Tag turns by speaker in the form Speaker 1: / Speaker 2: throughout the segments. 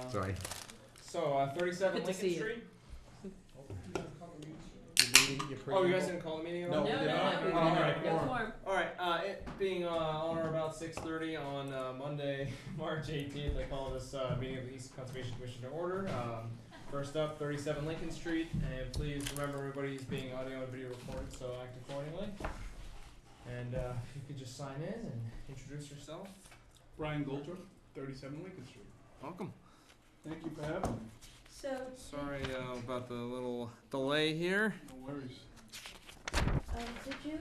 Speaker 1: Sorry.
Speaker 2: So, 37
Speaker 3: Good to
Speaker 2: Lincoln
Speaker 3: see you.
Speaker 2: Street.
Speaker 1: Oh,
Speaker 2: You guys didn't call the meeting at all?
Speaker 1: No,
Speaker 3: No,
Speaker 1: we did
Speaker 3: no,
Speaker 1: not.
Speaker 3: no.
Speaker 2: All right.
Speaker 3: Go for 'em.
Speaker 2: Alright, it being on or about 6:30 on Monday, March 18th, I call this meeting of the Easton Conservation Commission to order. First up, 37 Lincoln Street, and please remember everybody's being audio and video recorded, so act accordingly. And if you could just sign in and introduce yourself.
Speaker 4: Brian Goldthorpe, 37 Lincoln Street.
Speaker 2: Welcome.
Speaker 4: Thank you for having me.
Speaker 3: So,
Speaker 2: Sorry about the little delay here.
Speaker 4: No worries.
Speaker 3: did you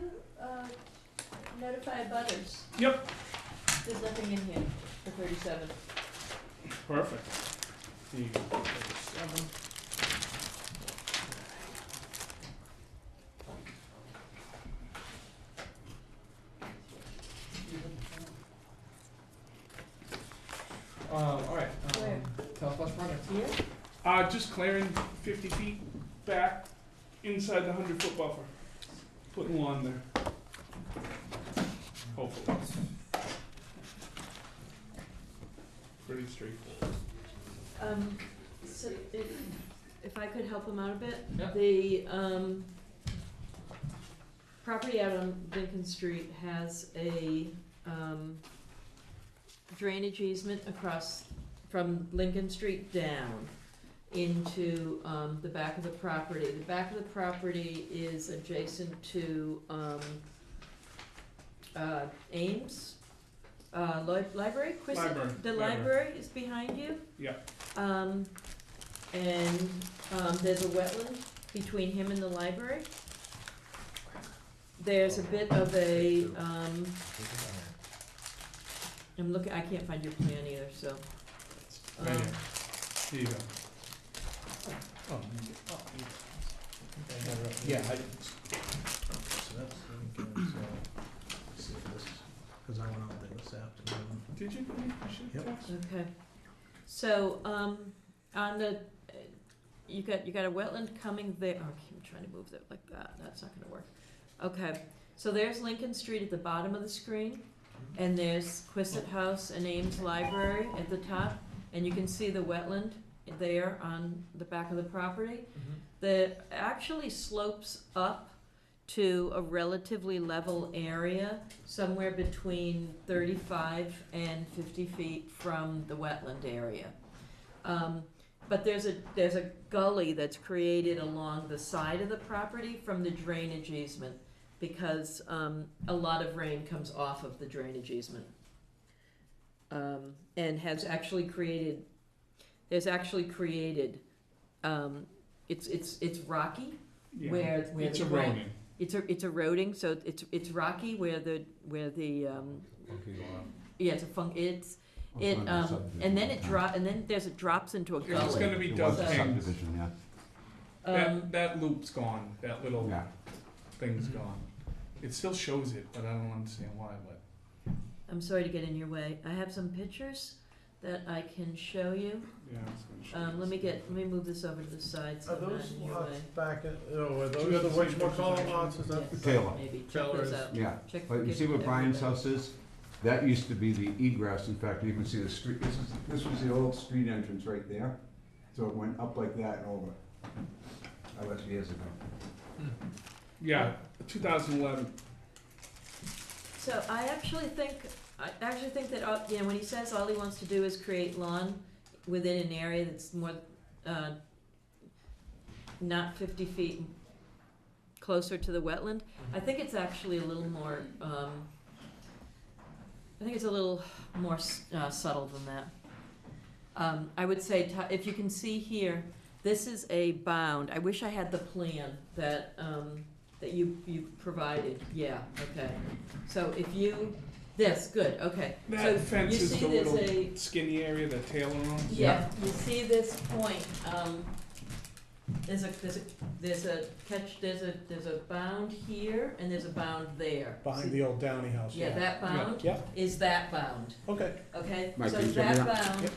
Speaker 3: notify butters?
Speaker 4: Yep.
Speaker 3: There's nothing in here for 37.
Speaker 4: Perfect. Here you go. 37.
Speaker 2: Alright,
Speaker 3: Where?
Speaker 2: tell us about project.
Speaker 3: Here?
Speaker 4: Just clearing 50 feet back inside the 100-foot buffer. Putting lawn there. Hopefully. Pretty straightforward.
Speaker 3: So if I could help him out a bit,
Speaker 2: Yep.
Speaker 3: the property out on Lincoln Street has a drainage easement across from Lincoln Street down into the back of the property. The back of the property is adjacent to Ames library. Chris,
Speaker 4: Library.
Speaker 3: the library is behind you.
Speaker 4: Yeah.
Speaker 3: And there's a wetland between him and the library. There's a bit of a I'm looking. I can't find your plan either. So.
Speaker 4: Right here. Here you go.
Speaker 1: Oh, yeah, I didn't. So that's, because I went out there this afternoon.
Speaker 4: Did you? I should
Speaker 1: Yep.
Speaker 4: have texted.
Speaker 3: Okay. So on the you got a wetland coming there. Oh, I'm trying to move that like that. That's not going to work. Okay. So there's Lincoln Street at the bottom of the screen, and there's Quistit House and Ames Library at the top, and you can see the wetland there on the back of the property. That actually slopes up to a relatively level area, somewhere between 35 and 50 feet from the wetland area. But there's a gully that's created along the side of the property from the drainage easement, because a lot of rain comes off of the drainage easement, and has actually created. There's actually created. It's rocky,
Speaker 4: Yeah.
Speaker 3: where
Speaker 4: It's
Speaker 3: the
Speaker 4: eroding.
Speaker 3: It's eroding, so it's rocky where the yeah, it's a and then it drops into a
Speaker 4: It's
Speaker 3: gully.
Speaker 4: going to be
Speaker 5: It
Speaker 4: Doug
Speaker 5: was a
Speaker 4: King's.
Speaker 5: subdivision, yeah.
Speaker 4: That loop's gone. That little
Speaker 5: Yeah.
Speaker 4: thing's gone. It still shows it, but I don't understand why. But
Speaker 3: I'm sorry to get in your way. I have some pictures that I can show you.
Speaker 4: yeah, it's gonna show
Speaker 3: Let
Speaker 4: this.
Speaker 3: me move this over to the side so
Speaker 1: Are
Speaker 3: I'm not
Speaker 1: those
Speaker 3: in your
Speaker 1: lots
Speaker 3: way.
Speaker 1: back in, are
Speaker 4: Do you
Speaker 1: those
Speaker 4: have
Speaker 1: the
Speaker 4: the same
Speaker 1: whatchamacallit
Speaker 4: pictures?
Speaker 1: lots, is that?
Speaker 3: Yes,
Speaker 5: Taylor.
Speaker 3: maybe check
Speaker 1: Taylor's.
Speaker 3: those out.
Speaker 5: Yeah,
Speaker 3: Check,
Speaker 5: but you
Speaker 3: give
Speaker 5: see where Brian's
Speaker 3: everybody.
Speaker 5: house is? That used to be the egress. In fact, you can see the street, this was the old street entrance right there. So it went up like that and over. That was years ago.
Speaker 4: Yeah, 2011.
Speaker 3: So I actually think that when he says all he wants to do is create lawn within an area that's more not 50 feet closer to the wetland, I think it's actually a little more. I think it's a little more subtle than that. I would say if you can see here, this is a bound. I wish I had the plan that that you provided. Yeah. Okay. So if you good. Okay.
Speaker 4: That
Speaker 3: so
Speaker 4: fence
Speaker 3: you
Speaker 4: is
Speaker 3: see
Speaker 4: the
Speaker 3: there's
Speaker 4: little skinny area that Taylor owns.
Speaker 3: yeah. You see this point. There's a bound here and there's a bound there.
Speaker 1: Behind
Speaker 3: See-
Speaker 1: the old Downey house,
Speaker 3: yeah, that bound
Speaker 1: Yeah,
Speaker 3: is that bound.
Speaker 1: okay.
Speaker 3: Okay,
Speaker 5: Might
Speaker 3: so
Speaker 5: be
Speaker 3: that
Speaker 5: something
Speaker 3: bound
Speaker 1: Yep.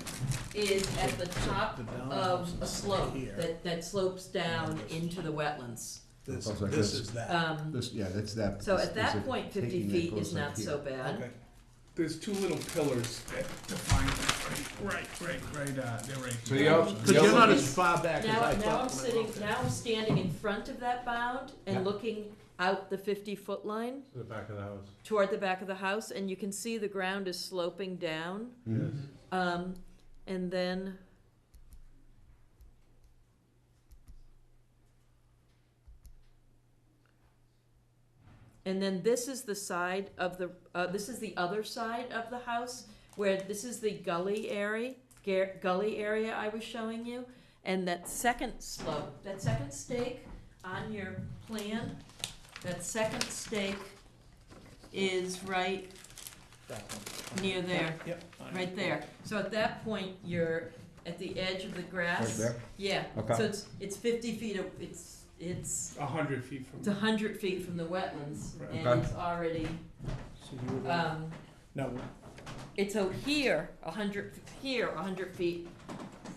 Speaker 3: is at the top
Speaker 1: The Downey
Speaker 3: of
Speaker 1: house
Speaker 3: a
Speaker 1: is
Speaker 3: slope
Speaker 1: here.
Speaker 3: that slopes down
Speaker 1: And this.
Speaker 3: into the wetlands.
Speaker 1: This,
Speaker 5: Looks like
Speaker 1: this
Speaker 5: this.
Speaker 1: is that.
Speaker 5: This, yeah, that's that.
Speaker 3: So
Speaker 5: this-
Speaker 3: at that
Speaker 5: this is
Speaker 3: point, 50
Speaker 5: taking that
Speaker 3: feet
Speaker 5: goes
Speaker 3: is
Speaker 5: like
Speaker 3: not
Speaker 5: here.
Speaker 3: so bad.
Speaker 1: Okay,
Speaker 4: there's two little pillars that define they're right
Speaker 5: So
Speaker 4: here.
Speaker 5: you're-
Speaker 1: Because you're not as far back as
Speaker 3: Now,
Speaker 1: I
Speaker 3: now I'm
Speaker 1: thought. when I
Speaker 3: sitting,
Speaker 1: walked in.
Speaker 3: now I'm standing in front of that bound
Speaker 5: Yeah.
Speaker 3: and looking out the 50-foot line
Speaker 6: To the back of the house.
Speaker 3: toward the back of the house, and you can see the ground is sloping down.
Speaker 5: Mhm.
Speaker 3: And then, this is the side of the, this is the other side of the house, where this is the gully area, I was showing you. And that second slope, that second stake on your plan, that second stake is right
Speaker 1: That one.
Speaker 3: near there.
Speaker 1: Yep.
Speaker 3: Right there. So at that point, you're at the edge of the grass.
Speaker 5: Right there?
Speaker 3: Yeah.
Speaker 5: Okay.
Speaker 3: So it's 50 feet. It's
Speaker 4: 100 feet from.
Speaker 3: 100 feet from the wetlands,
Speaker 4: Right.
Speaker 3: and
Speaker 5: Okay.
Speaker 3: it's already
Speaker 1: So you would, no,
Speaker 3: it's out here 100 feet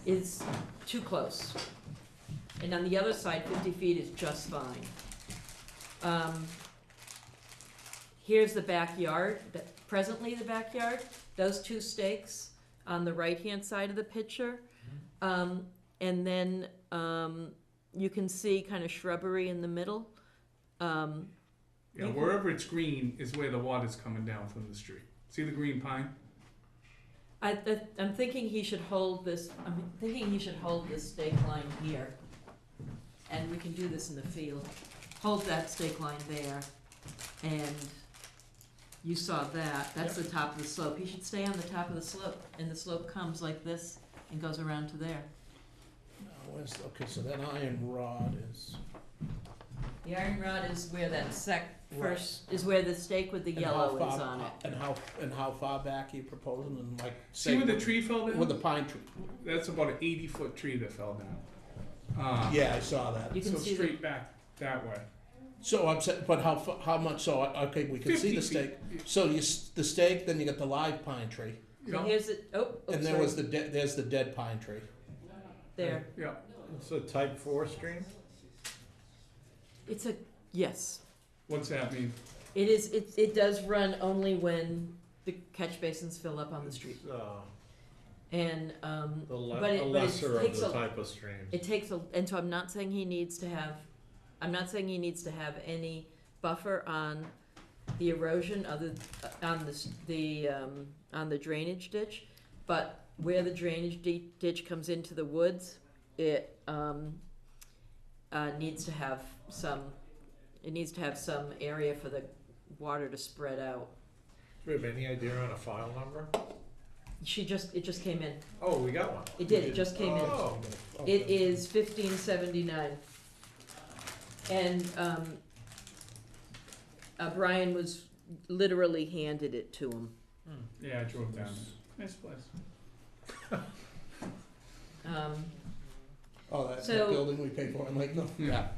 Speaker 3: is too close, and on the other side 50 feet is just fine. Here's the backyard. Presently the backyard. Those two stakes on the right-hand side of the picture. And then you can see kind of shrubbery in the middle.
Speaker 4: Yeah, wherever it's green is where the water's coming down from the street. See the green pine?
Speaker 3: I'm thinking he should hold this, stake line here. And we can do this in the field. Hold that stake line there. And you saw that. That's the top of the slope. He should stay on the top of the slope. And the slope comes like this and goes around to there.
Speaker 1: okay, so that iron rod is.
Speaker 3: The iron rod is where that
Speaker 1: Right.
Speaker 3: is where the stake with the
Speaker 1: and how
Speaker 3: yellow
Speaker 1: far-
Speaker 3: is on it.
Speaker 1: And how far back are you proposing, and like,
Speaker 4: See where the tree fell down?
Speaker 1: with the pine tree?
Speaker 4: That's about an 80-foot tree that fell down.
Speaker 1: Yeah, I saw that.
Speaker 3: You can
Speaker 4: So
Speaker 3: see the,
Speaker 4: straight back that way.
Speaker 1: So I'm saying, but how much, so, okay, we can see
Speaker 4: 50
Speaker 1: the stake.
Speaker 4: feet.
Speaker 1: So the stake, then you got the live pine tree,
Speaker 4: You
Speaker 3: so
Speaker 4: know?
Speaker 3: here's it,
Speaker 1: and there was there's the dead pine tree.
Speaker 3: there.
Speaker 4: Yeah.
Speaker 6: It's a type 4 stream?
Speaker 3: It's a, yes.
Speaker 4: What's that mean?
Speaker 3: It is, it does run only when the catch basins fill up on the street. And, but it
Speaker 6: lesser of
Speaker 3: takes
Speaker 6: the
Speaker 3: a-
Speaker 6: type of streams.
Speaker 3: it takes and so I'm not saying he needs to have any buffer on the erosion on the drainage ditch, but where the drainage ditch comes into the woods, it needs to have some area for the water to spread out.
Speaker 6: Do we have any idea on a file number?
Speaker 3: It just came in.
Speaker 6: Oh, we got one.
Speaker 3: It did, it just came in.
Speaker 6: Oh.
Speaker 3: It is 1579. And Brian was literally handed it to him.
Speaker 4: Yeah, I drove down. Nice place.
Speaker 1: Oh, that
Speaker 3: So-
Speaker 1: building we paid for in Lakeville? Yeah.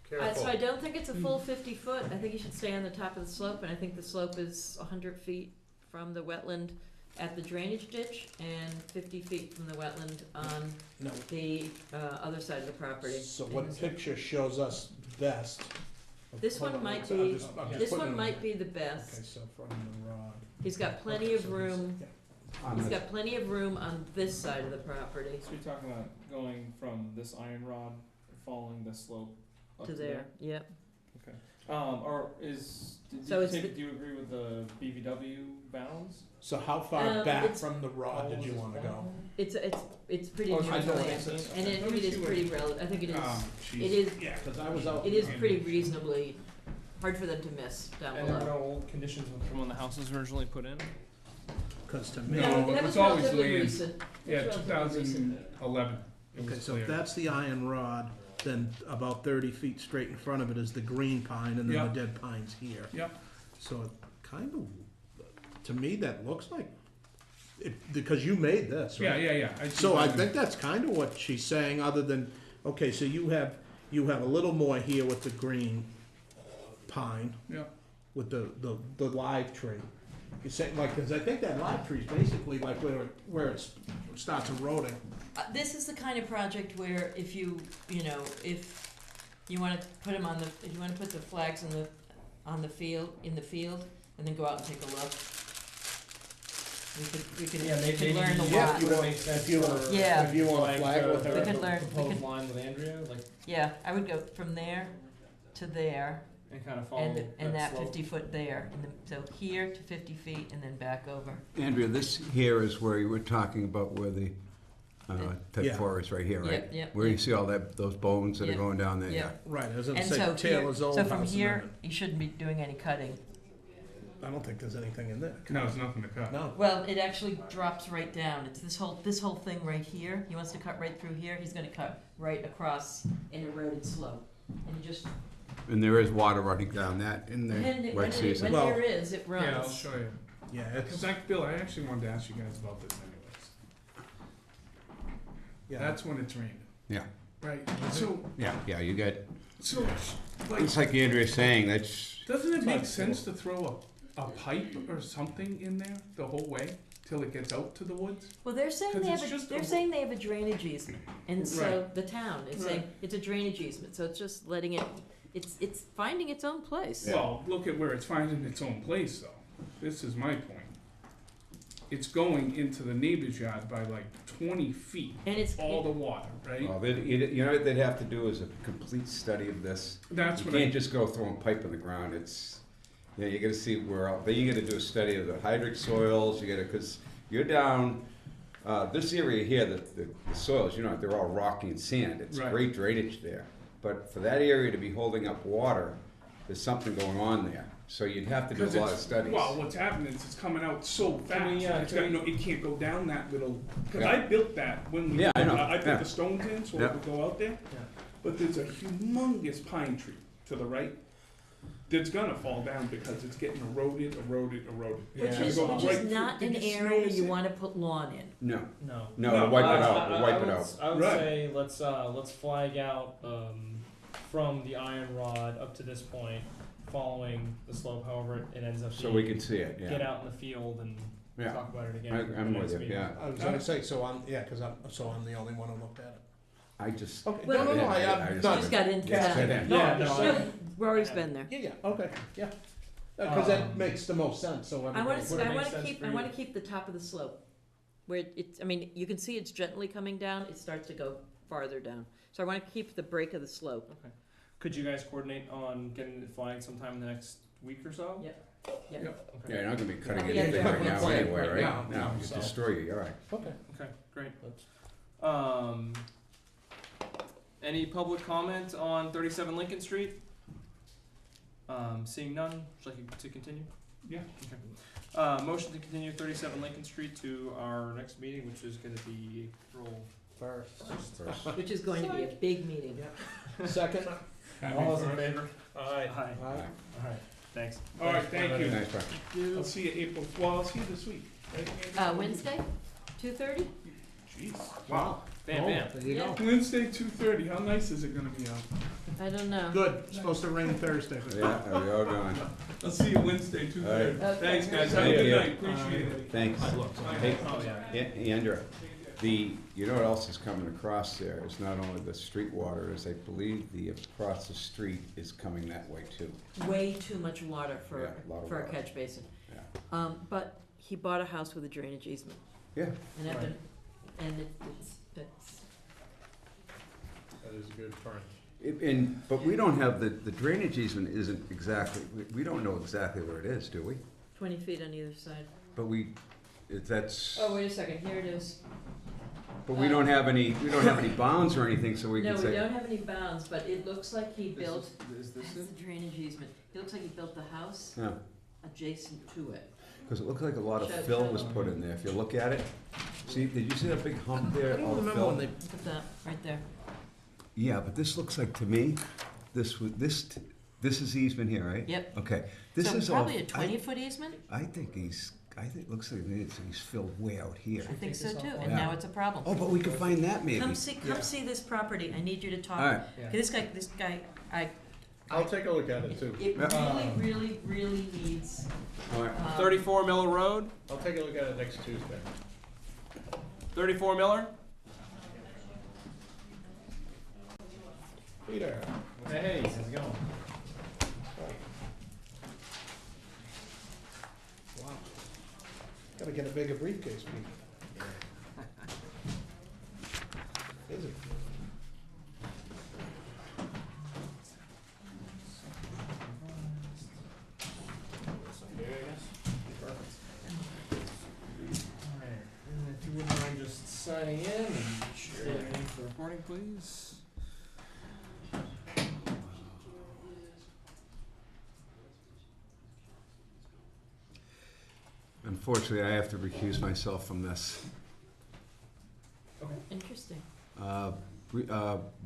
Speaker 6: Careful.
Speaker 3: So I don't think it's a full 50 foot. I think you should stay on the top of the slope, and I think the slope is 100 feet from the wetland at the drainage ditch and 50 feet from the wetland on
Speaker 1: No,
Speaker 3: the other side of the property.
Speaker 1: so what picture shows us best?
Speaker 3: This
Speaker 1: Hold
Speaker 3: one
Speaker 1: on,
Speaker 3: might
Speaker 1: I'm
Speaker 3: be-
Speaker 1: just
Speaker 3: This
Speaker 1: putting
Speaker 3: one
Speaker 1: it
Speaker 3: might
Speaker 1: on.
Speaker 3: be the
Speaker 1: Okay,
Speaker 3: best.
Speaker 1: so from the rod.
Speaker 3: He's got plenty
Speaker 1: Okay,
Speaker 3: of
Speaker 1: so he's-
Speaker 3: room.
Speaker 1: yeah.
Speaker 5: On
Speaker 3: He's
Speaker 5: the-
Speaker 3: got plenty of room on this side of the property
Speaker 2: So you're talking about going from this iron rod, following the slope up
Speaker 3: to there. Yep.
Speaker 2: Or is,
Speaker 3: So it's
Speaker 2: do you agree with the BVW bounds?
Speaker 1: So how far back
Speaker 3: it's-
Speaker 1: from the rod did you wanna go?
Speaker 3: It's pretty
Speaker 2: Oh,
Speaker 3: near
Speaker 1: I
Speaker 3: the
Speaker 1: know
Speaker 3: land,
Speaker 1: it says-
Speaker 3: and
Speaker 4: Let
Speaker 3: it
Speaker 4: me
Speaker 3: is
Speaker 4: see what-
Speaker 3: pretty relative. I think it is.
Speaker 4: Jeez.
Speaker 3: It is.
Speaker 1: Yeah, cause I was out.
Speaker 3: It is pretty reasonably hard for them to miss down
Speaker 2: And there were
Speaker 3: below.
Speaker 2: no old conditions from when the house was originally put in?
Speaker 1: Cause to me.
Speaker 4: No,
Speaker 3: that
Speaker 4: it
Speaker 3: was
Speaker 4: was always
Speaker 3: relatively
Speaker 4: land.
Speaker 3: recent.
Speaker 4: Yeah,
Speaker 3: It was relatively recent.
Speaker 4: 2011. It
Speaker 1: Okay,
Speaker 4: was
Speaker 1: so if
Speaker 4: clear.
Speaker 1: that's the iron rod, then about 30 feet straight in front of it is the green pine, and then
Speaker 4: Yep.
Speaker 1: the dead pine's here.
Speaker 4: Yep.
Speaker 1: So it kind of, to me, that looks like, because you made this,
Speaker 4: Yeah,
Speaker 1: right?
Speaker 4: yeah.
Speaker 1: So I think that's kind of what she's saying, other than, okay, so you have a little more here with the green pine,
Speaker 4: Yeah.
Speaker 1: with the live tree. You say, like, because I think that live tree is basically like where it starts eroding.
Speaker 3: This is the kind of project where if you want to put them if you want to put the flags in the field, and then go out and take a look, We could
Speaker 2: Yeah, maybe
Speaker 3: learn a
Speaker 1: Yeah,
Speaker 3: lot.
Speaker 1: you want-
Speaker 2: Makes sense
Speaker 1: if you want-
Speaker 2: for,
Speaker 3: Yeah.
Speaker 1: if you want
Speaker 2: like,
Speaker 1: to flag
Speaker 2: the-
Speaker 1: with
Speaker 2: the
Speaker 1: her.
Speaker 3: We could learn- we
Speaker 2: proposed
Speaker 3: could-
Speaker 2: line with Andrea, like,
Speaker 3: Yeah, I would go from there to there,
Speaker 2: and kind of follow
Speaker 3: and that
Speaker 2: slope.
Speaker 3: 50 foot there, and then, so here to 50 feet, and then back over.
Speaker 5: Andrea, this here is where you were talking about where the type
Speaker 1: Yeah.
Speaker 5: 4 is right here, right?
Speaker 3: Yep, yep,
Speaker 5: Where you
Speaker 3: yep.
Speaker 5: see all that, those bones that are
Speaker 3: Yep.
Speaker 5: going down there, yeah.
Speaker 3: Yep.
Speaker 1: Right, I was gonna
Speaker 3: And
Speaker 1: say
Speaker 3: so here,
Speaker 1: Taylor's old
Speaker 3: so
Speaker 1: house.
Speaker 3: from
Speaker 1: and
Speaker 3: here,
Speaker 1: then-
Speaker 3: you shouldn't be doing any cutting.
Speaker 1: I don't think there's anything in there.
Speaker 4: No, it's nothing to cut.
Speaker 1: No.
Speaker 3: Well, it actually drops right down. It's this whole thing right here. He wants to cut right through here. He's gonna cut right across an eroded slope. And he just,
Speaker 5: And there is water running down that in the
Speaker 3: when
Speaker 5: wet season.
Speaker 1: Well-
Speaker 3: there is, it runs.
Speaker 4: Yeah, I'll show you.
Speaker 1: Yeah, it's,
Speaker 4: Cause Bill, I actually wanted to ask you guys about this anyways.
Speaker 1: yeah.
Speaker 4: That's when it's raining.
Speaker 5: Yeah.
Speaker 4: Right, so,
Speaker 5: Yeah, you got,
Speaker 4: so, like,
Speaker 5: it's like Andrea's saying, that's,
Speaker 4: doesn't it make sense to throw a pipe or something in there the whole way till it gets out to the woods?
Speaker 3: Well, they're saying
Speaker 4: 'Cause
Speaker 3: they
Speaker 4: it's
Speaker 3: have
Speaker 4: just
Speaker 3: they're
Speaker 4: a-
Speaker 3: saying they have a drainage easement. And so
Speaker 4: Right.
Speaker 3: the town is saying it's a drainage easement, so it's just letting it, it's finding its own place.
Speaker 4: Well, look at where it's finding its own place though. This is my point. It's going into the neighbor's yard by like 20 feet,
Speaker 3: And it's,
Speaker 4: all the water, right?
Speaker 5: well, you know what they'd have to do is a complete study of this.
Speaker 4: That's
Speaker 5: You
Speaker 4: what I,
Speaker 5: can't just go throwing pipe in the ground, it's, yeah, you gotta see where, then you gotta do a study of the hydric soils, you gotta, cause you're down, this area here, the soils, you know, they're all rocky and sand, it's
Speaker 4: Right.
Speaker 5: great drainage there. But for that area to be holding up water, there's something going on there, so you'd have to do a
Speaker 4: 'cause
Speaker 5: lot of
Speaker 4: it's,
Speaker 5: studies.
Speaker 4: well, what's happening is it's coming out so fast.
Speaker 2: we,
Speaker 4: It's
Speaker 2: can
Speaker 4: got
Speaker 2: we-
Speaker 4: no, it can't go down that little, cause
Speaker 5: Yeah.
Speaker 4: I built that when we,
Speaker 5: Yeah, I know,
Speaker 4: I
Speaker 5: yeah.
Speaker 4: put the stones in so
Speaker 5: Yeah.
Speaker 4: it would go out there.
Speaker 2: Yeah.
Speaker 4: But there's a humongous pine tree to the right that's gonna fall down because it's getting eroded.
Speaker 3: which
Speaker 2: Yeah.
Speaker 3: is,
Speaker 4: Go
Speaker 3: which
Speaker 4: right
Speaker 3: is
Speaker 4: through-
Speaker 3: not
Speaker 4: did
Speaker 3: an
Speaker 4: you
Speaker 3: area
Speaker 4: notice
Speaker 3: you
Speaker 4: it?
Speaker 3: wanna put lawn in.
Speaker 5: No,
Speaker 2: No.
Speaker 5: no, wipe it out,
Speaker 2: I
Speaker 5: wipe it
Speaker 2: would,
Speaker 5: out.
Speaker 2: I would
Speaker 4: Right.
Speaker 2: say let's flag out from the iron rod up to this point, following the slope. However, it ends up.
Speaker 5: So
Speaker 2: being,
Speaker 5: we can see it,
Speaker 2: get
Speaker 5: yeah.
Speaker 2: out in the field and
Speaker 5: Yeah.
Speaker 2: talk about it again.
Speaker 5: I-
Speaker 2: at the
Speaker 5: I'm with
Speaker 2: next
Speaker 5: you,
Speaker 2: meeting.
Speaker 5: yeah.
Speaker 1: I was gonna say, so I'm, yeah, cause I'm the only one who looked at it.
Speaker 5: I just,
Speaker 1: Okay,
Speaker 3: Well-
Speaker 1: no,
Speaker 5: I
Speaker 1: I'm
Speaker 5: just-
Speaker 1: not,
Speaker 3: Just got into
Speaker 5: Yeah,
Speaker 3: that.
Speaker 5: sit in.
Speaker 1: no,
Speaker 2: Yeah,
Speaker 1: I'm just
Speaker 2: no,
Speaker 1: saying,
Speaker 3: Rory's been there.
Speaker 1: yeah, okay, yeah. Cause that
Speaker 2: Um,
Speaker 1: makes the most sense, so
Speaker 3: I
Speaker 1: everybody.
Speaker 3: wanna,
Speaker 2: Would it
Speaker 3: I
Speaker 2: make
Speaker 3: wanna
Speaker 2: sense
Speaker 3: keep,
Speaker 2: for
Speaker 3: I
Speaker 2: you?
Speaker 3: wanna keep the top of the slope. Where it's, I mean, you can see it's gently coming down, it starts to go farther down. So I wanna keep the break of the slope.
Speaker 2: Okay. Could you guys coordinate on getting it flagged sometime in the next week or so?
Speaker 3: Yep.
Speaker 2: Okay.
Speaker 5: yeah, you're not gonna be cutting
Speaker 3: Yeah,
Speaker 5: anything
Speaker 3: yeah,
Speaker 5: right now
Speaker 1: yeah.
Speaker 5: anyway,
Speaker 1: Right
Speaker 5: right?
Speaker 1: now,
Speaker 5: No, you
Speaker 2: so-
Speaker 5: destroy you, you're right.
Speaker 1: Okay.
Speaker 2: Okay, great.
Speaker 1: That's-
Speaker 2: Any public comment on 37 Lincoln Street? Seeing none, would you like to continue?
Speaker 4: Yeah.
Speaker 2: Okay. Motion to continue 37 Lincoln Street to our next meeting, which is gonna be April
Speaker 5: First.
Speaker 3: Which is going to be a big meeting.
Speaker 1: Second?
Speaker 2: All those in favor?
Speaker 6: Aye.
Speaker 2: Aye.
Speaker 1: Aye.
Speaker 2: Alright, thanks.
Speaker 4: All right, thank you.
Speaker 5: Nice, Brian.
Speaker 4: I'll see you April, well, I'll see you this week. right?
Speaker 3: Wednesday, 2:30?
Speaker 4: Jeez.
Speaker 1: Wow.
Speaker 2: Bam,
Speaker 1: Oh,
Speaker 2: bam.
Speaker 1: There you go.
Speaker 4: Wednesday, 2:30, how nice is it gonna be out?
Speaker 3: I don't know.
Speaker 1: Good, it's supposed to rain Thursday.
Speaker 5: Yeah, are we all going?
Speaker 4: I'll see you Wednesday, 2:30.
Speaker 3: Okay.
Speaker 4: Thanks, guys, have a
Speaker 5: Thank
Speaker 4: good
Speaker 5: you.
Speaker 4: night, appreciate it.
Speaker 5: Thanks. Hey,
Speaker 2: Oh, yeah.
Speaker 5: Andrea, you know what else is coming across there? It's not only the street water, is I believe the across the street is coming that way too.
Speaker 3: Way too much water for,
Speaker 5: Yeah, a lot of
Speaker 3: for a
Speaker 5: water.
Speaker 3: catch basin.
Speaker 5: Yeah.
Speaker 3: But he bought a house with a drainage easement.
Speaker 5: Yeah.
Speaker 3: And I've
Speaker 2: Right.
Speaker 3: been, and it's,
Speaker 6: That is a good turn.
Speaker 5: But we don't have, the drainage easement isn't exactly, we don't know exactly where it is, do we?
Speaker 3: 20 feet on either side.
Speaker 5: But that's,
Speaker 3: Oh, wait a second, here it is.
Speaker 5: but we don't have any bounds or anything, so we
Speaker 3: No,
Speaker 5: can
Speaker 3: we
Speaker 5: say.
Speaker 3: don't have any bounds, but it looks like he built,
Speaker 2: Is this
Speaker 3: that's
Speaker 2: it?
Speaker 3: the drainage easement. It looks like he built the house
Speaker 5: Yeah,
Speaker 3: adjacent to it.
Speaker 5: because it looked like a lot of
Speaker 3: Show-
Speaker 5: fill
Speaker 3: show
Speaker 5: was
Speaker 3: them.
Speaker 5: put in there, if you look at it. See, did you see that big hump there,
Speaker 1: I don't
Speaker 5: all the
Speaker 1: remember when
Speaker 5: fill?
Speaker 1: they,
Speaker 3: Look at that, right there.
Speaker 5: Yeah, but this looks like, to me, this is easement here, right?
Speaker 3: Yep.
Speaker 5: Okay, this
Speaker 3: So
Speaker 5: is all.
Speaker 3: probably a 20-foot easement?
Speaker 5: I think looks like he's filled way out here.
Speaker 3: I think so too, and
Speaker 5: Yeah.
Speaker 3: now it's a problem.
Speaker 5: Oh, but we could find that maybe.
Speaker 3: Come see this property. I need you to talk.
Speaker 5: All right,
Speaker 2: Yeah.
Speaker 3: Okay, this guy,
Speaker 6: I'll take a look at it too.
Speaker 3: it
Speaker 5: Yeah.
Speaker 3: really needs,
Speaker 5: all right.
Speaker 2: 34 Miller Road,
Speaker 6: I'll take a look at it next Tuesday.
Speaker 2: 34 Miller.
Speaker 1: Peter,
Speaker 2: Hey, how's it going?
Speaker 1: wow. Gotta get a bigger briefcase, Pete. Is it?
Speaker 2: Alright, and if you wouldn't mind just signing in and standing in for recording, please.
Speaker 5: Unfortunately, I have to recuse myself from this.
Speaker 3: Interesting.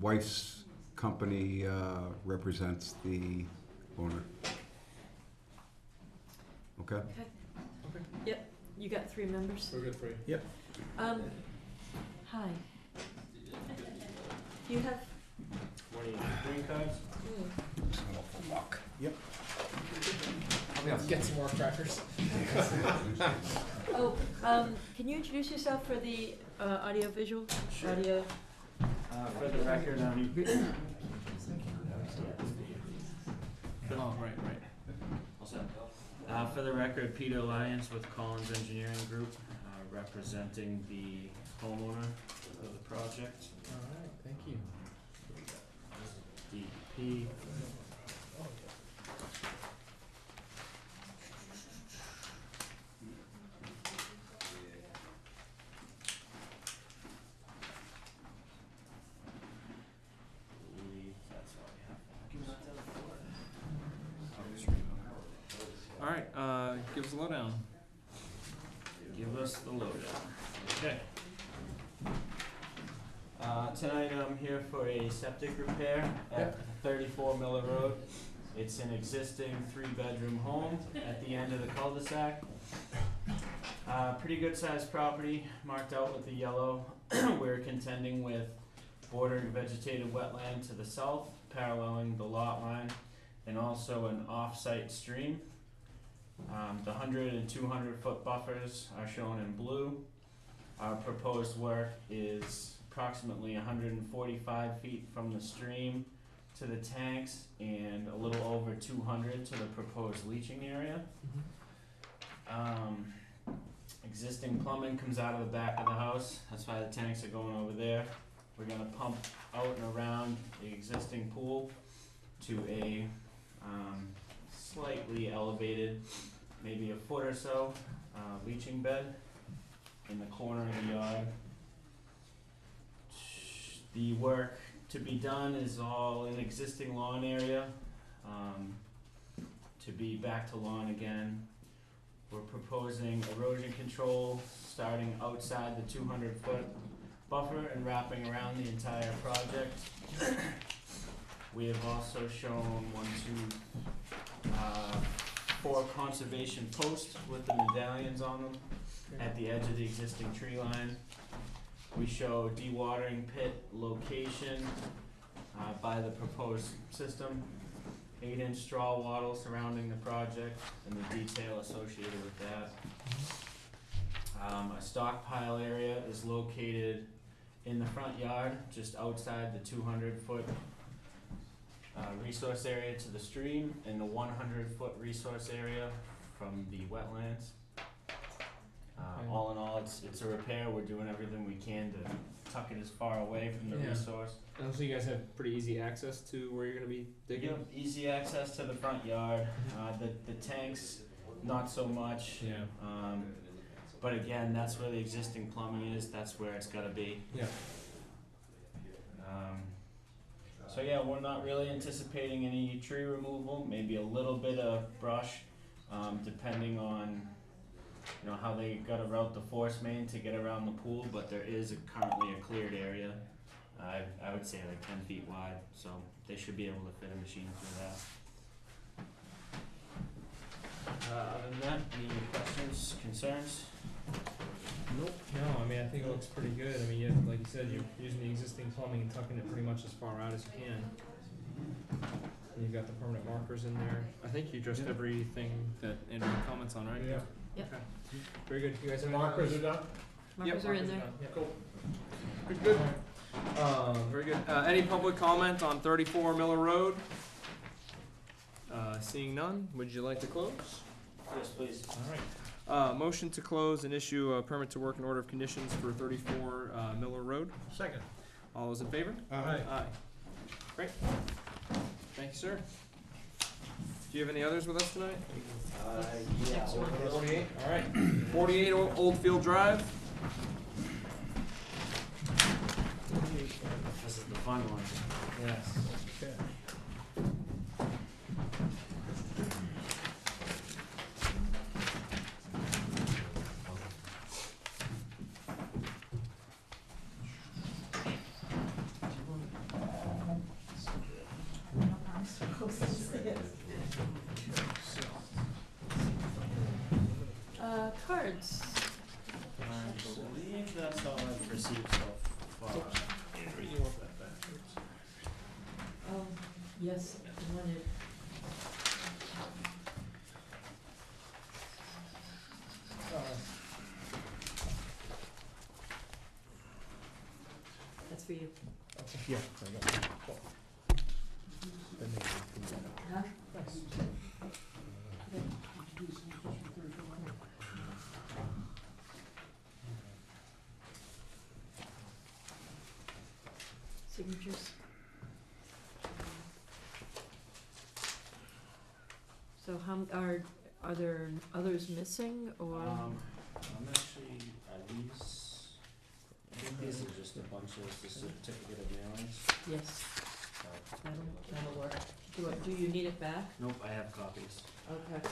Speaker 5: Wife's company represents the owner. Okay?
Speaker 3: Yep, you got 3 members.
Speaker 6: We're good for you.
Speaker 3: Hi. Do you have?
Speaker 2: What do you need, green cards?
Speaker 1: Yep.
Speaker 2: Let's get some more crackers.
Speaker 3: Oh, can you introduce yourself for the audio visual?
Speaker 7: Sure.
Speaker 3: Audio.
Speaker 7: For the record,
Speaker 2: Oh, right.
Speaker 7: for the record, Peter Lyons with Collins Engineering Group, representing the homeowner of the project,
Speaker 2: Alright, thank you.
Speaker 7: DEP.
Speaker 2: Alright, give us a lowdown.
Speaker 7: Give us the lowdown. Okay. Tonight I'm here for a septic repair at 34 Miller Road. It's an existing 3-bedroom home at the end of the cul-de-sac. Pretty good sized property, marked out with the yellow. We're contending with bordering vegetated wetland to the south, paralleling the lot line, and also an off-site stream. The 100 and 200 foot buffers are shown in blue. Our proposed work is approximately 145 feet from the stream to the tanks and a little over 200 to the proposed leaching area. Existing plumbing comes out of the back of the house, that's why the tanks are going over there. We're gonna pump out and around the existing pool to a slightly elevated, maybe a foot or so, leaching bed in the corner of the yard. The work to be done is all in existing lawn area, to be back to lawn again. We're proposing erosion control starting outside the 200 foot buffer and wrapping around the entire project. We have also shown 4 conservation posts with the medallions on them at the edge of the existing tree line. We show dewatering pit location by the proposed system, 8-inch straw wattle surrounding the project, and the detail associated with that. A stockpile area is located in the front yard, just outside the 200 foot resource area to the stream, and the 100 foot resource area from the wetlands. All in all, it's a repair. We're doing everything we can to tuck it as far away from the
Speaker 2: Yeah.
Speaker 7: resource.
Speaker 2: So you guys have pretty easy access to where you're gonna be digging?
Speaker 7: Yep, easy access to the front yard. The tanks, not so much.
Speaker 2: Yeah.
Speaker 7: But again, that's where the existing plumbing is. That's where it's gotta be.
Speaker 2: Yeah.
Speaker 7: So yeah, we're not really anticipating any tree removal. Maybe a little bit of brush, depending on how they gotta route the force main to get around the pool. But there is currently a cleared area. I would say like 10 feet wide, so they should be able to fit a machine through that. Other than that, any questions, concerns?
Speaker 2: Nope. No, I mean, I think it looks pretty good. I mean, you, like you said, you're using the existing plumbing and tucking it pretty much as far out as you can. And you've got the permanent markers in there. I think you addressed everything that Andrew had comments on, right?
Speaker 6: Yeah.
Speaker 3: Yep.
Speaker 2: Okay. Very good. You guys have any
Speaker 6: Markers are
Speaker 2: comments?
Speaker 6: done?
Speaker 3: Markers are in there.
Speaker 2: Yep.
Speaker 6: Cool.
Speaker 2: Good. Very good. Any public comment on 34 Miller Road? Seeing none, would you like to close?
Speaker 7: Yes, please.
Speaker 2: All right. Motion to close and issue a permit to work in order of conditions for 34 Miller Road.
Speaker 6: Second.
Speaker 2: All those in favor?
Speaker 6: Aye.
Speaker 2: Aye. Great. Thank you, sir. Do you have any others with us tonight?
Speaker 7: Yeah.
Speaker 3: Next one.
Speaker 2: 48, all right. 48 Oldfield Drive.
Speaker 7: This is the fun one.
Speaker 2: Yes.
Speaker 6: Okay.
Speaker 3: Cards.
Speaker 7: I believe that's all I've received so far.
Speaker 3: Yes, I wanted. That's for you.
Speaker 1: Yeah, I got it.
Speaker 3: Huh? Signatures. So are there others missing, or?
Speaker 7: I'm actually, I think these are just a bunch of the certificate of mailings.
Speaker 3: Yes,
Speaker 7: So-
Speaker 3: that'll work. Do you need it back?
Speaker 7: Nope, I have copies.
Speaker 3: Okay.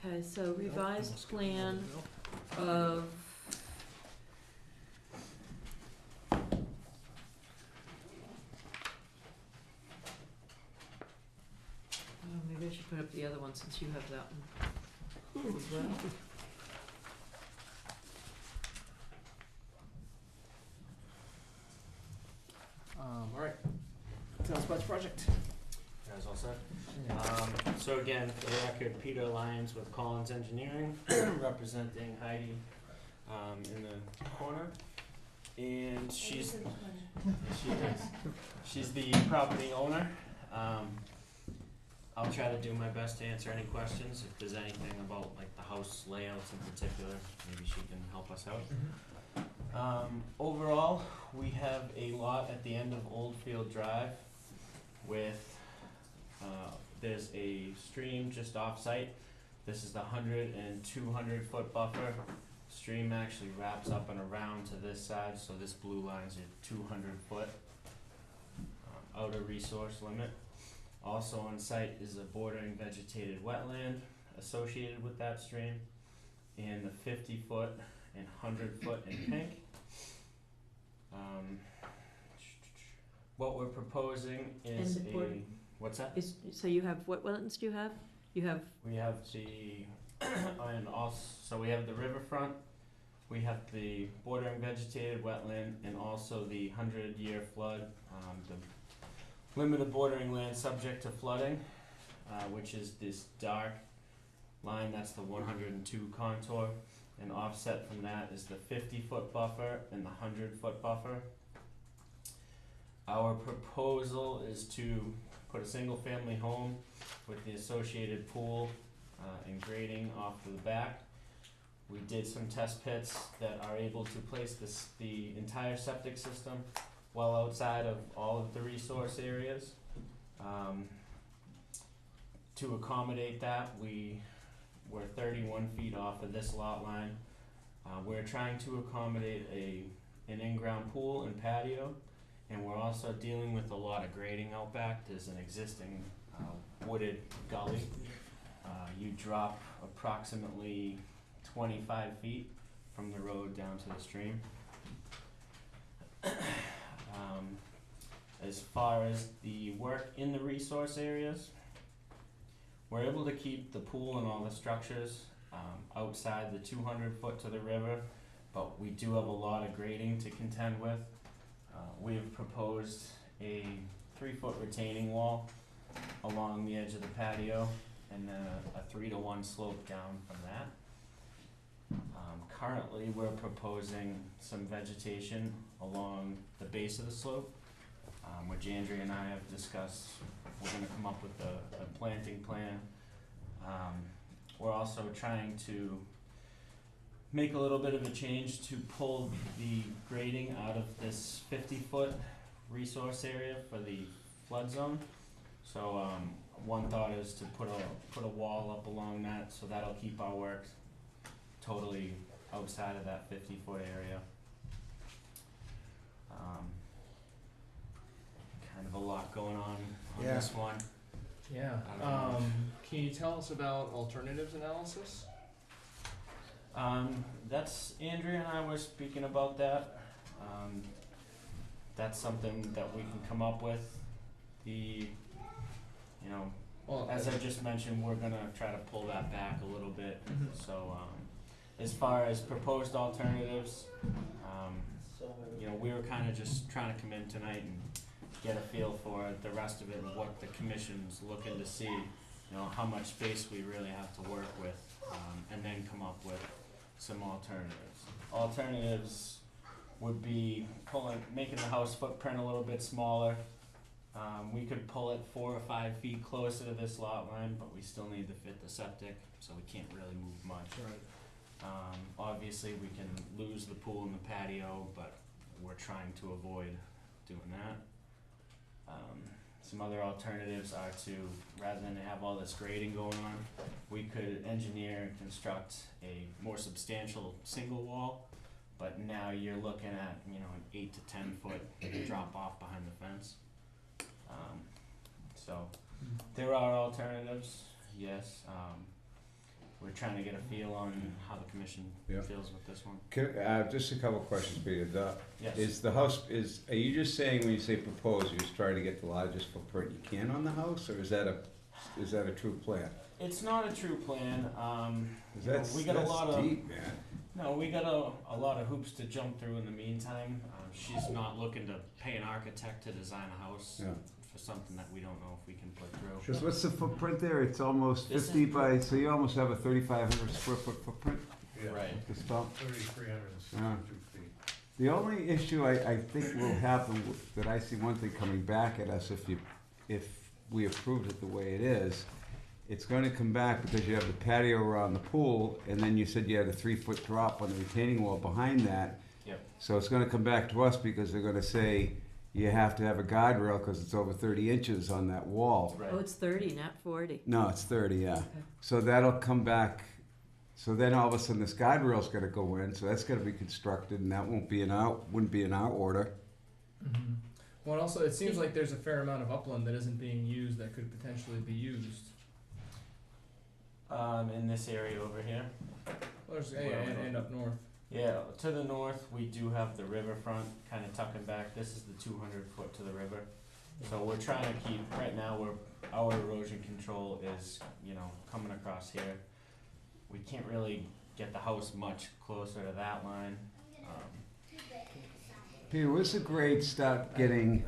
Speaker 3: Okay, so revised plan of maybe I should put up the other one since you have that one as well.
Speaker 2: All right. Tell us about the project.
Speaker 7: You guys all set? So again, for the record, Peter Lyons with Collins Engineering, representing Heidi, in the corner. And she's the property owner. I'll try to do my best to answer any questions. If there's anything about like the house layouts in particular, maybe she can help us out. Overall, we have a lot at the end of Oldfield Drive with, there's a stream just off-site. This is the 100 and 200 foot buffer. Stream actually wraps up and around to this side, so this blue line's a 200 foot outer resource limit. Also on site is a bordering vegetated wetland associated with that stream, and the 50 foot and 100 foot in pink. What we're proposing is
Speaker 3: And the board-
Speaker 7: what's that?
Speaker 3: So you have, what wetlands do you have? You have,
Speaker 7: We have the, and also, we have the riverfront, we have the bordering vegetated wetland, and also the 100-year flood, the limited bordering land subject to flooding, which is this dark line, that's the 102 contour, and offset from that is the 50-foot buffer and the 100-foot buffer. Our proposal is to put a single-family home with the associated pool and grading off to the back. We did some test pits that are able to place the entire septic system well outside of all of the resource areas. To accommodate that, we're 31 feet off of this lot line. We're trying to accommodate an in-ground pool and patio, and we're also dealing with a lot of grading out back. There's an existing wooded gully. You drop approximately 25 feet from the road down to the stream. As far as the work in the resource areas, we're able to keep the pool and all the structures outside the 200 foot to the river, but we do have a lot of grading to contend with. We have proposed a 3-foot retaining wall along the edge of the patio, and then a 3-to-1 slope down from that. Currently, we're proposing some vegetation along the base of the slope. which Andrea and I have discussed. We're gonna come up with a planting plan. We're also trying to make a little bit of a change to pull the grading out of this 50-foot resource area for the flood zone. So one thought is to put a wall up along that, so that'll keep our work totally outside of that 50-foot area. Kind of a lot going on
Speaker 1: Yeah.
Speaker 7: this one.
Speaker 2: Yeah. Can you tell us about alternatives analysis?
Speaker 7: That's Andrea and I were speaking about that. That's something that we can come up with.
Speaker 2: Well,
Speaker 7: As I just mentioned, we're gonna try to pull that back a little bit.
Speaker 2: Mhm.
Speaker 7: So, as far as proposed alternatives, we were kinda just trying to come in tonight and get a feel for the rest of it and what the commission's looking to see, how much space we really have to work with, and then come up with some alternatives. Alternatives would be making the house footprint a little bit smaller. We could pull it 4 or 5 feet closer to this lot line, but we still need to fit the septic, so we can't really move much.
Speaker 1: Right.
Speaker 7: Obviously, we can lose the pool and the patio, but we're trying to avoid doing that. Some other alternatives are to, rather than have all this grading going on, we could engineer and construct a more substantial single wall, but now you're looking at, an 8 to 10 foot drop off behind the fence. So there are alternatives, yes. We're trying to get a feel on how the commission
Speaker 5: Yeah.
Speaker 7: feels with this one.
Speaker 5: Just a couple questions, Peter.
Speaker 7: Yes.
Speaker 5: Is the house, are you just saying when you say propose, you're just trying to get the largest footprint you can on the house, or is that a true plan?
Speaker 7: It's not a true plan.
Speaker 5: 'Cause that's,
Speaker 7: we got a lot
Speaker 5: that's
Speaker 7: of
Speaker 5: deep, man.
Speaker 7: no, we got a lot of hoops to jump through in the meantime. She's not looking to pay an architect to design a house
Speaker 5: Yeah.
Speaker 7: for something that we don't know if we can put through.
Speaker 8: Because what's the footprint there? It's almost
Speaker 7: This
Speaker 8: 50
Speaker 7: is-
Speaker 8: by, so you almost have a 3,500 square foot footprint,
Speaker 7: Right.
Speaker 8: just about.
Speaker 6: 3,362 feet.
Speaker 8: The only issue I think will happen, that I see one thing coming back at us if we approved it the way it is, it's gonna come back because you have the patio around the pool, and then you said you had a 3-foot drop on the retaining wall behind that.
Speaker 7: Yep.
Speaker 8: So it's gonna come back to us because they're gonna say you have to have a guardrail because it's over 30 inches on that wall.
Speaker 7: Right.
Speaker 3: Oh, it's 30, not 40.
Speaker 8: No, it's 30, yeah.
Speaker 3: Okay.
Speaker 8: So that'll come back, so then all of a sudden this guardrail's gonna go in, so that's gonna be constructed, and that wouldn't be in our order.
Speaker 2: Mm-hmm. Well, also, it seems like there's a fair amount of upland that isn't being used that could potentially be used.
Speaker 7: In this area over here.
Speaker 2: Well, and up north.
Speaker 7: Yeah, to the north, we do have the riverfront kind of tucking back. This is the 200 foot to the river. So we're trying to keep, right now, our erosion control is, coming across here. We can't really get the house much closer to that line.
Speaker 8: Peter, where's the grade start getting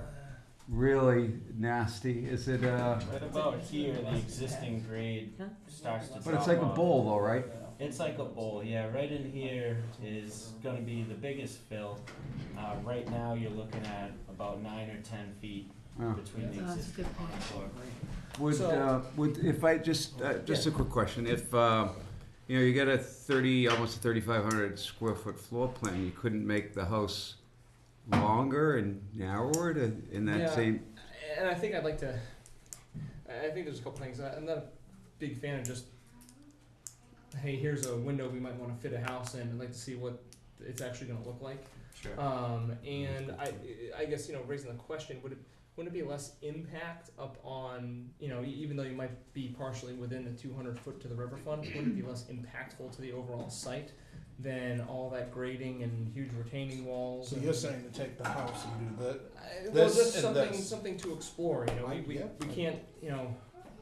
Speaker 8: really nasty? Is it,
Speaker 7: Right about here, the existing grade
Speaker 3: Huh?
Speaker 7: starts to drop
Speaker 8: but it's like a
Speaker 7: off.
Speaker 8: bowl though, right?
Speaker 7: It's like a bowl, yeah. Right in here is gonna be the biggest fill. Right now, you're looking at about 9 or 10 feet
Speaker 8: Oh.
Speaker 7: between the
Speaker 3: Oh, that's a
Speaker 7: existing
Speaker 3: good point.
Speaker 7: floor.
Speaker 8: If I just a quick question, if, you got almost a 3,500 square foot floor plan, you couldn't make the house longer and narrower in that
Speaker 2: Yeah.
Speaker 8: same,
Speaker 2: And I think I think there's a couple things. I'm not a big fan of just, hey, here's a window we might want to fit a house in. I'd like to see what it's actually going to look like.
Speaker 7: Sure.
Speaker 2: And I guess, raising the question, wouldn't it be less impact up on, even though you might be partially within the 200 foot to the riverfront, wouldn't it be less impactful to the overall site than all that grading and huge retaining walls?
Speaker 1: So
Speaker 2: and-
Speaker 1: you're saying to take the house and do that?
Speaker 2: Well,
Speaker 1: This
Speaker 2: just
Speaker 1: and this.
Speaker 2: something to explore. We
Speaker 1: Yeah.
Speaker 2: can't.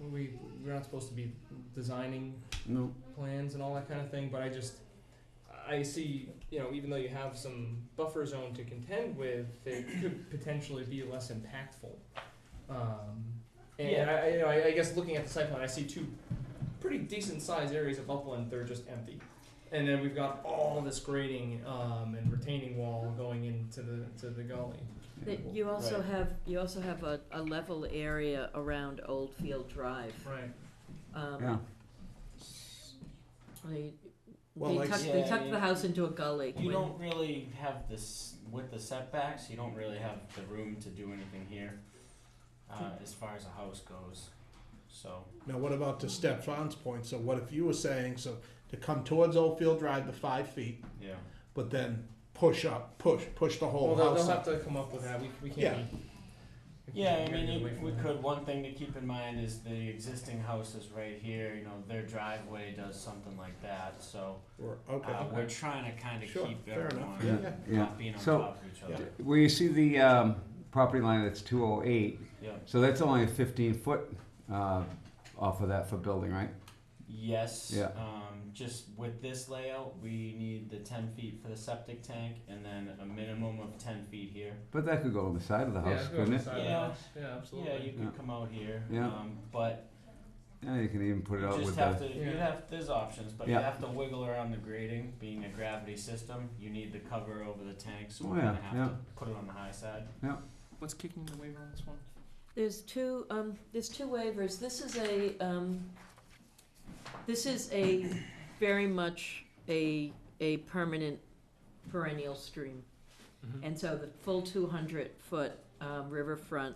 Speaker 2: We're not supposed to be designing
Speaker 8: no,
Speaker 2: plans and all that kind of thing. But I see. Even though you have some buffer zone to contend with, it could potentially be less impactful. And
Speaker 7: Yeah.
Speaker 2: I guess looking at the site plan, I see 2 pretty decent sized areas of upland. They're just empty. And then we've got all this grading and retaining wall going into the gully.
Speaker 3: That you also
Speaker 7: Right.
Speaker 3: have a level area around Old Field Drive.
Speaker 2: Right.
Speaker 8: Yeah.
Speaker 3: They,
Speaker 1: Well,
Speaker 3: they
Speaker 1: like-
Speaker 3: tucked,
Speaker 7: Yeah,
Speaker 3: they tucked
Speaker 7: you-
Speaker 3: the house into a gully.
Speaker 7: You
Speaker 3: when-
Speaker 7: don't really have this, with the setbacks, you don't really have the room to do anything here, as far as a house goes, so.
Speaker 1: Now, what about to Stefan's point? So what if you were saying, so to come towards Oldfield Drive to 5 feet,
Speaker 7: Yeah.
Speaker 1: but then push the whole
Speaker 2: Well, they'll
Speaker 1: house
Speaker 2: have
Speaker 1: up?
Speaker 2: to come up with that. We
Speaker 1: Yeah.
Speaker 2: can't be.
Speaker 7: Yeah, I
Speaker 2: we
Speaker 7: mean,
Speaker 2: gotta get away from
Speaker 7: we
Speaker 2: that.
Speaker 7: could, one thing to keep in mind is the existing house is right here, you know, their driveway does something like that, so.
Speaker 1: Okay.
Speaker 7: We're trying to kinda
Speaker 1: Sure,
Speaker 7: keep
Speaker 1: fair enough.
Speaker 7: everyone
Speaker 1: Yeah.
Speaker 8: Yeah.
Speaker 7: not being on
Speaker 8: So-
Speaker 7: top of each other.
Speaker 8: Where you see the property line that's 208,
Speaker 7: Yeah.
Speaker 8: so that's only a 15-foot off of that for building, right?
Speaker 7: Yes,
Speaker 8: Yeah.
Speaker 7: just with this layout, we need the 10 feet for the septic tank and then a minimum of 10 feet here.
Speaker 8: But that could go on the side of the
Speaker 2: Yeah,
Speaker 8: house,
Speaker 2: go on
Speaker 8: couldn't
Speaker 2: the
Speaker 8: it?
Speaker 2: side of the
Speaker 7: Yeah.
Speaker 2: house. Yeah, absolutely.
Speaker 7: Yeah, you could
Speaker 8: Yeah.
Speaker 7: come out here,
Speaker 8: Yeah.
Speaker 7: but
Speaker 8: Yeah, you can even put it
Speaker 7: you
Speaker 8: out
Speaker 7: just
Speaker 8: with
Speaker 7: have
Speaker 8: the,
Speaker 7: to,
Speaker 2: Yeah.
Speaker 7: there's options, but
Speaker 8: Yeah.
Speaker 7: you have to wiggle around the grading, being a gravity system, you need the cover over the tank, so
Speaker 8: Oh,
Speaker 7: we're
Speaker 8: yeah,
Speaker 7: gonna have
Speaker 8: yeah.
Speaker 7: to put it on the high side.
Speaker 2: What's kicking the waiver on this one?
Speaker 3: There's two waivers. This is a very much a permanent perennial stream. And so the full 200-foot riverfront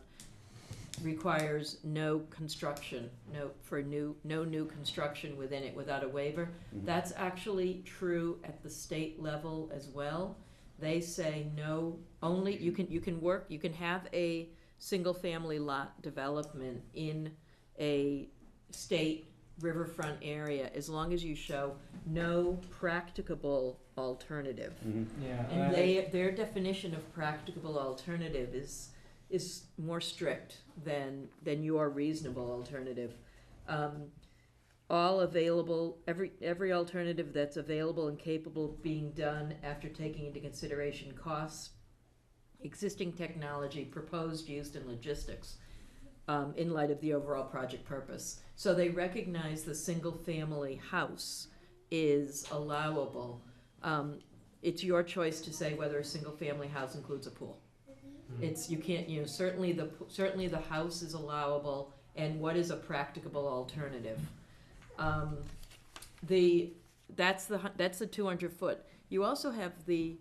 Speaker 3: requires no construction, no new construction within it without a waiver.
Speaker 8: Mhm.
Speaker 3: That's actually true at the state level as well. They say no, only, you can have a single-family lot development in a state riverfront area as long as you show no practicable alternative.
Speaker 8: Mhm.
Speaker 2: Yeah.
Speaker 3: And their definition of practicable alternative is more strict than your reasonable alternative. All available, every alternative that's available and capable of being done after taking into consideration costs, existing technology, proposed use, and logistics, in light of the overall project purpose. So they recognize the single-family house is allowable. It's your choice to say whether a single-family house includes a pool. You can't, certainly the house is allowable, and what is a practicable alternative? That's the 200-foot. You also have the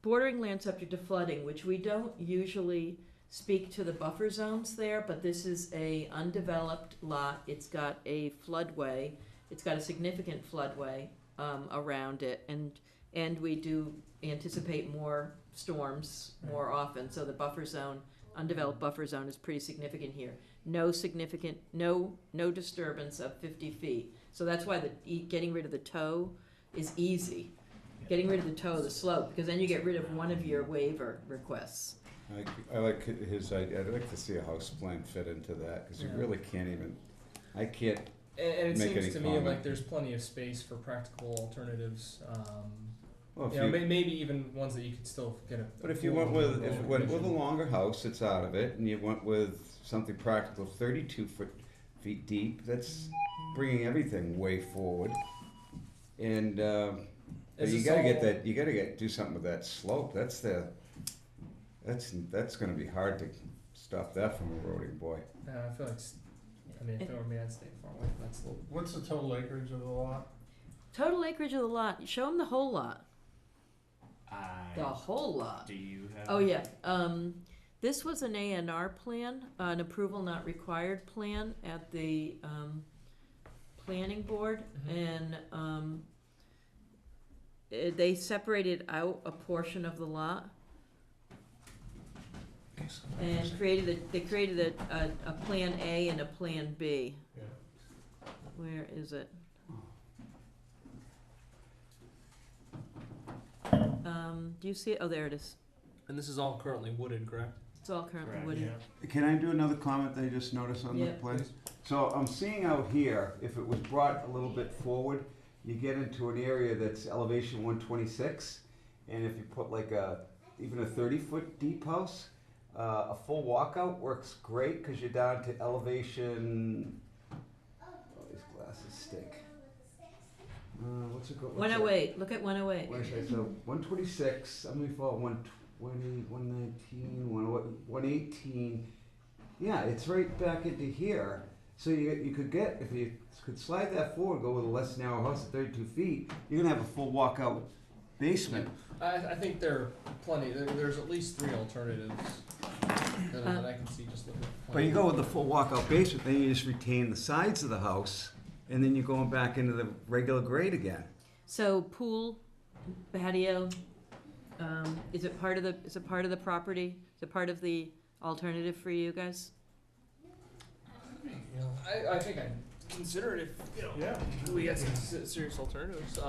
Speaker 3: bordering land subject to flooding, which we don't usually speak to the buffer zones there, but this is a undeveloped lot. It's got a floodway. It's got a significant floodway around it, and we do anticipate more storms more often. So the buffer zone, undeveloped buffer zone, is pretty significant here. No disturbance of 50 feet. So that's why getting rid of the toe is easy. Getting rid of the toe of the slope, because then you get rid of one of your waiver requests.
Speaker 5: I like his idea. I'd like to see a house plan fit into that, because you
Speaker 2: Yeah.
Speaker 5: really can't even, I can't,
Speaker 2: And it
Speaker 5: Make any
Speaker 2: seems to me
Speaker 5: comment.
Speaker 2: like there's plenty of space for practical alternatives.
Speaker 5: well, if
Speaker 2: You know,
Speaker 5: you,
Speaker 2: maybe even ones that you could still get a.
Speaker 5: but if you went with, if you went with a longer house, it's out of it, and you went with something practical, 32 feet deep, that's bringing everything way forward. And, but
Speaker 2: Is
Speaker 5: you
Speaker 2: this
Speaker 5: gotta
Speaker 2: all-
Speaker 5: get that, you gotta do something with that slope, that's gonna be hard to stop that from eroding, boy.
Speaker 2: I feel like, if it were me, I'd stay far away from that slope.
Speaker 6: What's the total acreage of the lot?
Speaker 3: Total acreage of the lot, show them the whole lot. The whole lot.
Speaker 7: Do you have?
Speaker 3: Oh, yeah. This was an A&R plan, an approval not required plan at the planning board,
Speaker 2: Mhm.
Speaker 3: and they separated out a portion of the lot and they created a plan A and a plan B.
Speaker 6: Yeah.
Speaker 3: Where is it? Do you see it? Oh, there it is.
Speaker 2: And this is all currently wooded, correct?
Speaker 3: It's all currently
Speaker 7: Correct,
Speaker 3: wooded.
Speaker 8: Can I do another comment that I just noticed on the
Speaker 3: Yeah.
Speaker 8: plan? So I'm seeing out here, if it was brought a little bit forward, you get into an area that's elevation 126, and if you put like even a 30-foot deep house, a full walkout works great because you're down to elevation. Oh, these glasses stink. What's it called?
Speaker 3: 108. Look at 108.
Speaker 8: What is it? So 126. I'm gonna fall 119, 118. Yeah, it's right back into here. So you could get, if you could slide that forward, go with a less narrow house at 32 feet, you're gonna have a full walkout basement.
Speaker 2: I think there are plenty, there's at least 3 alternatives that I can see just looking at the
Speaker 8: But you
Speaker 2: plan.
Speaker 8: go with the full walkout basement, then you just retain the sides of the house, and then you're going back into the regular grade again.
Speaker 3: So pool, patio, is it part of the property? Is it part of the alternative for you guys?
Speaker 2: I think I'd consider it if,
Speaker 1: Yeah.
Speaker 2: we had some serious alternatives,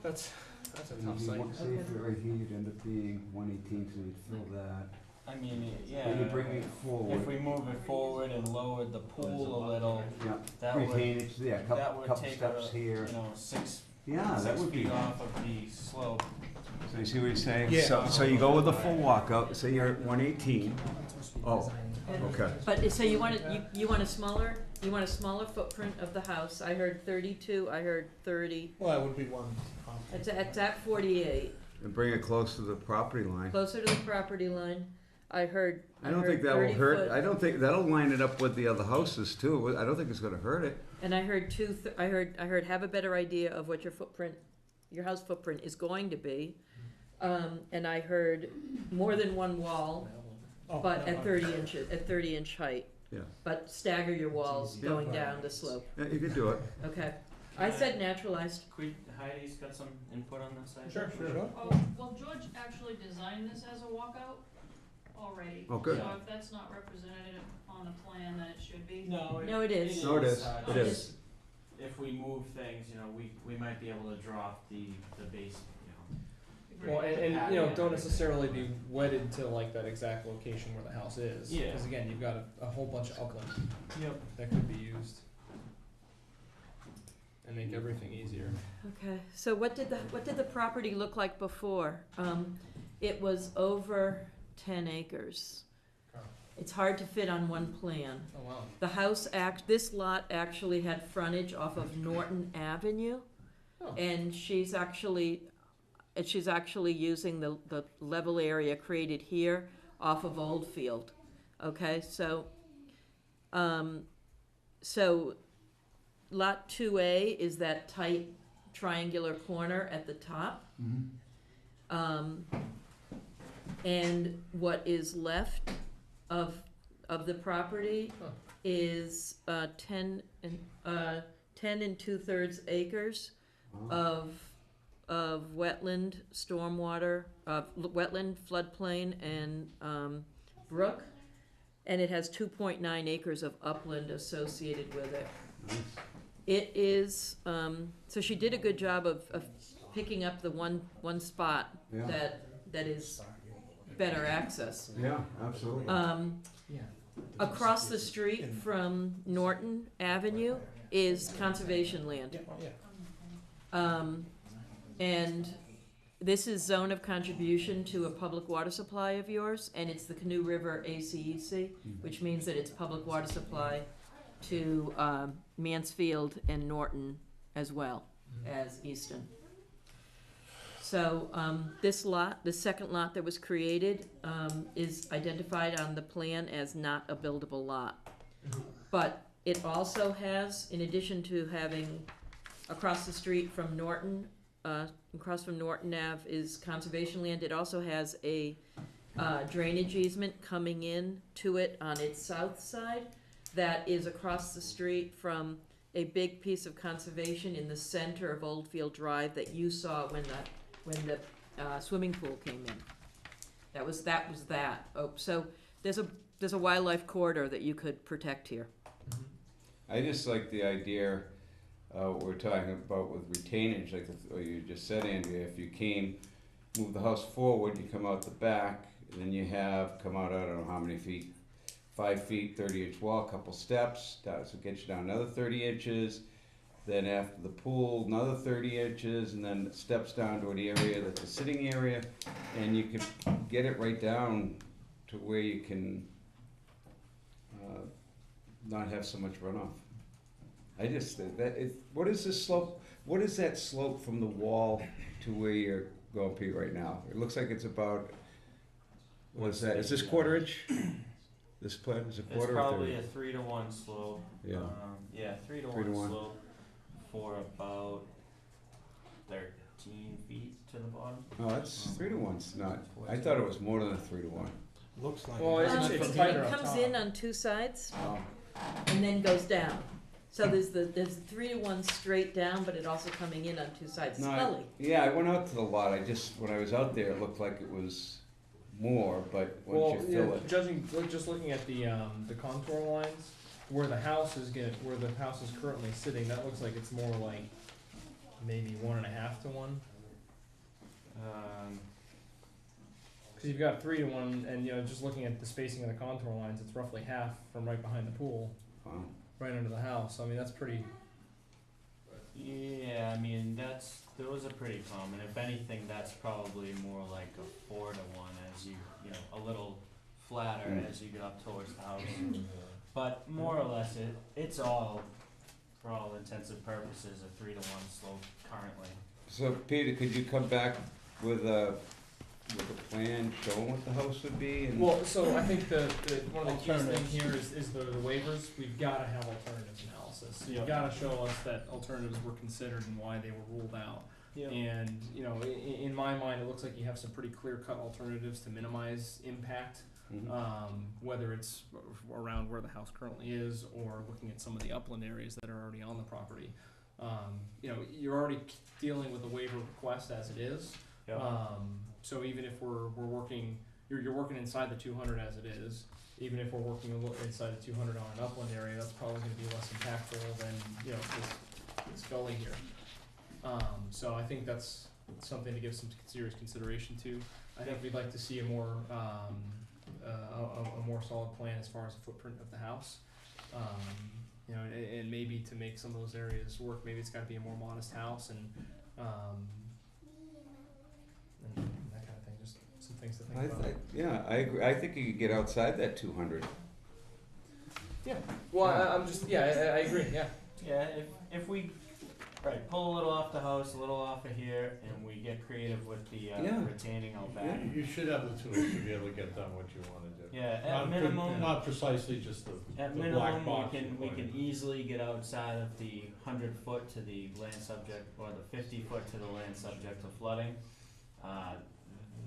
Speaker 2: but, that's a tough site.
Speaker 8: Say if you're right here, you'd end up being 118, so you'd fill that.
Speaker 7: I mean,
Speaker 8: Then you bring it
Speaker 7: if
Speaker 8: forward.
Speaker 7: we move it forward and lowered the pool a little,
Speaker 8: Yeah,
Speaker 7: that would,
Speaker 8: retainage, yeah,
Speaker 7: that
Speaker 8: couple
Speaker 7: would take
Speaker 8: steps
Speaker 7: a,
Speaker 8: here.
Speaker 7: 6
Speaker 8: Yeah, that
Speaker 7: 6
Speaker 8: would be.
Speaker 7: feet off of the slope.
Speaker 8: So you see what he's saying?
Speaker 1: Yeah.
Speaker 8: So you go with the full walkout, say you're at 118. Oh, okay.
Speaker 3: But, so you want a smaller footprint of the house? I heard 32, I heard 30.
Speaker 1: Well, that would be one.
Speaker 3: It's at 48,
Speaker 8: And bring it close to the property line.
Speaker 3: closer to the property line. I heard
Speaker 8: I don't think that will hurt, I don't think, that'll line it up with the other houses too. I don't think it's gonna hurt it.
Speaker 3: And I heard I heard have a better idea of what your house footprint is going to be. And I heard more than one wall,
Speaker 1: Oh,
Speaker 3: but
Speaker 1: no,
Speaker 3: at 30 inch height.
Speaker 8: Yeah.
Speaker 3: But stagger your walls
Speaker 8: Yeah.
Speaker 3: going down the slope.
Speaker 8: Yeah, you could do it.
Speaker 3: Okay. I said naturalized.
Speaker 7: Heidi's got some input on this side?
Speaker 2: Sure.
Speaker 9: Oh, well, George actually designed this as a walkout already.
Speaker 8: Oh, good.
Speaker 9: So if that's not represented on the plan, then it should be.
Speaker 7: No,
Speaker 3: No, it is.
Speaker 8: No, it is.
Speaker 7: It
Speaker 8: It is.
Speaker 7: If we move things, we might be able to drop the base,
Speaker 2: Well, and don't necessarily be wedded to like that exact location where the house is.
Speaker 7: Yeah.
Speaker 2: Because again, you've got a whole bunch of upland
Speaker 7: Yep.
Speaker 2: that could be used. And make everything easier.
Speaker 3: Okay. So what did the property look like before? It was over 10 acres. It's hard to fit on one plan.
Speaker 2: Oh, wow.
Speaker 3: The house this lot actually had frontage off of Norton Avenue.
Speaker 2: Oh.
Speaker 3: And she's actually using the level area created here off of Oldfield. Okay, so lot 2A is that tight triangular corner at the top. And what is left of the property
Speaker 2: Huh.
Speaker 3: is 10 and 2/3 acres of wetland, stormwater, wetland, floodplain, and brook, and it has 2.9 acres of upland associated with it.
Speaker 8: Nice.
Speaker 3: It is, so she did a good job of picking up the one spot
Speaker 8: Yeah.
Speaker 3: that is better access.
Speaker 8: Yeah, absolutely.
Speaker 3: Across the street from Norton Avenue is conservation land. And this is zone of contribution to a public water supply of yours, and it's the Canoe River ACEC, which means that it's public water supply to Mansfield and Norton as well as Easton. So this second lot that was created is identified on the plan as not a buildable lot. But it also has, in addition to having across the street from Norton, across from Norton Ave is conservation land. It also has a drainage easement coming in to it on its south side that is across the street from a big piece of conservation in the center of Oldfield Drive that you saw when the swimming pool came in. That was that. Oh, so there's a wildlife corridor that you could protect here.
Speaker 5: I just like the idea, what we're talking about with retainage, like what you just said, Andrea, if you move the house forward, you come out the back, and then you come out, I don't know how many feet, 5 feet, 30-inch wall, couple steps, so it gets you down another 30 inches, then after the pool, another 30 inches, and then it steps down to an area that's a sitting area, and you can get it right down to where you can not have so much runoff. I just think what is this slope? What is that slope from the wall to where you're going Pete right now. It looks like it's about, what's that, is this quarter inch? This plan is a
Speaker 7: It's
Speaker 5: quarter or
Speaker 7: probably
Speaker 5: 30?
Speaker 7: a 3-to-1 slope.
Speaker 5: Yeah.
Speaker 7: Yeah, 3-to-1
Speaker 5: 3 to 1.
Speaker 7: slope for about 13 feet to the bottom.
Speaker 5: No, that's 3 to 1's not, I thought it was more than a 3 to 1.
Speaker 1: Looks like.
Speaker 2: Well,
Speaker 1: it.
Speaker 2: it's
Speaker 3: It
Speaker 2: tighter up
Speaker 3: comes
Speaker 2: top.
Speaker 3: in on two sides
Speaker 5: Oh.
Speaker 3: and then goes down. So there's the 3-to-1 straight down, but it also coming in on two sides. It's
Speaker 5: No,
Speaker 3: gully.
Speaker 5: yeah, I went out to the lot, when I was out there, it looked like it was more, but
Speaker 2: Well,
Speaker 5: once you
Speaker 2: yeah,
Speaker 5: fill it.
Speaker 2: just looking at the contour lines, where the house is currently sitting, that looks like it's more like maybe 1.5 to 1. Cause you've got 3 to 1, and just looking at the spacing of the contour lines, it's roughly half from right behind the pool,
Speaker 5: Wow.
Speaker 2: right under the house. I mean, that's pretty.
Speaker 7: Yeah, I mean, those are pretty common. If anything, that's probably more like a 4-to-1 as a little flatter as you get up towards the house. But more or less, it's all, for all intents and purposes, a 3-to-1 slope currently.
Speaker 5: So Peter, could you come back with a plan showing what the house would be? And
Speaker 2: Well, so I think the one of the key
Speaker 1: Alternatives.
Speaker 2: things here is the waivers. We've got to have alternatives analysis. So you've got to show us that alternatives were considered and why they were ruled out. And in my mind, it looks like you have some pretty clear-cut alternatives to minimize impact.
Speaker 5: Mhm.
Speaker 2: Whether it's around where the house currently is or looking at some of the upland areas that are already on the property. You're already dealing with a waiver request as it is. So even if we're working, you're working inside the 200 as it is. Even if we're working inside the 200 on an upland area, that's probably going to be less impactful than this gully here. So I think that's something to give some serious consideration to. I think we'd like to see a more solid plan as far as the footprint of the house. And maybe to make some of those areas work, maybe it's got to be a more modest house and that kind of thing. Just some things to think about.
Speaker 5: I agree. I think you could get outside that 200.
Speaker 2: Well, I agree. Yeah.
Speaker 7: Yeah, if we pull a little off the house, a little off of here, and we get creative with the retaining out back.
Speaker 6: You should have the tools to be able to get done what you wanna do.
Speaker 7: Yeah,
Speaker 6: Not
Speaker 7: at minimum,
Speaker 6: Not precisely just the
Speaker 7: at
Speaker 6: black
Speaker 7: minimum,
Speaker 6: box.
Speaker 7: we can easily get outside of the 100 foot to the land subject, or the 50 foot to the land subject to flooding.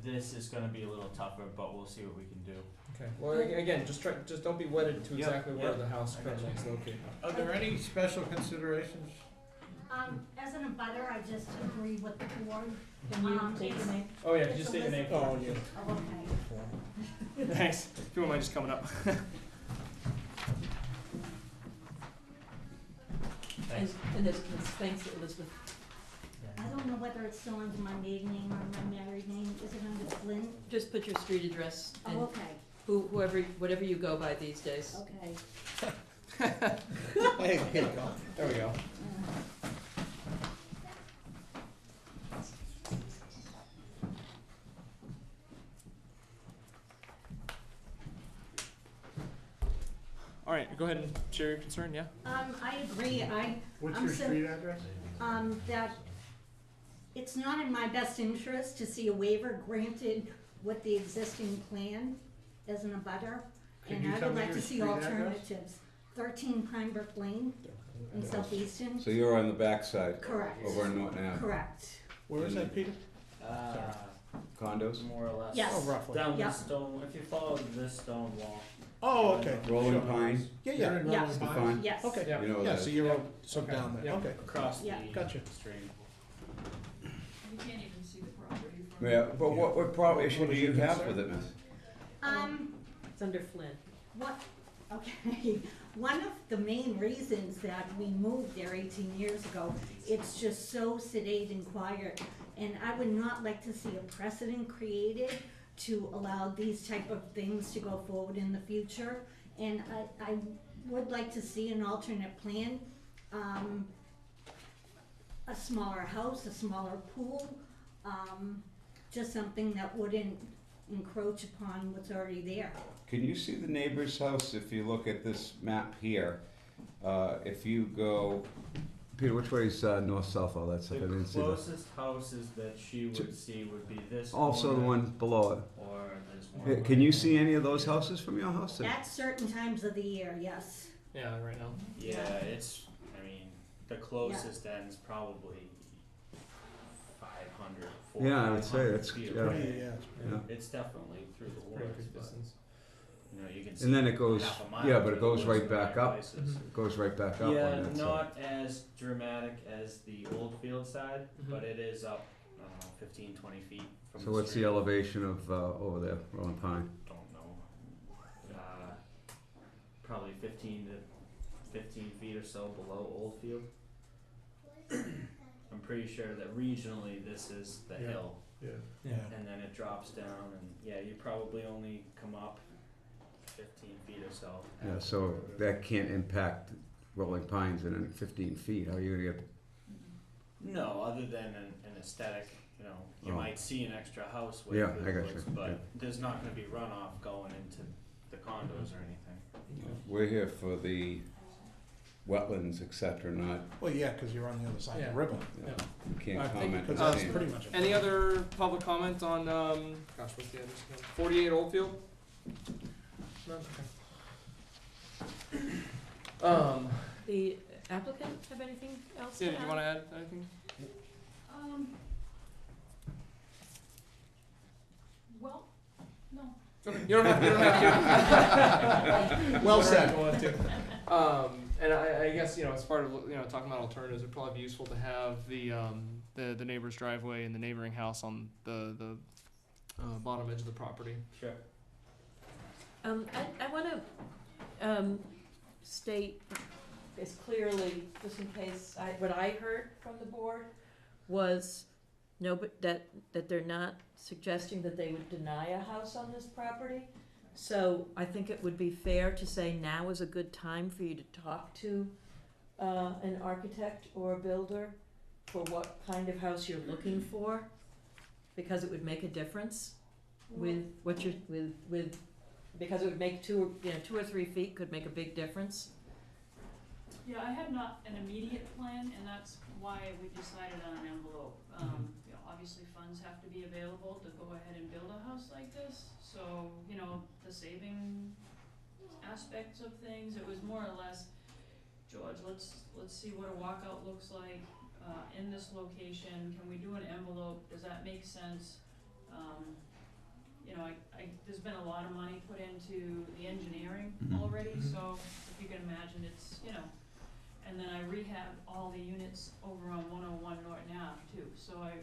Speaker 7: This is gonna be a little tougher, but we'll see what we can do.
Speaker 2: Okay. Well, again, just don't be wedded to exactly where the house currently is located.
Speaker 6: Are there any special considerations?
Speaker 10: As an abutter, I just agree with the board.
Speaker 3: Can you take the name?
Speaker 2: Oh yeah, just state your name.
Speaker 1: Oh, yeah.
Speaker 10: Oh, okay.
Speaker 2: Thanks. If you wouldn't mind just coming up. Thanks.
Speaker 3: And this, thanks, Elizabeth.
Speaker 10: I don't know whether it's still under my maiden name or my married name. Is it under Flynn?
Speaker 3: Just put your street address and
Speaker 10: Oh, okay,
Speaker 3: whatever you go by these days.
Speaker 10: okay.
Speaker 1: Hey, here you go.
Speaker 2: There we go. All right, go ahead and share your concern. Yeah.
Speaker 10: I agree.
Speaker 6: What's
Speaker 10: I'm
Speaker 6: your
Speaker 10: so-
Speaker 6: street address?
Speaker 10: That it's not in my best interest to see a waiver granted with the existing plan as an abutter.
Speaker 6: Could
Speaker 10: And
Speaker 6: you
Speaker 10: I
Speaker 6: tell
Speaker 10: would
Speaker 6: me
Speaker 10: like
Speaker 6: your
Speaker 10: to see
Speaker 6: street address?
Speaker 10: alternatives. 13 Pine Brook Lane in South Easton.
Speaker 5: So you're on the backside,
Speaker 10: Correct.
Speaker 5: over on Norton Ave.
Speaker 10: Correct.
Speaker 1: Where is that, Peter?
Speaker 5: Condos?
Speaker 7: More or less.
Speaker 10: Yes.
Speaker 1: Oh, roughly.
Speaker 7: Down
Speaker 10: Yeah.
Speaker 7: this stone, if you follow this stone wall.
Speaker 1: Oh, okay.
Speaker 5: Rolling Pine?
Speaker 1: Yeah,
Speaker 6: You're
Speaker 1: yeah.
Speaker 6: in
Speaker 10: Yeah.
Speaker 6: Rolling Pines?
Speaker 5: Fine.
Speaker 10: Yes.
Speaker 1: Okay.
Speaker 2: Yeah.
Speaker 5: You know
Speaker 1: Yeah,
Speaker 5: that.
Speaker 1: so you're down there.
Speaker 2: Yeah.
Speaker 1: Okay.
Speaker 7: Across the
Speaker 10: Yeah.
Speaker 1: Gotcha.
Speaker 7: stream.
Speaker 9: You can't even see the property from.
Speaker 5: Yeah, but what problem issue
Speaker 1: What
Speaker 5: do
Speaker 1: is
Speaker 5: you
Speaker 1: your
Speaker 5: have
Speaker 1: concern?
Speaker 5: with it, miss?
Speaker 3: It's under Flynn.
Speaker 10: What, okay, one of the main reasons that we moved there 18 years ago, it's just so sedate and quiet. And I would not like to see a precedent created to allow these type of things to go forward in the future. And I would like to see an alternate plan, a smaller house, a smaller pool, just something that wouldn't encroach upon what's already there.
Speaker 5: Can you see the neighbor's house if you look at this map here? If you go,
Speaker 8: Peter, which way is north-south, all that stuff? I
Speaker 7: The
Speaker 8: didn't see that.
Speaker 7: closest houses that she would see would be this
Speaker 8: Also the
Speaker 7: corner
Speaker 8: one below it.
Speaker 7: or this one.
Speaker 8: Can you see any of those houses from your house?
Speaker 10: At certain times of the year, yes.
Speaker 2: Yeah, right now.
Speaker 7: Yeah, it's, I mean, the closest end's probably 500, 400,
Speaker 8: Yeah, I would say that's,
Speaker 7: feet
Speaker 8: yeah.
Speaker 7: away.
Speaker 8: Yeah.
Speaker 7: It's definitely through the
Speaker 2: Pretty
Speaker 7: woods,
Speaker 2: good
Speaker 7: but,
Speaker 2: distance.
Speaker 7: you know, you can see
Speaker 8: And then it goes,
Speaker 7: half a mile
Speaker 8: yeah, but
Speaker 7: through
Speaker 8: it
Speaker 7: the
Speaker 8: goes
Speaker 7: woods
Speaker 8: right
Speaker 7: in
Speaker 8: back
Speaker 7: many
Speaker 8: up.
Speaker 7: places.
Speaker 8: It goes right back up
Speaker 7: Yeah,
Speaker 8: on that side.
Speaker 7: not as dramatic as the old field side,
Speaker 2: Mhm.
Speaker 7: but it is up, I don't know, 15, 20 feet from
Speaker 8: So
Speaker 7: the
Speaker 8: what's the
Speaker 7: street.
Speaker 8: elevation of, over there, Rolling Pine?
Speaker 7: Don't know. Probably 15 feet or so below Old Field. I'm pretty sure that regionally this is the
Speaker 6: Yeah.
Speaker 7: hill,
Speaker 6: Yeah.
Speaker 1: Yeah.
Speaker 7: and then it drops down, and yeah, you probably only come up 15 feet or so.
Speaker 8: Yeah, so that can't impact Rolling Pines in 15 feet. How are you gonna get,
Speaker 7: No, other than an aesthetic, you know, you
Speaker 8: Oh.
Speaker 7: might see an extra house way
Speaker 8: Yeah,
Speaker 7: through
Speaker 8: I
Speaker 7: the
Speaker 8: got
Speaker 7: woods,
Speaker 8: you,
Speaker 7: but
Speaker 8: yeah.
Speaker 7: there's not going to be runoff going into the condos or anything.
Speaker 5: We're here for the wetlands, et cetera, not,
Speaker 1: Well, yeah, cause you're on the other side of
Speaker 2: Yeah.
Speaker 1: the river.
Speaker 5: you
Speaker 2: Yeah.
Speaker 5: know, we
Speaker 1: I
Speaker 5: can't
Speaker 1: think,
Speaker 5: comment
Speaker 1: cause
Speaker 5: on
Speaker 1: that's
Speaker 5: the
Speaker 1: pretty much. a-
Speaker 2: Any other public comment on, gosh, what's the address again? 48 Oldfield? No? Okay.
Speaker 3: The applicant have anything else to
Speaker 2: Sandy, do you
Speaker 3: add?
Speaker 2: wanna add anything?
Speaker 9: Well, no.
Speaker 2: You don't have to.
Speaker 1: Well
Speaker 2: Whatever
Speaker 1: said.
Speaker 2: you want to. And I guess, you know, as part of, you know, talking about alternatives, it'd probably be useful to have the neighbor's driveway and the neighboring house on the bottom edge of the property.
Speaker 7: Sure.
Speaker 3: I wanna, state as clearly, just in case, what I heard from the board was no, but that they're not suggesting that they would deny a house on this property. So I think it would be fair to say now is a good time for you to talk to, an architect or a builder for what kind of house you're looking for, because it would make a difference with what you're, with, because it would make 2 or 3 feet could make a big difference.
Speaker 9: Yeah, I had not an immediate plan, and that's why we decided on an envelope. You know, obviously funds have to be available to go ahead and build a house like this, so, you know, the saving aspects of things, it was more or less, George, let's see what a walkout looks like, in this location, can we do an envelope, does that make sense? You know, there's been a lot of money put into the engineering
Speaker 8: Mhm.
Speaker 9: already, so if you can imagine, it's, you know, and then I rehabbed all the units over on 101 Norton Ave too, so I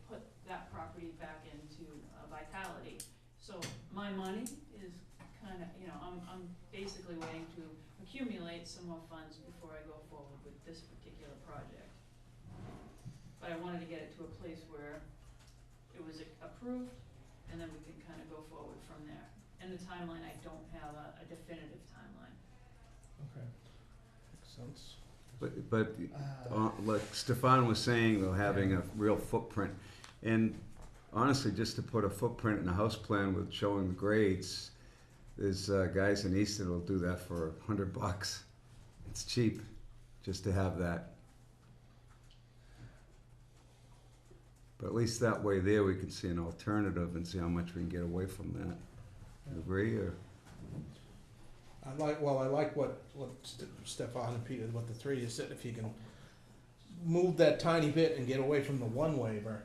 Speaker 9: put that property back into Vitality. So my money is kinda, you know, I'm basically waiting to accumulate some more funds before I go forward with this particular project. But I wanted to get it to a place where it was approved, and then we can kinda go forward from there. And the timeline, I don't have a definitive timeline.
Speaker 2: Okay.
Speaker 1: Makes sense.
Speaker 8: but, like Stefan was saying, though, having a real footprint. And honestly, just to put a footprint in a house plan with showing the grades, there's guys in Easton will do that for $100. It's cheap, just to have that. But at least that way there, we can see an alternative and see how much we can get away from that. You agree, or?
Speaker 1: I like what Stefan and Peter, what the three of you said, if you can move that tiny bit and get away from the one waiver,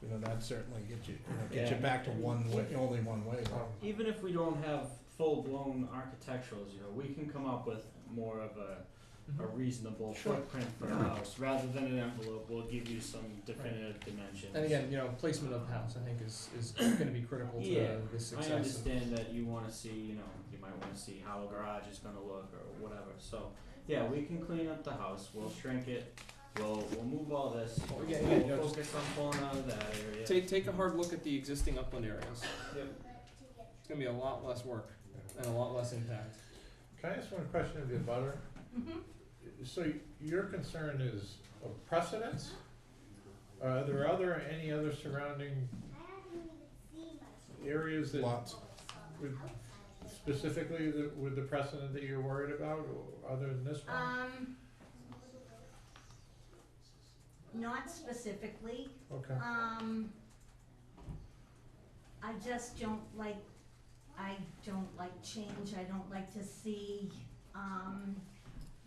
Speaker 1: you know, that certainly get you
Speaker 7: Yeah.
Speaker 1: back to only one waiver.
Speaker 7: Even if we don't have full-blown architecturals, you know, we can come up with more of a reasonable
Speaker 1: Sure.
Speaker 7: footprint for
Speaker 8: Yeah.
Speaker 7: a house, rather than an envelope, we'll give you some definitive dimensions.
Speaker 2: And again, you know, placement of the house, I think, is gonna be critical to
Speaker 7: Yeah,
Speaker 2: the success
Speaker 7: I
Speaker 2: of.
Speaker 7: understand that you wanna see, you know, you might wanna see how a garage is gonna look or whatever, so, yeah, we can clean up the house, we'll shrink it, we'll move all this,
Speaker 2: Oh,
Speaker 7: we'll
Speaker 2: yeah, you know, just
Speaker 7: focus on pulling out of that area.
Speaker 2: Take a hard look at the existing upland areas.
Speaker 7: Yep.
Speaker 2: It's gonna be a lot less work and a lot less impact.
Speaker 6: Can I ask one question of the butter? So your concern is of precedence? Are there any other surrounding areas that
Speaker 1: Lots.
Speaker 6: would, specifically with the precedent that you're worried about, or other than this one?
Speaker 10: not specifically.
Speaker 6: Okay.
Speaker 10: I just don't like change. I don't like to see,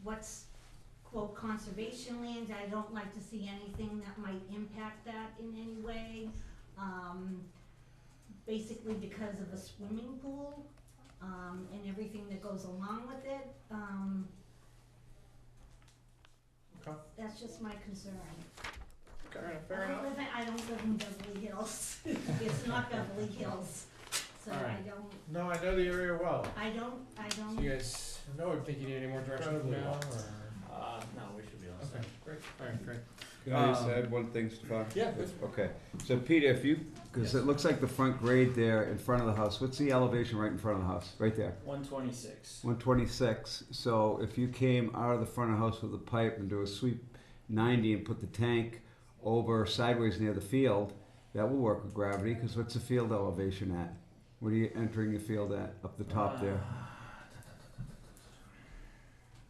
Speaker 10: what's quote conservation land. I don't like to see anything that might impact that in any way. Basically because of a swimming pool, and everything that goes along with it.
Speaker 6: Okay.
Speaker 10: That's just my concern.
Speaker 2: Fair enough.
Speaker 10: I don't live in Beverly Hills. It's not Beverly Hills, so
Speaker 2: All right.
Speaker 10: I don't,
Speaker 6: No, I know the area well.
Speaker 2: So you guys
Speaker 6: I know it
Speaker 2: think you need any more direction from
Speaker 6: incredibly
Speaker 2: now?
Speaker 6: well.
Speaker 7: No, we should be all set.
Speaker 2: Okay, great. Alright, great.
Speaker 8: Can I just add one thing, Stefan?
Speaker 2: Yeah, please.
Speaker 8: Okay, so Peter, if you, because it looks like the front grade there in front of the house, what's the elevation right in front of the house? Right there?
Speaker 7: 126.
Speaker 8: 126. So if you came out of the front of the house with a pipe and do a sweep 90 and put the tank over sideways near the field, that will work with gravity, because what's the field elevation at? What are you entering the field at, up the top there?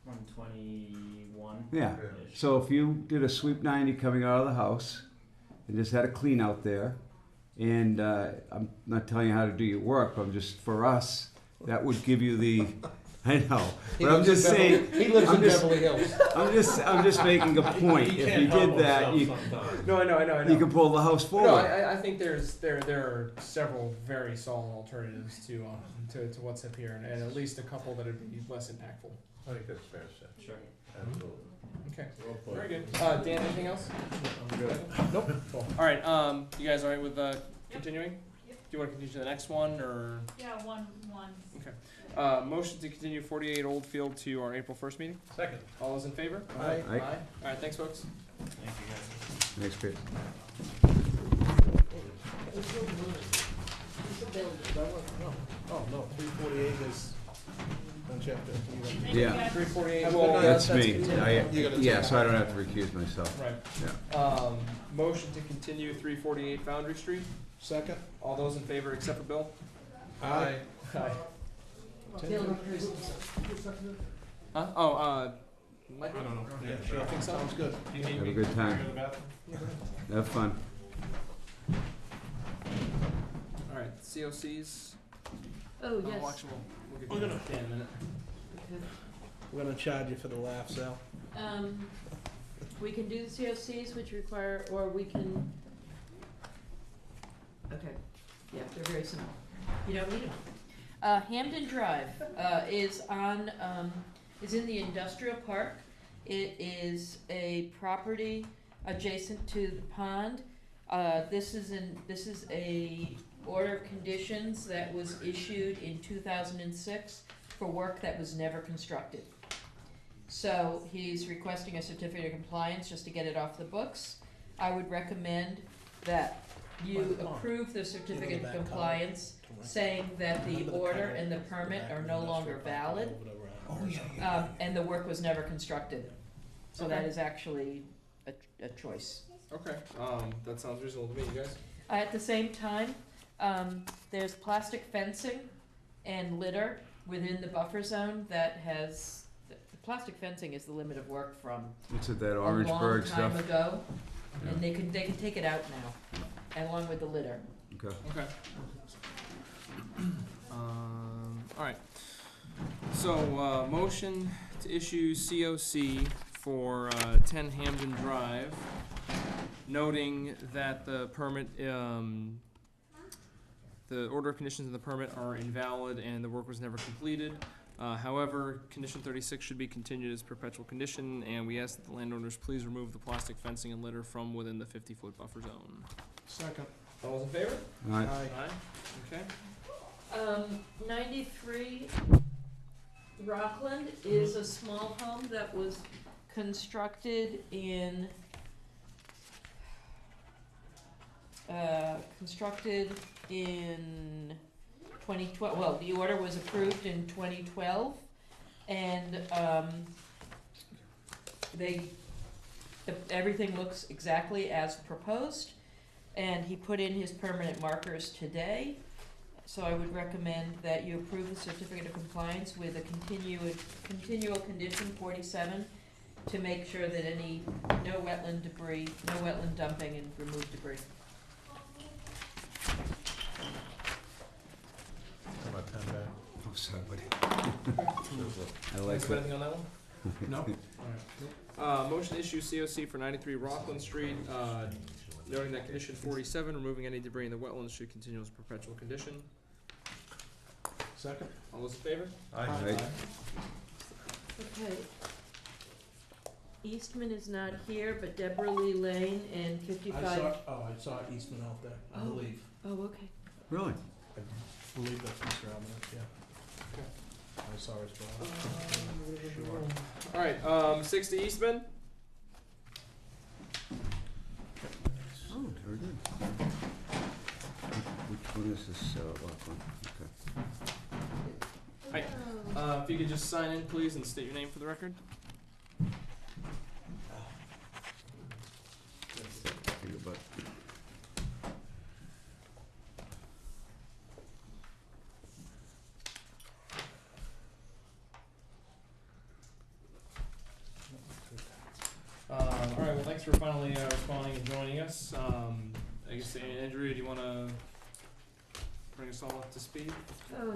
Speaker 7: 121.
Speaker 8: Yeah. So if you did a sweep 90 coming out of the house and just had a clean out there, and I'm not telling you how to do your work, but I'm just, for us, that would give you the, I know, but I'm just saying,
Speaker 1: He lives
Speaker 8: I'm
Speaker 1: in
Speaker 8: just-
Speaker 1: Beverly Hills.
Speaker 8: I'm just making a point.
Speaker 6: He
Speaker 8: If
Speaker 6: can't
Speaker 8: you
Speaker 6: help
Speaker 8: did that,
Speaker 6: himself
Speaker 8: you,
Speaker 6: sometimes.
Speaker 2: No, I know.
Speaker 8: you can pull the house
Speaker 2: No,
Speaker 8: forward.
Speaker 2: I think there are several very solid alternatives to what's up here, and at least a couple that would be less impactful.
Speaker 6: I think that's fair, Seth.
Speaker 7: Sure.
Speaker 6: Absolutely.
Speaker 2: Okay,
Speaker 6: Well put.
Speaker 2: very good. Dan, anything else?
Speaker 6: I'm good.
Speaker 2: Nope. Cool. All right. You guys all right with continuing?
Speaker 9: Yep.
Speaker 2: Do you want to continue to the next one, or
Speaker 9: Yeah, one.
Speaker 2: motion to continue 48 Oldfield to our April 1st meeting?
Speaker 6: Second.
Speaker 2: All those in favor?
Speaker 1: Aye.
Speaker 8: Aye.
Speaker 2: All right. Thanks, folks.
Speaker 7: Thank you guys.
Speaker 8: Thanks, Peter.
Speaker 1: Oh, no, 348 is Unchapter.
Speaker 8: Yeah.
Speaker 2: 348.
Speaker 1: Have a
Speaker 2: well,
Speaker 1: good night.
Speaker 8: That's
Speaker 1: that's
Speaker 8: me.
Speaker 1: continued. You gotta
Speaker 8: Yeah,
Speaker 1: take
Speaker 8: so I
Speaker 1: it.
Speaker 8: don't have to recuse myself.
Speaker 2: Right. Motion to continue 348 Foundry Street.
Speaker 1: Second?
Speaker 2: All those in favor except for Bill?
Speaker 1: Aye.
Speaker 2: Aye.
Speaker 3: Bill recused.
Speaker 2: Huh? Oh, Mike?
Speaker 1: I don't know. Yeah,
Speaker 2: I
Speaker 1: sure.
Speaker 2: think so.
Speaker 1: Sounds good.
Speaker 6: Do you need
Speaker 8: Have
Speaker 6: me
Speaker 8: a good
Speaker 6: to
Speaker 8: time.
Speaker 6: go to the bathroom?
Speaker 8: Have fun.
Speaker 2: All right. COCs.
Speaker 3: Oh, yes.
Speaker 2: Actually, we'll give
Speaker 1: We're
Speaker 2: you
Speaker 1: gonna-
Speaker 2: Dan a minute.
Speaker 3: Okay.
Speaker 1: We're gonna charge you for the laugh, Sal.
Speaker 3: We can do the COCs, which require, or we can, okay, yeah, they're very simple. You don't need them. Hamden Drive, is on, is in the industrial park. It is a property adjacent to the pond. This is a order of conditions that was issued in 2006 for work that was never constructed. So he's requesting a certificate of compliance just to get it off the books. I would recommend that you approve the certificate of compliance, saying that the order and the permit are no longer valid, and the work was never constructed. So that is actually a choice.
Speaker 2: Okay. That sounds reasonable to me. You guys?
Speaker 3: At the same time, there's plastic fencing and litter within the buffer zone that has, the plastic fencing is the limit of work from
Speaker 8: What's it, that
Speaker 3: a
Speaker 8: Orangeburg
Speaker 3: long time
Speaker 8: stuff?
Speaker 3: ago, and they can take it out now, along with the litter.
Speaker 8: Okay.
Speaker 2: Okay. All right. So, motion to issue COC for 10 Hamden Drive, noting that the permit, the order of conditions in the permit are invalid and the work was never completed. However, condition 36 should be continued as perpetual condition, and we ask that the landowners please remove the plastic fencing and litter from within the 50-foot buffer zone.
Speaker 1: Second.
Speaker 2: All those in favor?
Speaker 8: All right.
Speaker 1: Aye.
Speaker 2: Okay.
Speaker 3: 93 Rockland is a small home that was constructed in 2012. Well, the order was approved in 2012, and everything looks exactly as proposed, and he put in his permanent markers today. So I would recommend that you approve the certificate of compliance with a continual condition 47, to make sure that no wetland debris, no wetland dumping and remove debris.
Speaker 6: Come on, pen back.
Speaker 8: Oh, sorry, buddy. I
Speaker 2: Like
Speaker 8: like
Speaker 2: anything on that one?
Speaker 1: No?
Speaker 2: Motion to issue COC for 93 Rockland Street, noting that condition 47, removing any debris in the wetlands should continue as a perpetual condition.
Speaker 1: Second?
Speaker 2: All those in favor?
Speaker 8: Aye.
Speaker 3: Okay. Eastman is not here, but Deborah Lee Lane and 55.
Speaker 1: I saw Eastman out there, I
Speaker 3: Oh.
Speaker 1: believe.
Speaker 3: Oh, okay.
Speaker 8: Really?
Speaker 1: I believe that's Mr. Almanis, yeah. I saw as well. Sure.
Speaker 2: Alright, 60 Eastman.
Speaker 8: Oh, very good. Which one is this, Lachlan? Okay.
Speaker 2: Hi. If you could just sign in, please, and state your name for the record.
Speaker 8: Think about
Speaker 2: Alright, well, thanks for finally responding and joining us. I guess, Andrea, do you want to bring us all up to speed?
Speaker 3: Oh,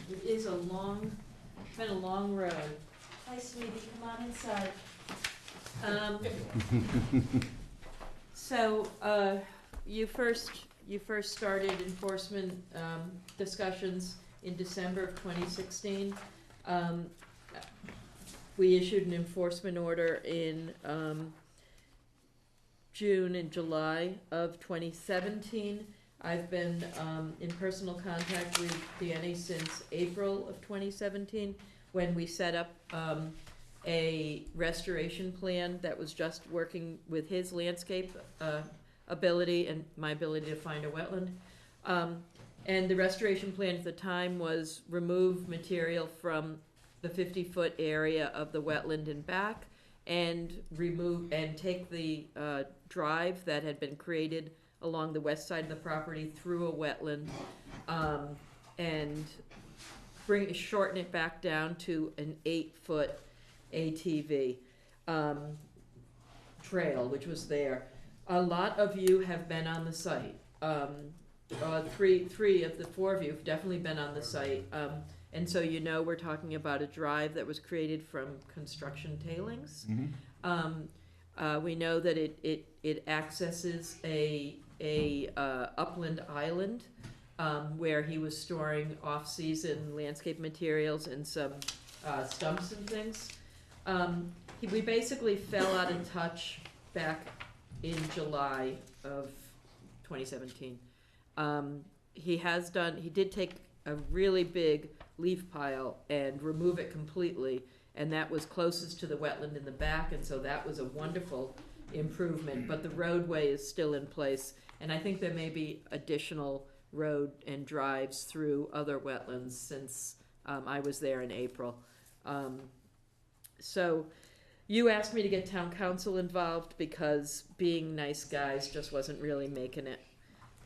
Speaker 3: it is been a long road. Hi, sweetie, come on inside. So, you first started enforcement, discussions in December of 2016. We issued an enforcement order in, June and July of 2017. I've been in personal contact with Danny since April of 2017, when we set up a restoration plan that was just working with his landscape ability and my ability to find a wetland. And the restoration plan at the time was remove material from the 50-foot area of the wetland and back, and take the drive that had been created along the west side of the property through a wetland, and shorten it back down to an 8-foot ATV trail, which was there. A lot of you have been on the site. Three of the four of you have definitely been on the site. And so we're talking about a drive that was created from construction tailings. We know that it accesses a upland island where he was storing off-season landscape materials and some stumps and things. We basically fell out of touch back in July of 2017. He did take a really big leaf pile and remove it completely, and that was closest to the wetland in the back, and so that was a wonderful improvement, but the roadway is still in place, and I think there may be additional road and drives through other wetlands since I was there in April. So you asked me to get town council involved because being nice guys just wasn't really making it.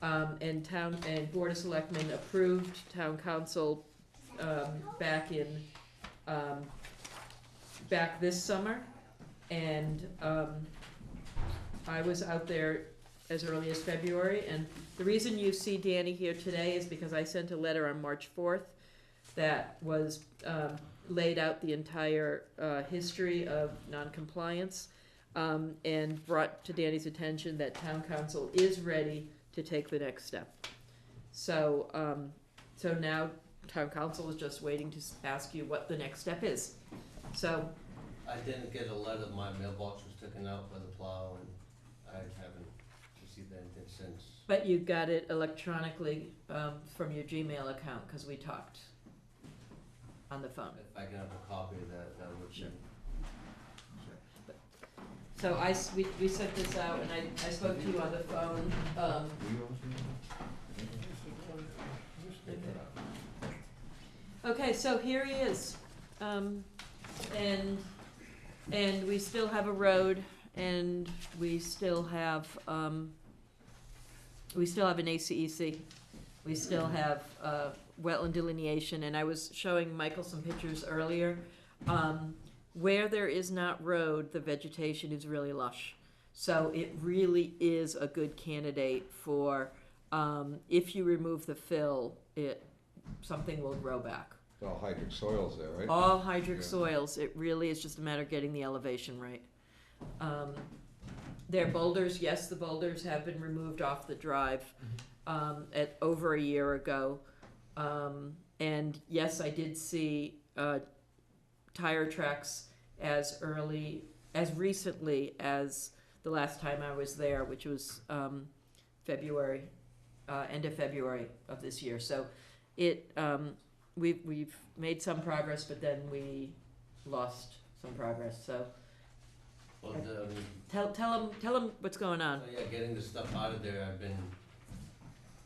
Speaker 3: And Board of Selectmen approved town council back this summer, and I was out there as early as February, and the reason you see Danny here today is because I sent a letter on March 4th that was laid out the entire history of noncompliance, and brought to Danny's attention that town council is ready to take the next step. So now town council is just waiting to ask you what the next step is. So
Speaker 11: I didn't get a letter, my mailbox was taken out by the plow, and I haven't received anything since.
Speaker 3: but you got it electronically from your Gmail account, because we talked on the phone.
Speaker 11: If I can have a copy of that, that would be.
Speaker 3: Sure. So we sent this out, and I spoke to you on the phone. Okay, so here he is, and we still have a road, and we still have an ACEC. We still have wetland delineation, and I was showing Michael some pictures earlier. where there is not road, the vegetation is really lush. So it really is a good candidate for, if you remove the fill, something will grow back.
Speaker 5: It's all hydric soils there, right?
Speaker 3: All hydric
Speaker 5: Yeah.
Speaker 3: soils, it really is just a matter of getting the elevation right. Their boulders, yes, the boulders have been removed off the drive, at over a year ago. And yes, I did see, tire tracks as recently as the last time I was there, which was, February, end of February of this year. So we've made some progress, but then we lost some progress, so.
Speaker 11: Well,
Speaker 3: Tell them what's going on.
Speaker 11: yeah, getting the stuff out of there, I've been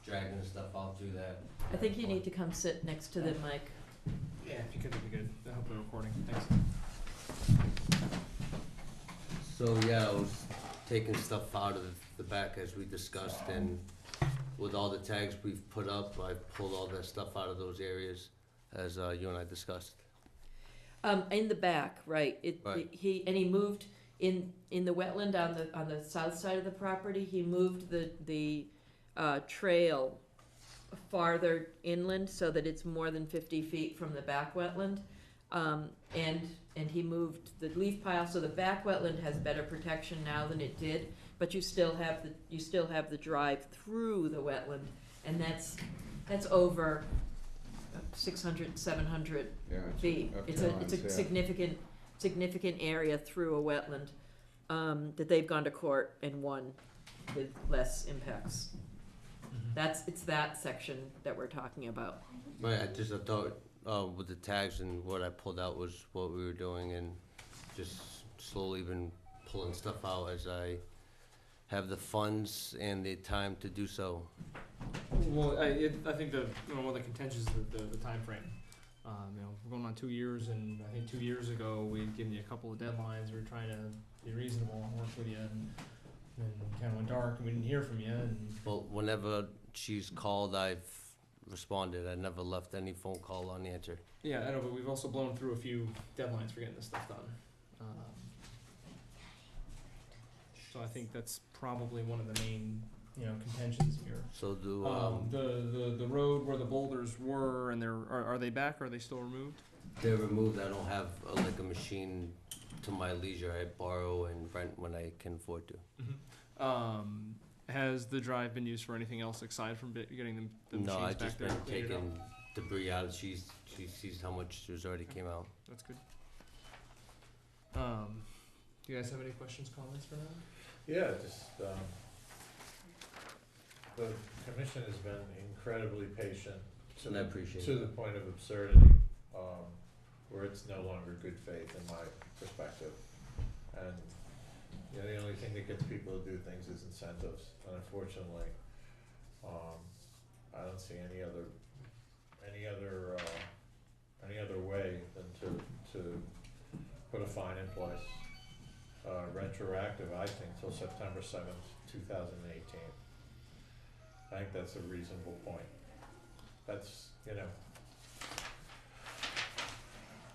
Speaker 11: dragging the stuff out through that.
Speaker 3: I think you need to come sit next to them, Mike.
Speaker 2: Yeah, if you could, that'd be good. I hope they're recording. Thanks.
Speaker 11: So, yeah, I was taking stuff out of the back as we discussed, and with all the tags we've put up, I pulled all that stuff out of those areas as you and I discussed.
Speaker 3: In the back, right?
Speaker 11: Right.
Speaker 3: He moved in the wetland on the south side of the property. He moved the trail farther inland so that it's more than 50 feet from the back wetland, and he moved the leaf pile so the back wetland has better protection now than it did. But you still have the drive through the wetland, and that's over 600, 700 feet. It's a significant area through a wetland that they've gone to court and won with less impacts. It's that section that we're talking about.
Speaker 11: Right, I thought with the tags and what I pulled out was what we were doing, and just slowly been pulling stuff out as I have the funds and the time to do so.
Speaker 2: Well, I think one of the contentions is the time frame. We're going on 2 years, and I think 2 years ago we'd given you a couple of deadlines. We were trying to be reasonable and work with you, and kind of went dark, and we didn't hear from you. And
Speaker 11: Well, whenever she's called, I've responded. I never left any phone call unanswered.
Speaker 2: yeah, I know, but we've also blown through a few deadlines for getting this stuff done. So I think that's probably one of the main, contentions here.
Speaker 11: So do,
Speaker 2: The road where the boulders were, and are they back, or are they still removed?
Speaker 11: they're removed. I don't have a machine to my leisure. I borrow and rent when I can afford to.
Speaker 2: Has the drive been used for anything else aside from getting the machines
Speaker 11: No,
Speaker 2: back
Speaker 11: I've just
Speaker 2: there?
Speaker 11: been
Speaker 2: and cleaning it up?
Speaker 11: taking debris out. She sees how much has already came out.
Speaker 2: That's good. Do you guys have any questions, comments for now?
Speaker 6: Yeah, just, the commission has been incredibly patient
Speaker 11: And I appreciate
Speaker 6: to
Speaker 11: it.
Speaker 6: the point of absurdity, where it's no longer good faith in my perspective. And, the only thing that gets people to do things is incentives, and unfortunately, I don't see any other way than to put a fine in place, retroactive, I think, till September 7th, 2018. I think that's a reasonable point. That's,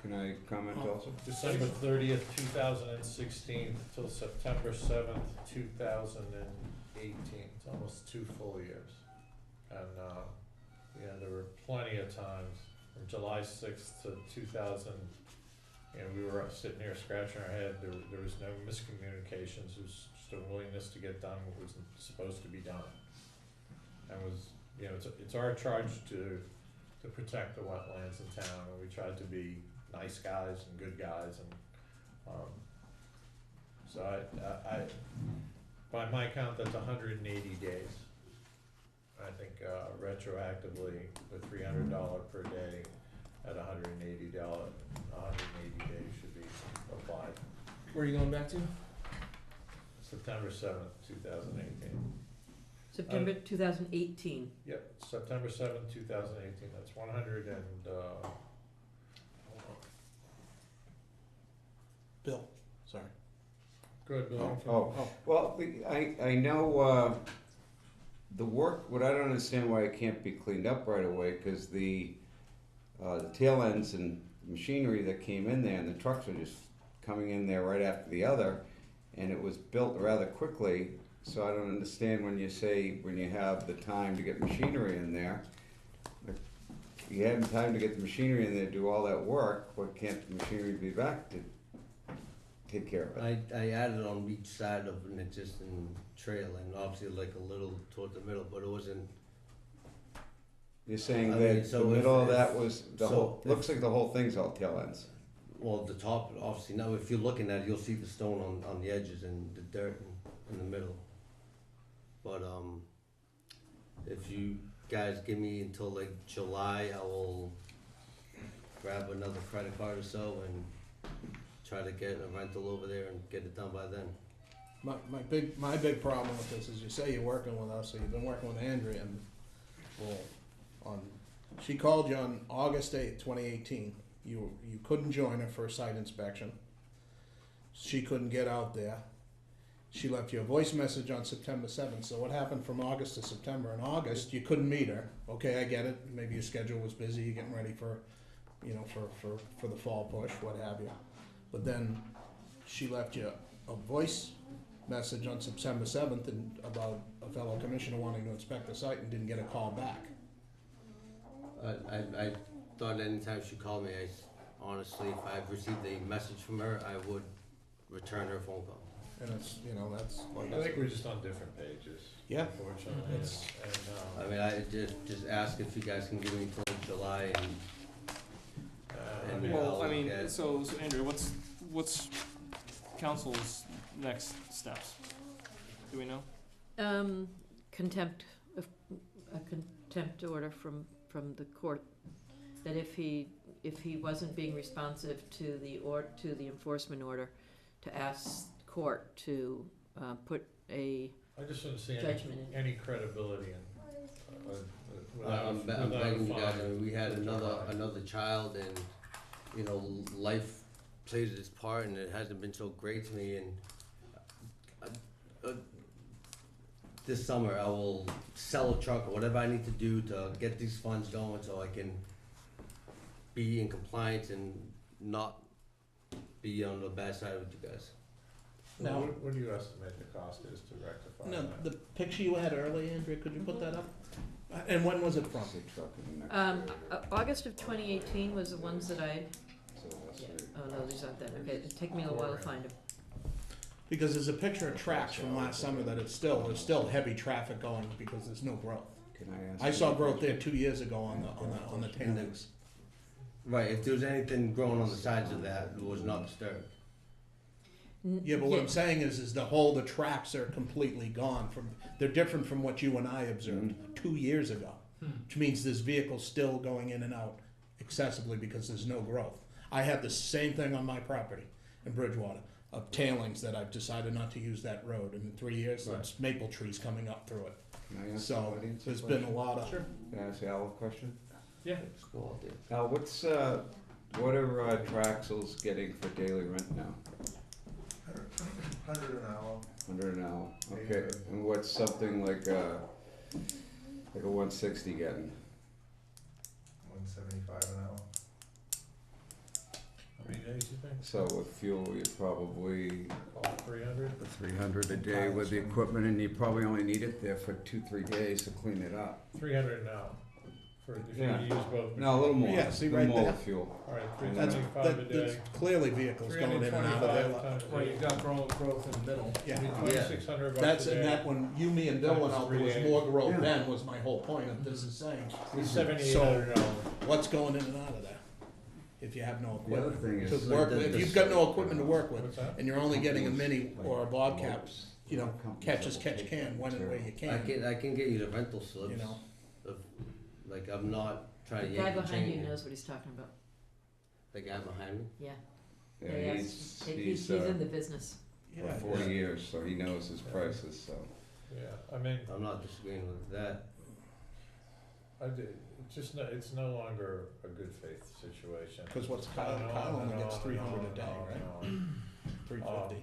Speaker 5: Can I comment also?
Speaker 6: December 30th, 2016 till September 7th, 2018. It's almost 2 full years. And, there were plenty of times from July 6th to 2000, we were sitting here scratching our head. There was no miscommunications. There was just a willingness to get done what was supposed to be done. And it's our charge to protect the wetlands in town, and we tried to be nice guys and good guys, and so I by my count, that's 180 days. I think retroactively, the $300 per day at $180 days should be applied.
Speaker 2: Where are you going back to?
Speaker 6: September 7th, 2018.
Speaker 3: September 2018.
Speaker 6: Yep, September 7th, 2018. That's 100 and
Speaker 1: Bill, sorry.
Speaker 6: good, Bill.
Speaker 5: Well, I know, the work, what I don't understand why it can't be cleaned up right away, cause the tail ends and machinery that came in there and the trucks are just
Speaker 8: coming in there right after the other, and it was built rather quickly, so I don't understand when you say, when you have the time to get machinery in there, if you had time to get the machinery in there, do all that work, why can't the machinery be back to take care of it?
Speaker 11: I added on each side of an existing trail, and obviously like a little toward the middle, but it wasn't.
Speaker 8: You're saying
Speaker 11: I mean,
Speaker 8: that
Speaker 11: so
Speaker 8: the middle of
Speaker 11: if-
Speaker 8: that was, the
Speaker 11: so
Speaker 8: whole,
Speaker 11: if-
Speaker 8: looks like the whole thing's all tail ends.
Speaker 11: Well, the top, obviously, now if you're looking at it, you'll see the stone on the edges and the dirt in the middle. But, if you guys give me until like July, I will grab another credit card or so and try to get a rental over there and get it done by then.
Speaker 1: My big problem with this is you say you're working with us, so you've been working with Andrea, and, well, she called you on August 8th, 2018. You couldn't join her for a site inspection. She couldn't get out there. She left you a voice message on September 7th. So what happened from August to September? In August, you couldn't meet her. Okay, I get it. Maybe your schedule was busy. You're getting ready for, for the fall push, what have you. But then she left you a voice message on September 7th about a fellow commissioner wanting to inspect the site and didn't get a call back.
Speaker 11: I thought anytime she called me, honestly, if I've received a message from her, I would return her phone call.
Speaker 1: And it's, that's like.
Speaker 6: I think we're just on different pages.
Speaker 1: Yeah.
Speaker 6: Unfortunately,
Speaker 1: It's-
Speaker 6: and,
Speaker 11: I mean, I just ask if you guys can give me until July and
Speaker 6: I mean,
Speaker 2: Well, I mean,
Speaker 11: Yeah.
Speaker 2: so Andrew, what's council's next steps? Do we know?
Speaker 3: Contempt, a contempt order from the court, that if he wasn't being responsive to the enforcement order, to ask court to put a
Speaker 6: I just don't see
Speaker 3: judgment in.
Speaker 6: any credibility in, without,
Speaker 11: I'm
Speaker 6: without
Speaker 11: begging you
Speaker 6: a
Speaker 11: guys,
Speaker 6: fine.
Speaker 11: I mean, we had
Speaker 6: with July.
Speaker 11: another child, and, life plays its part, and it hasn't been so great to me, and this summer, I will sell a truck or whatever I need to do to get these funds going, so I can be in compliance and not be on the bad side with you guys.
Speaker 1: Now-
Speaker 6: What do you estimate the cost is to rectify
Speaker 1: No,
Speaker 6: that?
Speaker 1: the picture you had earlier, Andrea, could you put that up? And when was it from?
Speaker 8: Say truck in the next
Speaker 3: August of 2018 was the ones that I,
Speaker 8: So that's
Speaker 3: yeah,
Speaker 8: right.
Speaker 3: oh no, these aren't that, okay, it'd take me a while to find them.
Speaker 1: Because there's a picture of tracks from last summer that there's still heavy traffic going because there's no growth.
Speaker 8: Can I ask?
Speaker 1: I
Speaker 8: you
Speaker 1: saw
Speaker 8: a
Speaker 1: growth there
Speaker 8: question?
Speaker 1: 2 years ago on the tailings.
Speaker 11: Right, if there was anything growing on the sides of that, it was not disturbed.
Speaker 1: Yeah, but what I'm saying is the tracks are completely gone they're different from what you and I observed 2 years ago. Which means there's vehicles still going in and out excessively because there's no growth. I had the same thing on my property in Bridgewater, of tailings that I've decided not to use that road, and in 3 years,
Speaker 11: Right.
Speaker 1: there's maple trees coming up through it.
Speaker 8: Can I ask the
Speaker 1: So,
Speaker 8: audience a
Speaker 1: there's been a
Speaker 8: question?
Speaker 1: lot of.
Speaker 2: Sure.
Speaker 8: Can I ask Al a question?
Speaker 2: Yeah.
Speaker 11: Let's go out there.
Speaker 8: Al, what are Traxels getting for daily rent now?
Speaker 12: 100 an hour.
Speaker 8: 100 an hour, okay, and what's something like a 160 getting?
Speaker 12: 175 an hour.
Speaker 6: How many days you think?
Speaker 8: So with fuel, you're probably
Speaker 6: Call it 300?
Speaker 8: 300 a day with the equipment, and you probably only need it there for 2-3 days to clean it up.
Speaker 6: 300 an hour, for, if you
Speaker 8: Yeah.
Speaker 6: use both.
Speaker 8: No, a little more,
Speaker 1: Yeah, see
Speaker 8: a little
Speaker 1: right
Speaker 8: more
Speaker 1: there?
Speaker 8: with fuel.
Speaker 6: Alright,
Speaker 1: That's,
Speaker 6: 325 a
Speaker 1: there's
Speaker 6: day.
Speaker 1: clearly vehicles going in and out of
Speaker 6: 325
Speaker 1: there.
Speaker 6: times
Speaker 2: Right,
Speaker 6: eight.
Speaker 2: you've got growth in the middle.
Speaker 1: Yeah.
Speaker 6: 2,600 bucks
Speaker 1: That's,
Speaker 6: a
Speaker 1: and
Speaker 6: day.
Speaker 1: that when you, me and Bill went out, there was
Speaker 6: Times
Speaker 1: more growth
Speaker 8: Yeah.
Speaker 1: then, was my whole point of this is saying.
Speaker 6: $7,800.
Speaker 1: What's going in and out of there? If you have no
Speaker 8: The other
Speaker 1: equipment
Speaker 8: thing
Speaker 1: to
Speaker 8: is.
Speaker 1: work with, if you've got no equipment to work with,
Speaker 6: What's that?
Speaker 1: and you're only getting a mini or a bobcat, catch
Speaker 8: Companies
Speaker 1: as
Speaker 8: that
Speaker 1: catch
Speaker 8: will take
Speaker 1: can, when and where you can,
Speaker 11: I can get you the rental slips.
Speaker 1: you know.
Speaker 11: Like, I'm not trying
Speaker 3: The
Speaker 11: to
Speaker 3: guy
Speaker 11: yank the
Speaker 3: behind
Speaker 11: chain
Speaker 3: you
Speaker 11: here.
Speaker 3: knows what he's talking about,
Speaker 11: The guy behind me?
Speaker 3: yeah.
Speaker 8: Yeah,
Speaker 3: Yeah, he's in the business.
Speaker 8: for 40 years, so he knows his prices, so.
Speaker 6: Yeah, I mean,
Speaker 11: I'm not disagreeing with that.
Speaker 6: it's no longer a good faith situation.
Speaker 1: Cause what's
Speaker 6: On and
Speaker 1: Kyle
Speaker 6: on
Speaker 1: only
Speaker 6: and
Speaker 1: gets
Speaker 6: on
Speaker 1: 300
Speaker 6: and
Speaker 1: a day,
Speaker 6: on
Speaker 1: right?
Speaker 6: and on.
Speaker 1: 350.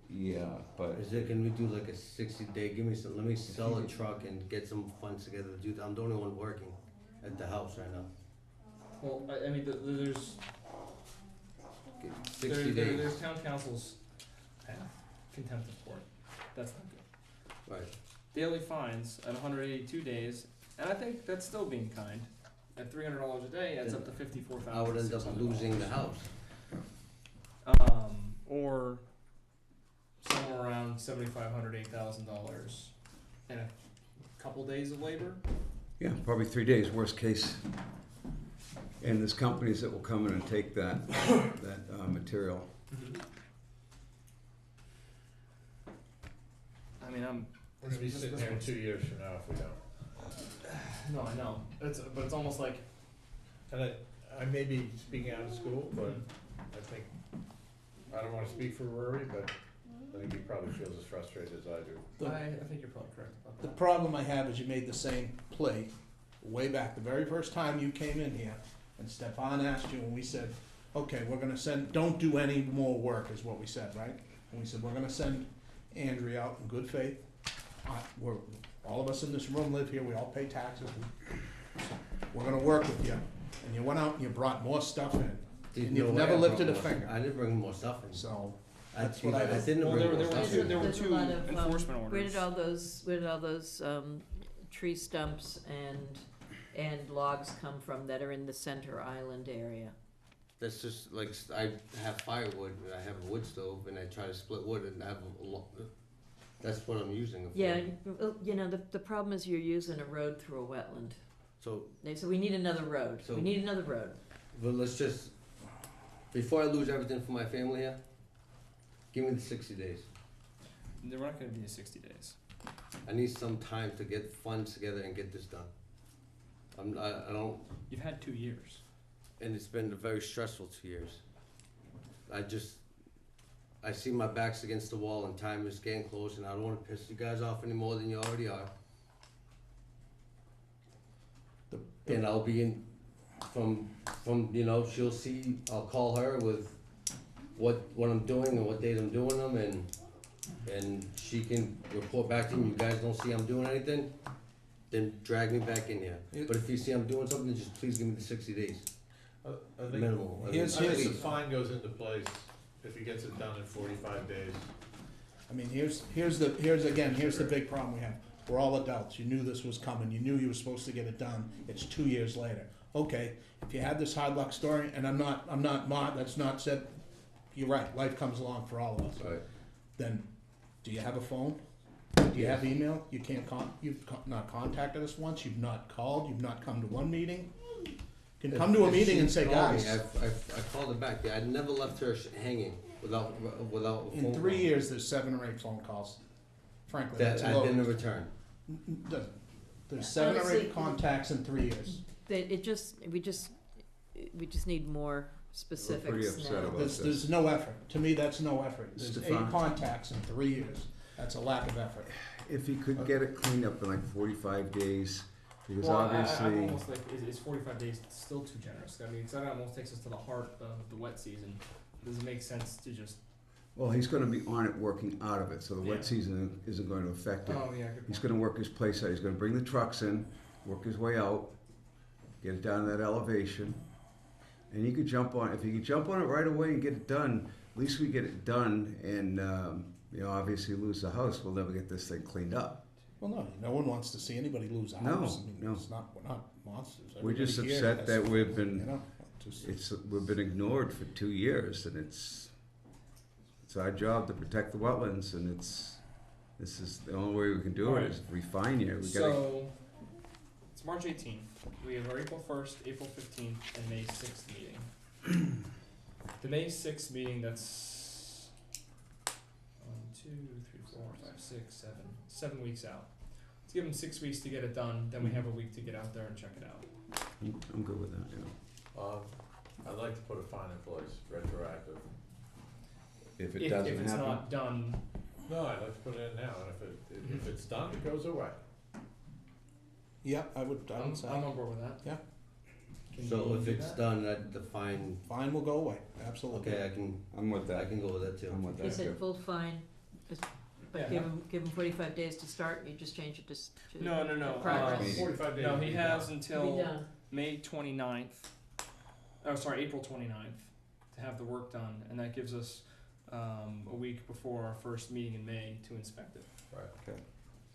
Speaker 8: Yeah, but
Speaker 11: Is it, can we do like a 60-day, let me sell a truck and get some funds together to do that. I'm the only one working at the house right now.
Speaker 2: Well, I mean, there's,
Speaker 11: 60 days.
Speaker 2: There's town council's path, contempt of court. That's not good.
Speaker 11: Right.
Speaker 2: Daily fines at 182 days, and I think that's still being kind. At $300 a day, adds up to $54,600.
Speaker 11: I would end up losing the house.
Speaker 2: Or somewhere around $7,500, $8,000, and a couple days of labor.
Speaker 8: Yeah, probably 3 days, worst case. And there's companies that will come in and take that material.
Speaker 2: I mean,
Speaker 6: We're gonna be sitting here 2 years from now if we don't.
Speaker 2: No, I know. But it's almost like,
Speaker 6: And I may be speaking out of school, but I think, I don't wanna speak for Rory, but I think he probably feels as frustrated as I do.
Speaker 2: I think you're probably correct about
Speaker 1: The
Speaker 2: that.
Speaker 1: problem I have is you made the same play way back, the very first time you came in here, and Stefan asked you, and we said, okay, we're gonna send, don't do any more work, is what we said, right? And we said, we're gonna send Andrea out in good faith. All of us in this room live here, we all pay taxes. We're gonna work with you. And you went out and you brought more stuff in, and you've never lifted a finger.
Speaker 11: I didn't bring more stuff in.
Speaker 1: So,
Speaker 11: I
Speaker 1: that's what I
Speaker 11: didn't
Speaker 2: Well,
Speaker 11: bring
Speaker 2: there
Speaker 11: more
Speaker 2: were
Speaker 11: stuff
Speaker 2: two-
Speaker 11: in.
Speaker 2: there were
Speaker 3: There's a
Speaker 2: two
Speaker 3: lot of,
Speaker 2: enforcement orders.
Speaker 3: where did all those tree stumps and logs come from that are in the center island area?
Speaker 11: That's just like, I have firewood, and I have a wood stove, and I try to split wood and have that's what I'm using it for.
Speaker 3: Yeah, you know, the problem is you're using a road through a wetland.
Speaker 11: So,
Speaker 3: So we need another road.
Speaker 11: So-
Speaker 3: We need another road.
Speaker 11: but let's just, before I lose everything for my family here, give me the 60 days.
Speaker 2: They're not gonna be 60 days.
Speaker 11: I need some time to get funds together and get this done. I don't,
Speaker 2: You've had 2 years.
Speaker 11: and it's been a very stressful 2 years. I see my back's against the wall and time is getting close, and I don't wanna piss you guys off any more than you already are. And I'll be in, from, you know, she'll see, I'll call her with what I'm doing and what days I'm doing them, and she can report back to me, you guys don't see I'm doing anything, then drag me back in here. But if you see I'm doing something, just please give me the 60 days,
Speaker 6: I think,
Speaker 11: minimal. I mean,
Speaker 1: Here's-
Speaker 6: I think
Speaker 11: please.
Speaker 6: the fine goes into place if he gets it done in 45 days.
Speaker 1: I mean, here's the big problem we have. We're all adults. You knew this was coming. You knew you were supposed to get it done. It's 2 years later. Okay, if you had this hard luck story, and that's not said, you're right, life comes along for all of us.
Speaker 11: Right.
Speaker 1: Then, do you have a phone? Do you have email? You've not contacted us once, you've not called, you've not come to one meeting? You can come to a
Speaker 11: If
Speaker 1: meeting
Speaker 11: she
Speaker 1: and say,
Speaker 11: called me,
Speaker 1: guys,
Speaker 11: I called her back, I never left her hanging without a phone
Speaker 1: in 3
Speaker 11: call.
Speaker 1: years, there's 7 or 8 phone calls. Frankly,
Speaker 11: That
Speaker 1: that's
Speaker 11: I
Speaker 1: low.
Speaker 11: didn't return.
Speaker 1: There's 7 or
Speaker 3: Honestly,
Speaker 1: 8 contacts in 3 years.
Speaker 3: We just need more specifics
Speaker 8: pretty upset
Speaker 3: now.
Speaker 8: about
Speaker 1: There's no effort. To me, that's no effort. There's
Speaker 8: Stefan?
Speaker 1: 8 contacts in 3 years. That's a lack of effort.
Speaker 8: If he could get it cleaned up in like 45 days, because
Speaker 2: Well,
Speaker 8: obviously.
Speaker 2: I'm almost like, is 45 days still too generous? I mean, 'cause that almost takes us to the heart of the wet season. Does it make sense to just?
Speaker 8: Well, he's gonna be on it working out of it, so the
Speaker 2: Yeah.
Speaker 8: wet season isn't going to affect it.
Speaker 2: Oh yeah, good
Speaker 8: He's
Speaker 2: point.
Speaker 8: gonna work his place out, he's gonna bring the trucks in, work his way out, get it down to that elevation. And he could jump on, if he could jump on it right away and get it done, at least we get it done and, obviously lose the house, we'll never get this thing cleaned up.
Speaker 1: Well, no one wants to see anybody lose a
Speaker 8: No,
Speaker 1: house. I mean,
Speaker 8: no.
Speaker 1: we're not monsters.
Speaker 8: We're just
Speaker 1: Everybody here
Speaker 8: upset
Speaker 1: has-
Speaker 8: that we've been-
Speaker 1: you know, just-
Speaker 8: We've been ignored for 2 years and it's our job to protect the wetlands and this is the only way we can do it is refine here. We gotta,
Speaker 2: So, it's March 18th. We have our April 1st, April 15th, and May 6th meeting. The May 6th meeting, that's 7 weeks out. Let's give them 6 weeks to get it done, then we have a week to get out there and check it out.
Speaker 8: I'm good with that, yeah.
Speaker 6: I'd like to put a fine in place, retroactive.
Speaker 8: If it
Speaker 2: If
Speaker 8: doesn't
Speaker 2: it's
Speaker 8: happen.
Speaker 2: not done,
Speaker 6: No, I'd like to put it in now, and if it's done, it goes away.
Speaker 1: Yeah, I would say.
Speaker 2: I'm on board with that.
Speaker 1: Yeah.
Speaker 2: Can
Speaker 11: So
Speaker 2: you
Speaker 11: if
Speaker 2: do
Speaker 11: it's
Speaker 2: that?
Speaker 11: done, the fine,
Speaker 1: Fine will go away, absolutely.
Speaker 11: okay,
Speaker 8: I'm with
Speaker 11: I
Speaker 8: that.
Speaker 11: can go with that too.
Speaker 8: I'm with
Speaker 3: He
Speaker 8: that
Speaker 3: said
Speaker 8: too.
Speaker 3: full fine,
Speaker 2: Yeah,
Speaker 3: but give him 45 days to start, you just change it to
Speaker 2: No.
Speaker 3: progress.
Speaker 6: 45 days.
Speaker 2: No, he
Speaker 6: to be
Speaker 2: has
Speaker 6: done.
Speaker 3: Be
Speaker 2: until
Speaker 3: done.
Speaker 2: May 29th. Oh, sorry, April 29th to have the work done, and that gives us a week before our first meeting in May to inspect it.
Speaker 6: Right.
Speaker 8: Okay.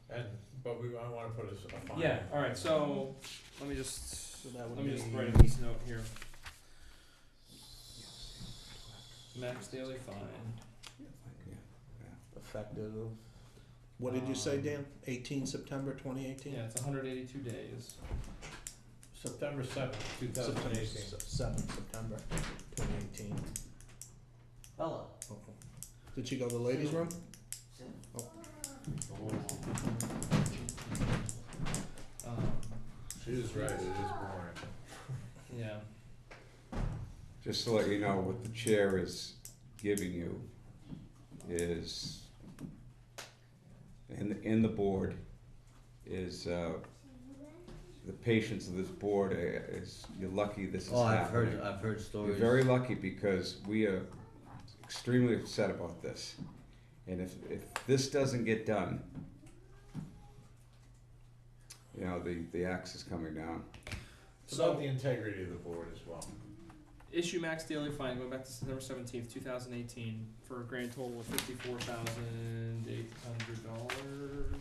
Speaker 6: And, but I wanna put a fine.
Speaker 2: Yeah, alright, so let me just,
Speaker 1: So that would
Speaker 2: let me just
Speaker 1: be-
Speaker 2: write this note here. Max daily fine.
Speaker 1: Effective, what did you say, Dan? 18 September 2018?
Speaker 2: Yeah, it's 182 days.
Speaker 6: September 7th, 2018.
Speaker 1: 7th September 2018.
Speaker 11: Hello.
Speaker 1: Oh. Did she go to the ladies' room?
Speaker 6: She was right, it is boring.
Speaker 2: Yeah.
Speaker 5: Just to let you know, what the chair is giving you is, in the board, is, the patience of this board is, you're lucky this is
Speaker 11: Oh,
Speaker 5: happening.
Speaker 11: I've heard
Speaker 5: You're
Speaker 11: stories.
Speaker 5: very lucky because we are extremely upset about this. And if this doesn't get done, you know, the axe is coming down.
Speaker 6: It's about the integrity of the board as well.
Speaker 2: Issue max daily fine going back to September 17th, 2018 for a grand total of $54,800.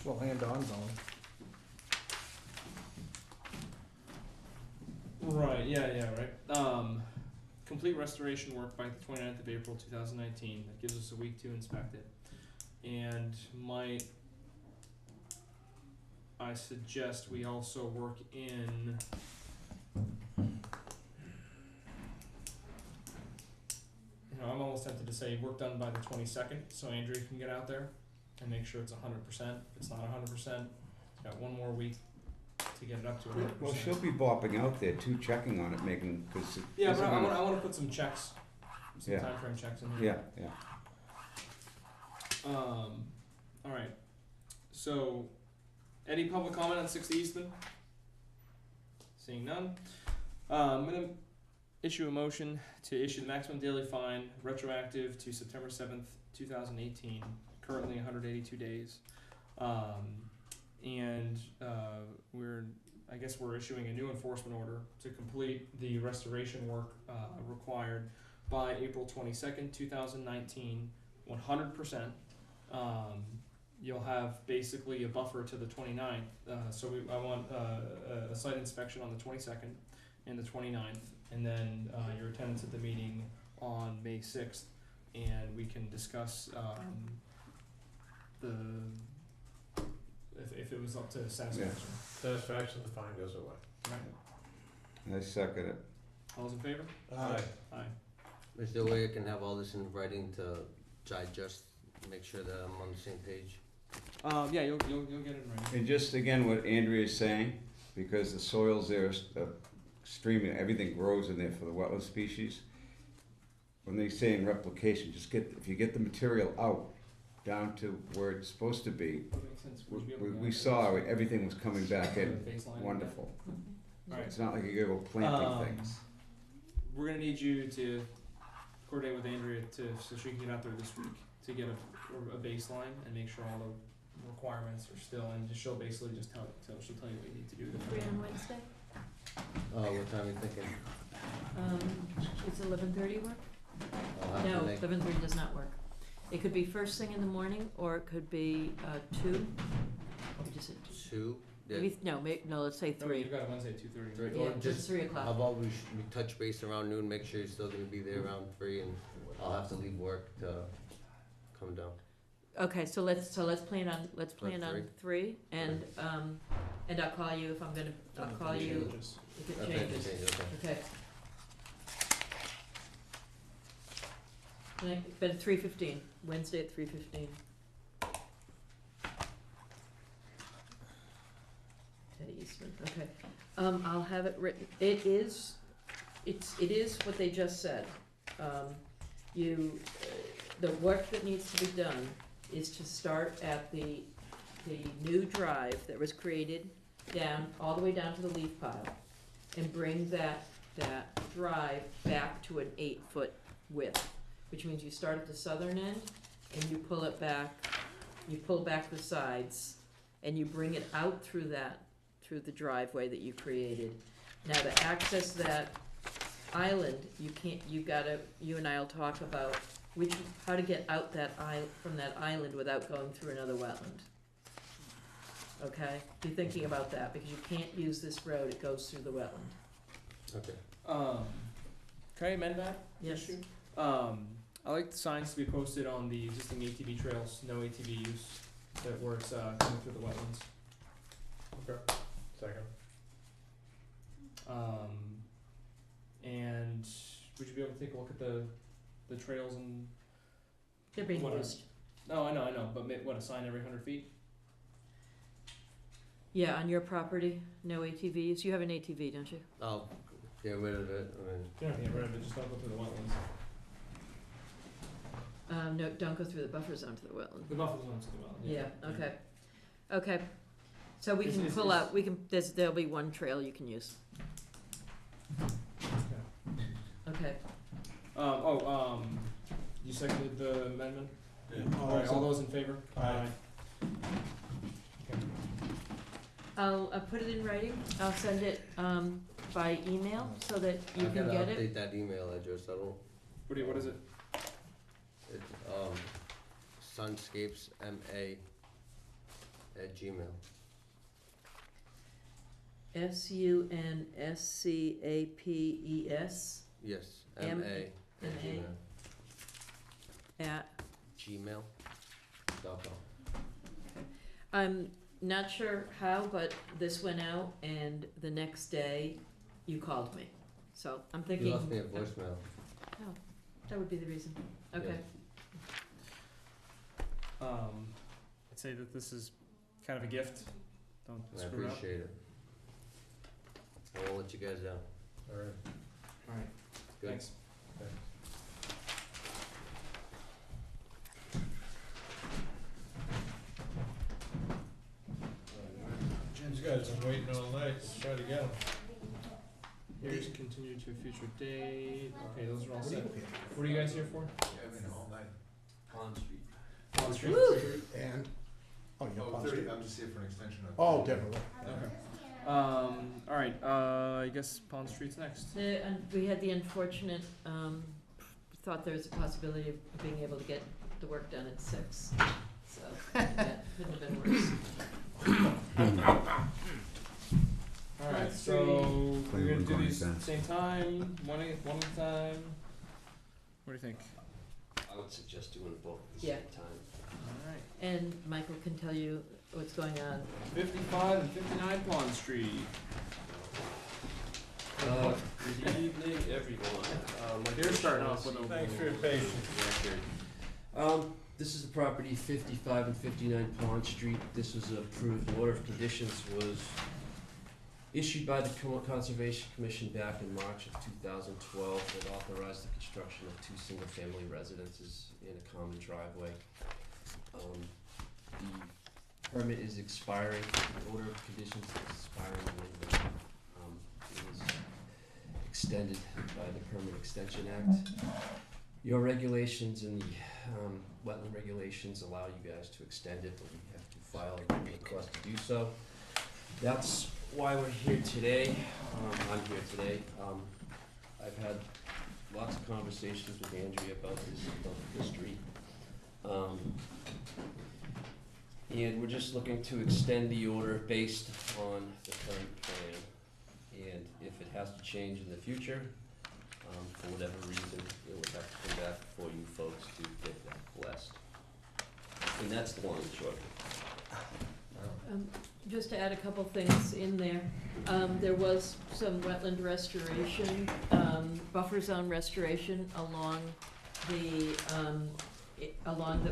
Speaker 1: Well, and ongoing.
Speaker 2: Right, yeah, right. Complete restoration work by the 29th of April 2019. That gives us a week to inspect it. And I suggest we also work in I'm almost tempted to say work done by the 22nd, so Andrea can get out there and make sure it's 100%. If it's not 100%, it's got one more week to get it up to 100%.
Speaker 5: Well, she'll be bopping out there too, checking on it, making, cause it
Speaker 2: Yeah,
Speaker 5: isn't
Speaker 2: but
Speaker 5: gonna-
Speaker 2: I want to put some checks, some
Speaker 5: Yeah.
Speaker 2: time frame checks in here.
Speaker 5: yeah.
Speaker 2: All right. So, any public comment on 60 Easton? Seeing none. I'm gonna issue a motion to issue the maximum daily fine retroactive to September 7th, 2018. Currently 182 days. I guess we're issuing a new enforcement order to complete the restoration work required by April 22nd, 2019, 100%. You'll have basically a buffer to the 29th. I want a site inspection on the 22nd and the 29th, and then your attendance at the meeting on May 6th, and we can discuss if it was up to satisfaction.
Speaker 6: Satisfaction, the fine goes away.
Speaker 2: Right.
Speaker 5: I second it.
Speaker 2: All those in favor?
Speaker 6: Aye.
Speaker 2: Aye.
Speaker 11: Is there a way I can have all this in writing to digest, make sure that I'm on the same page?
Speaker 2: Yeah, you'll get it in writing.
Speaker 5: And just again, what Andrea is saying, because the soils there are extremely, everything grows in there for the wetland species. When they say in replication, if you get the material out, down to where it's supposed to be,
Speaker 2: That makes sense. Would you be able to go
Speaker 5: we
Speaker 2: out
Speaker 5: saw
Speaker 2: there?
Speaker 5: everything was coming back in,
Speaker 2: Baseline.
Speaker 5: wonderful.
Speaker 2: Alright.
Speaker 5: It's not like you go planting
Speaker 2: Um,
Speaker 5: things.
Speaker 2: We're gonna need you to coordinate with Andrea so she can get out there this week to get a baseline and make sure all the requirements are still, and she'll basically just she'll tell you what you need to do.
Speaker 3: Free on Wednesday?
Speaker 11: What time are you thinking?
Speaker 3: It's 11:30 work?
Speaker 11: I'll have
Speaker 3: No,
Speaker 11: to make,
Speaker 3: 11:30 does not work. It could be first thing in the morning, or it could be 2. Or just
Speaker 11: 2? Yeah.
Speaker 3: maybe, no, let's say
Speaker 2: No,
Speaker 3: 3.
Speaker 2: you've got it Wednesday at 2:30.
Speaker 11: Three.
Speaker 3: Yeah,
Speaker 11: Or
Speaker 3: just 3
Speaker 11: How
Speaker 3: o'clock.
Speaker 11: about we touch base around noon, make sure you're still gonna be there around 3, and I'll have to leave work to come down.
Speaker 3: Okay, so let's plan on 3, and I'll call you if I'm gonna. I'll call you
Speaker 1: Changes.
Speaker 3: if it
Speaker 11: Okay,
Speaker 3: changes.
Speaker 11: okay.
Speaker 3: Okay. But at 3:15, Wednesday at 3:15. Teddy Eastman, okay. I'll have it written, it is what they just said. The work that needs to be done is to start at the new drive that was created down, all the way down to the leaf pile, and bring that drive back to an 8-foot width, which means you start at the southern end and you pull it back, you pull back the sides, and you bring it out through the driveway that you created. Now to access that island, you and I'll talk about how to get out from that island without going through another wetland. Okay, be thinking about that, because you can't use this road, it goes through the wetland.
Speaker 11: Okay.
Speaker 2: Can I amend that
Speaker 3: Yes.
Speaker 2: issue? I like the signs to be posted on the existing ATV trails, no ATV use, that where it's coming through the wetlands.
Speaker 6: Okay. Second.
Speaker 2: And would you be able to take a look at the trails and?
Speaker 3: They're being
Speaker 2: What
Speaker 3: used.
Speaker 2: No, I know, but what, a sign every 100 feet?
Speaker 3: Yeah, on your property, no ATVs. You have an ATV, don't you?
Speaker 11: I'll get rid of it, I mean,
Speaker 2: You don't have to get rid of it, just don't go through the wetlands.
Speaker 3: No, don't go through the buffer zone to the wetland.
Speaker 2: The buffer zone's to the wetland.
Speaker 3: Yeah, okay. Okay. So we
Speaker 2: Is-
Speaker 3: can
Speaker 2: is-
Speaker 3: pull
Speaker 2: is-
Speaker 3: out, there'll be one trail you can use. Okay.
Speaker 2: You seconded the amendment?
Speaker 6: Yeah.
Speaker 2: Alright, all those in favor?
Speaker 6: Aye.
Speaker 3: I'll put it in writing. I'll send it, by email so that you
Speaker 11: I
Speaker 3: can
Speaker 11: gotta
Speaker 3: get it.
Speaker 11: update that email address, I don't,
Speaker 2: What is it?
Speaker 11: it's, sunscapesma@gmail.
Speaker 3: SUNSCAPES
Speaker 11: Yes,
Speaker 3: M-
Speaker 11: MA at
Speaker 3: MA. at,
Speaker 11: gmail.com.
Speaker 3: I'm not sure how, but this went out and the next day you called me. So I'm thinking.
Speaker 11: You left me a voicemail.
Speaker 3: Oh, that would be the reason. Okay.
Speaker 2: I'd say that this is kind of a gift. Don't
Speaker 11: I
Speaker 2: screw it up.
Speaker 11: appreciate it. I won't let you guys down.
Speaker 6: Alright.
Speaker 2: Alright,
Speaker 11: Good.
Speaker 2: thanks.
Speaker 6: These guys have been waiting all night, let's try to get them.
Speaker 2: Here's continued to a future date. Okay, those are all set. What are you guys here for?
Speaker 6: all night.
Speaker 11: Pond Street.
Speaker 2: Pond Street.
Speaker 1: And, oh, you're Pond
Speaker 12: 30,
Speaker 1: Street.
Speaker 12: I'm just here for an extension of.
Speaker 1: Oh, differently.
Speaker 2: Okay. Alright, I guess Pond Street's next.
Speaker 3: And we had the unfortunate, thought there was a possibility of being able to get the work done at 6. So, that couldn't have been worse.
Speaker 2: Alright,
Speaker 3: Pond
Speaker 2: so
Speaker 8: Play
Speaker 2: we're gonna
Speaker 8: with
Speaker 2: do
Speaker 8: going
Speaker 2: these
Speaker 8: fast.
Speaker 2: same time, one at a time. What do you think?
Speaker 11: I would suggest doing both at the
Speaker 3: Yeah.
Speaker 11: same time.
Speaker 2: Alright.
Speaker 3: And Michael can tell you what's going on.
Speaker 2: 55 and 59 Pond Street.
Speaker 11: Good evening, everyone.
Speaker 2: You're starting off with a.
Speaker 6: Thanks for your patience.
Speaker 13: This is the property 55 and 59 Pond Street. This was approved. The order of conditions was issued by the Conservation Commission back in March of 2012 that authorized the construction of 2 single-family residences in a common driveway. The permit is expiring. The order of conditions is expiring and it was extended by the Permit Extension Act. Your regulations and the wetland regulations allow you guys to extend it, but we have to file a request to do so. That's why we're here today. I'm here today. I've had lots of conversations with Andrea about the history. And we're just looking to extend the order based on the current plan. And if it has to change in the future, for whatever reason, it would have to come back before you folks to get that blessed. And that's the long and short of it.
Speaker 3: Just to add a couple things in there, there was some wetland restoration, buffer zone restoration along the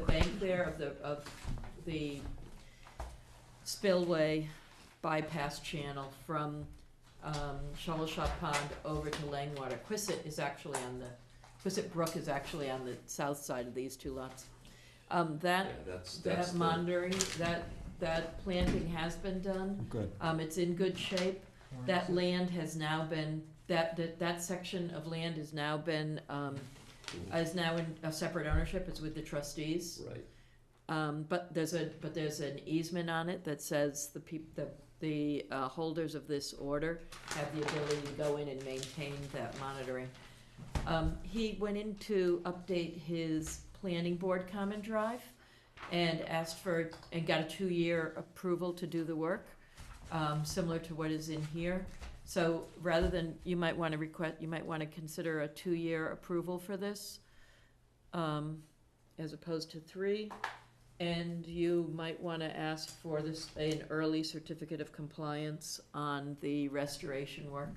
Speaker 3: bank there of the spillway bypass channel from Shovel Shop Pond over to Langwater. Quissit Brook is actually on the south side of these 2 lots. That monitoring, that planting has been done.
Speaker 8: Good.
Speaker 3: It's in good shape. That land has now been, that section of land is now been, is now in a separate ownership. It's with the trustees.
Speaker 13: Right.
Speaker 3: But there's an easement on it that says the the holders of this order have the ability to go in and maintain that monitoring. He went in to update his planning board common drive and asked for, and got a 2-year approval to do the work, similar to what is in here. So rather than, you might want to consider a 2-year approval for this, as opposed to 3. And you might want to ask for this, an early certificate of compliance on the restoration work.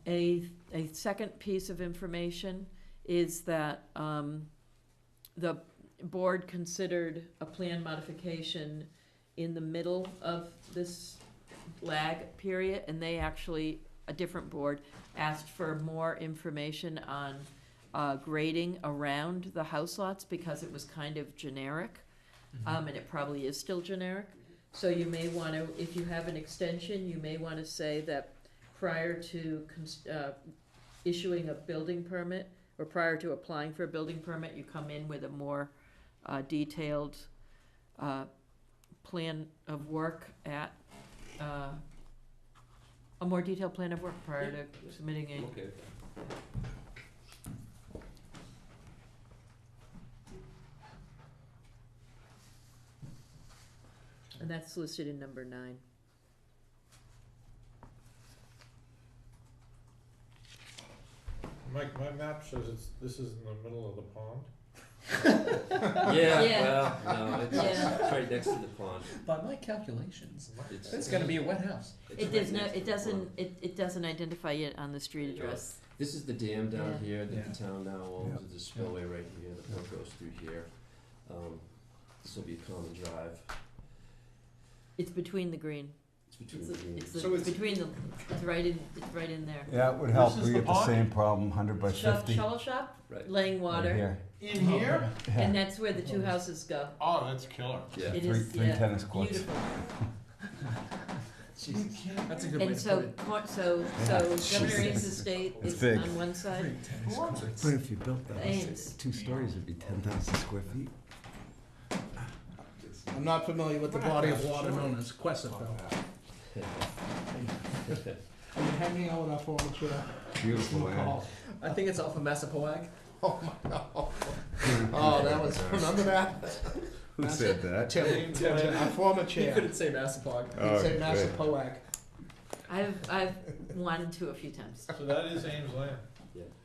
Speaker 3: A second piece of information is that the board considered a plan modification in the middle of this lag period, and they actually, a different board, asked for more information on grading around the house lots because it was kind of generic, and it probably is still generic. So you may want to, if you have an extension, you may want to say that prior to issuing a building permit, or prior to applying for a building permit, you come in with a more detailed plan of work a more detailed plan of work prior to submitting a.
Speaker 13: Okay.
Speaker 3: And that's listed in number 9.
Speaker 6: Mike, my map shows this is in the middle of the pond.
Speaker 13: Yeah,
Speaker 3: Yeah.
Speaker 13: well, no, it's
Speaker 3: Yeah.
Speaker 13: right next to the pond.
Speaker 2: By my calculations,
Speaker 13: It's,
Speaker 2: it's gonna be a wet house.
Speaker 13: it's
Speaker 3: It
Speaker 13: right
Speaker 3: does
Speaker 13: next
Speaker 3: not,
Speaker 13: to
Speaker 3: it
Speaker 13: the
Speaker 3: doesn't,
Speaker 13: pond.
Speaker 3: it doesn't identify it on the street
Speaker 13: It
Speaker 3: address.
Speaker 13: This is the dam down
Speaker 3: Yeah.
Speaker 13: here that
Speaker 2: Yeah.
Speaker 13: the town now owns.
Speaker 8: Yeah.
Speaker 13: There's a spillway right here. The brook goes through here. This will be a common drive.
Speaker 3: It's between the green.
Speaker 13: It's between
Speaker 3: It's,
Speaker 13: the
Speaker 3: the-
Speaker 13: greens.
Speaker 3: it's, the-
Speaker 1: So
Speaker 3: it's between the, it's right in there.
Speaker 8: Yeah, it would help,
Speaker 6: This is
Speaker 8: we
Speaker 6: the
Speaker 8: get the
Speaker 6: pond?
Speaker 8: same problem, 100 by 50.
Speaker 3: Shovel shop,
Speaker 13: Right.
Speaker 3: laying
Speaker 8: right
Speaker 3: water,
Speaker 8: here.
Speaker 6: In here?
Speaker 8: Yeah.
Speaker 3: and that's where the 2 houses go.
Speaker 6: Oh, that's killer.
Speaker 13: Yeah.
Speaker 3: It
Speaker 8: Three-
Speaker 3: is,
Speaker 8: three
Speaker 3: yeah,
Speaker 8: tennis courts.
Speaker 3: beautiful.
Speaker 2: That's a good way
Speaker 3: And
Speaker 2: to
Speaker 3: so,
Speaker 2: put it.
Speaker 3: so Governor Eames Estate
Speaker 8: It's
Speaker 3: is
Speaker 8: big.
Speaker 3: on one side.
Speaker 8: But if you built the house,
Speaker 3: Thanks.
Speaker 8: 2 stories, it'd be 10,000 square feet.
Speaker 1: I'm not familiar with the body of water known as Questerville. Are you hanging out with our former chair?
Speaker 8: Beautiful land.
Speaker 1: McCall?
Speaker 2: I think it's off of Massapoag.
Speaker 1: Oh my God. Oh, that was, remember that?
Speaker 8: Who said that?
Speaker 1: Tim, our former
Speaker 2: You
Speaker 1: chair.
Speaker 2: couldn't say Massapoag.
Speaker 1: He'd say
Speaker 8: good.
Speaker 1: Massapoag.
Speaker 3: I've wanted to a few times.
Speaker 6: So that is Ames land.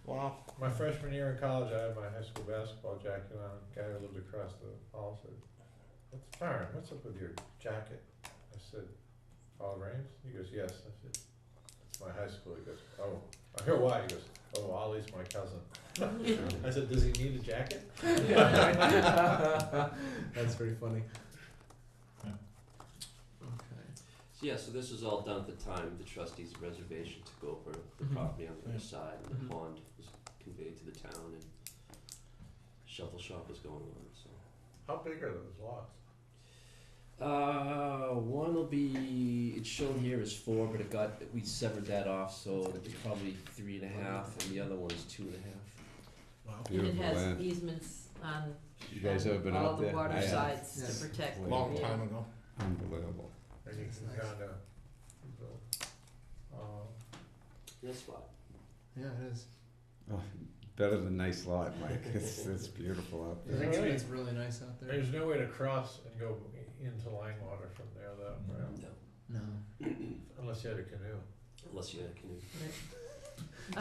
Speaker 1: Wow.
Speaker 6: My freshman year in college, I had my high school basketball jacket on. A guy who lived across the hall said, Byron, what's up with your jacket? I said, all it rains? He goes, yes. I said, it's my high school. He goes, oh. I hear why. He goes, oh, Ollie's my cousin. I said, does he need a jacket?
Speaker 2: That's pretty funny.
Speaker 13: So yeah, so this was all done at the time of the trustees' reservation to go over the
Speaker 2: Mhm.
Speaker 13: property on the other side. And
Speaker 2: Mhm.
Speaker 13: the pond was conveyed to the town and shovel shop was going on, so.
Speaker 6: How big are those lots?
Speaker 13: One will be, it's shown here as 4, but we severed that off, so it'll be probably 3.5, and the other one is 2.5.
Speaker 1: Wow.
Speaker 3: And it
Speaker 8: Beautiful
Speaker 3: has
Speaker 8: land.
Speaker 3: easements on
Speaker 8: You guys ever been
Speaker 3: all
Speaker 8: out
Speaker 3: the
Speaker 8: there?
Speaker 3: water
Speaker 8: I have.
Speaker 3: sides
Speaker 2: Yes.
Speaker 3: to protect. the
Speaker 1: Long
Speaker 3: area.
Speaker 1: time ago.
Speaker 8: Unbelievable.
Speaker 6: And you can kinda,
Speaker 13: Nice spot.
Speaker 2: Yeah, it is.
Speaker 8: Oh, better than nice lot, Mike. It's beautiful out
Speaker 2: I
Speaker 8: there.
Speaker 2: think it's really nice out there.
Speaker 6: there's no way to cross and go into Langwater from there though, right?
Speaker 13: No,
Speaker 2: No.
Speaker 6: Unless you had a canoe.
Speaker 13: unless you had a canoe.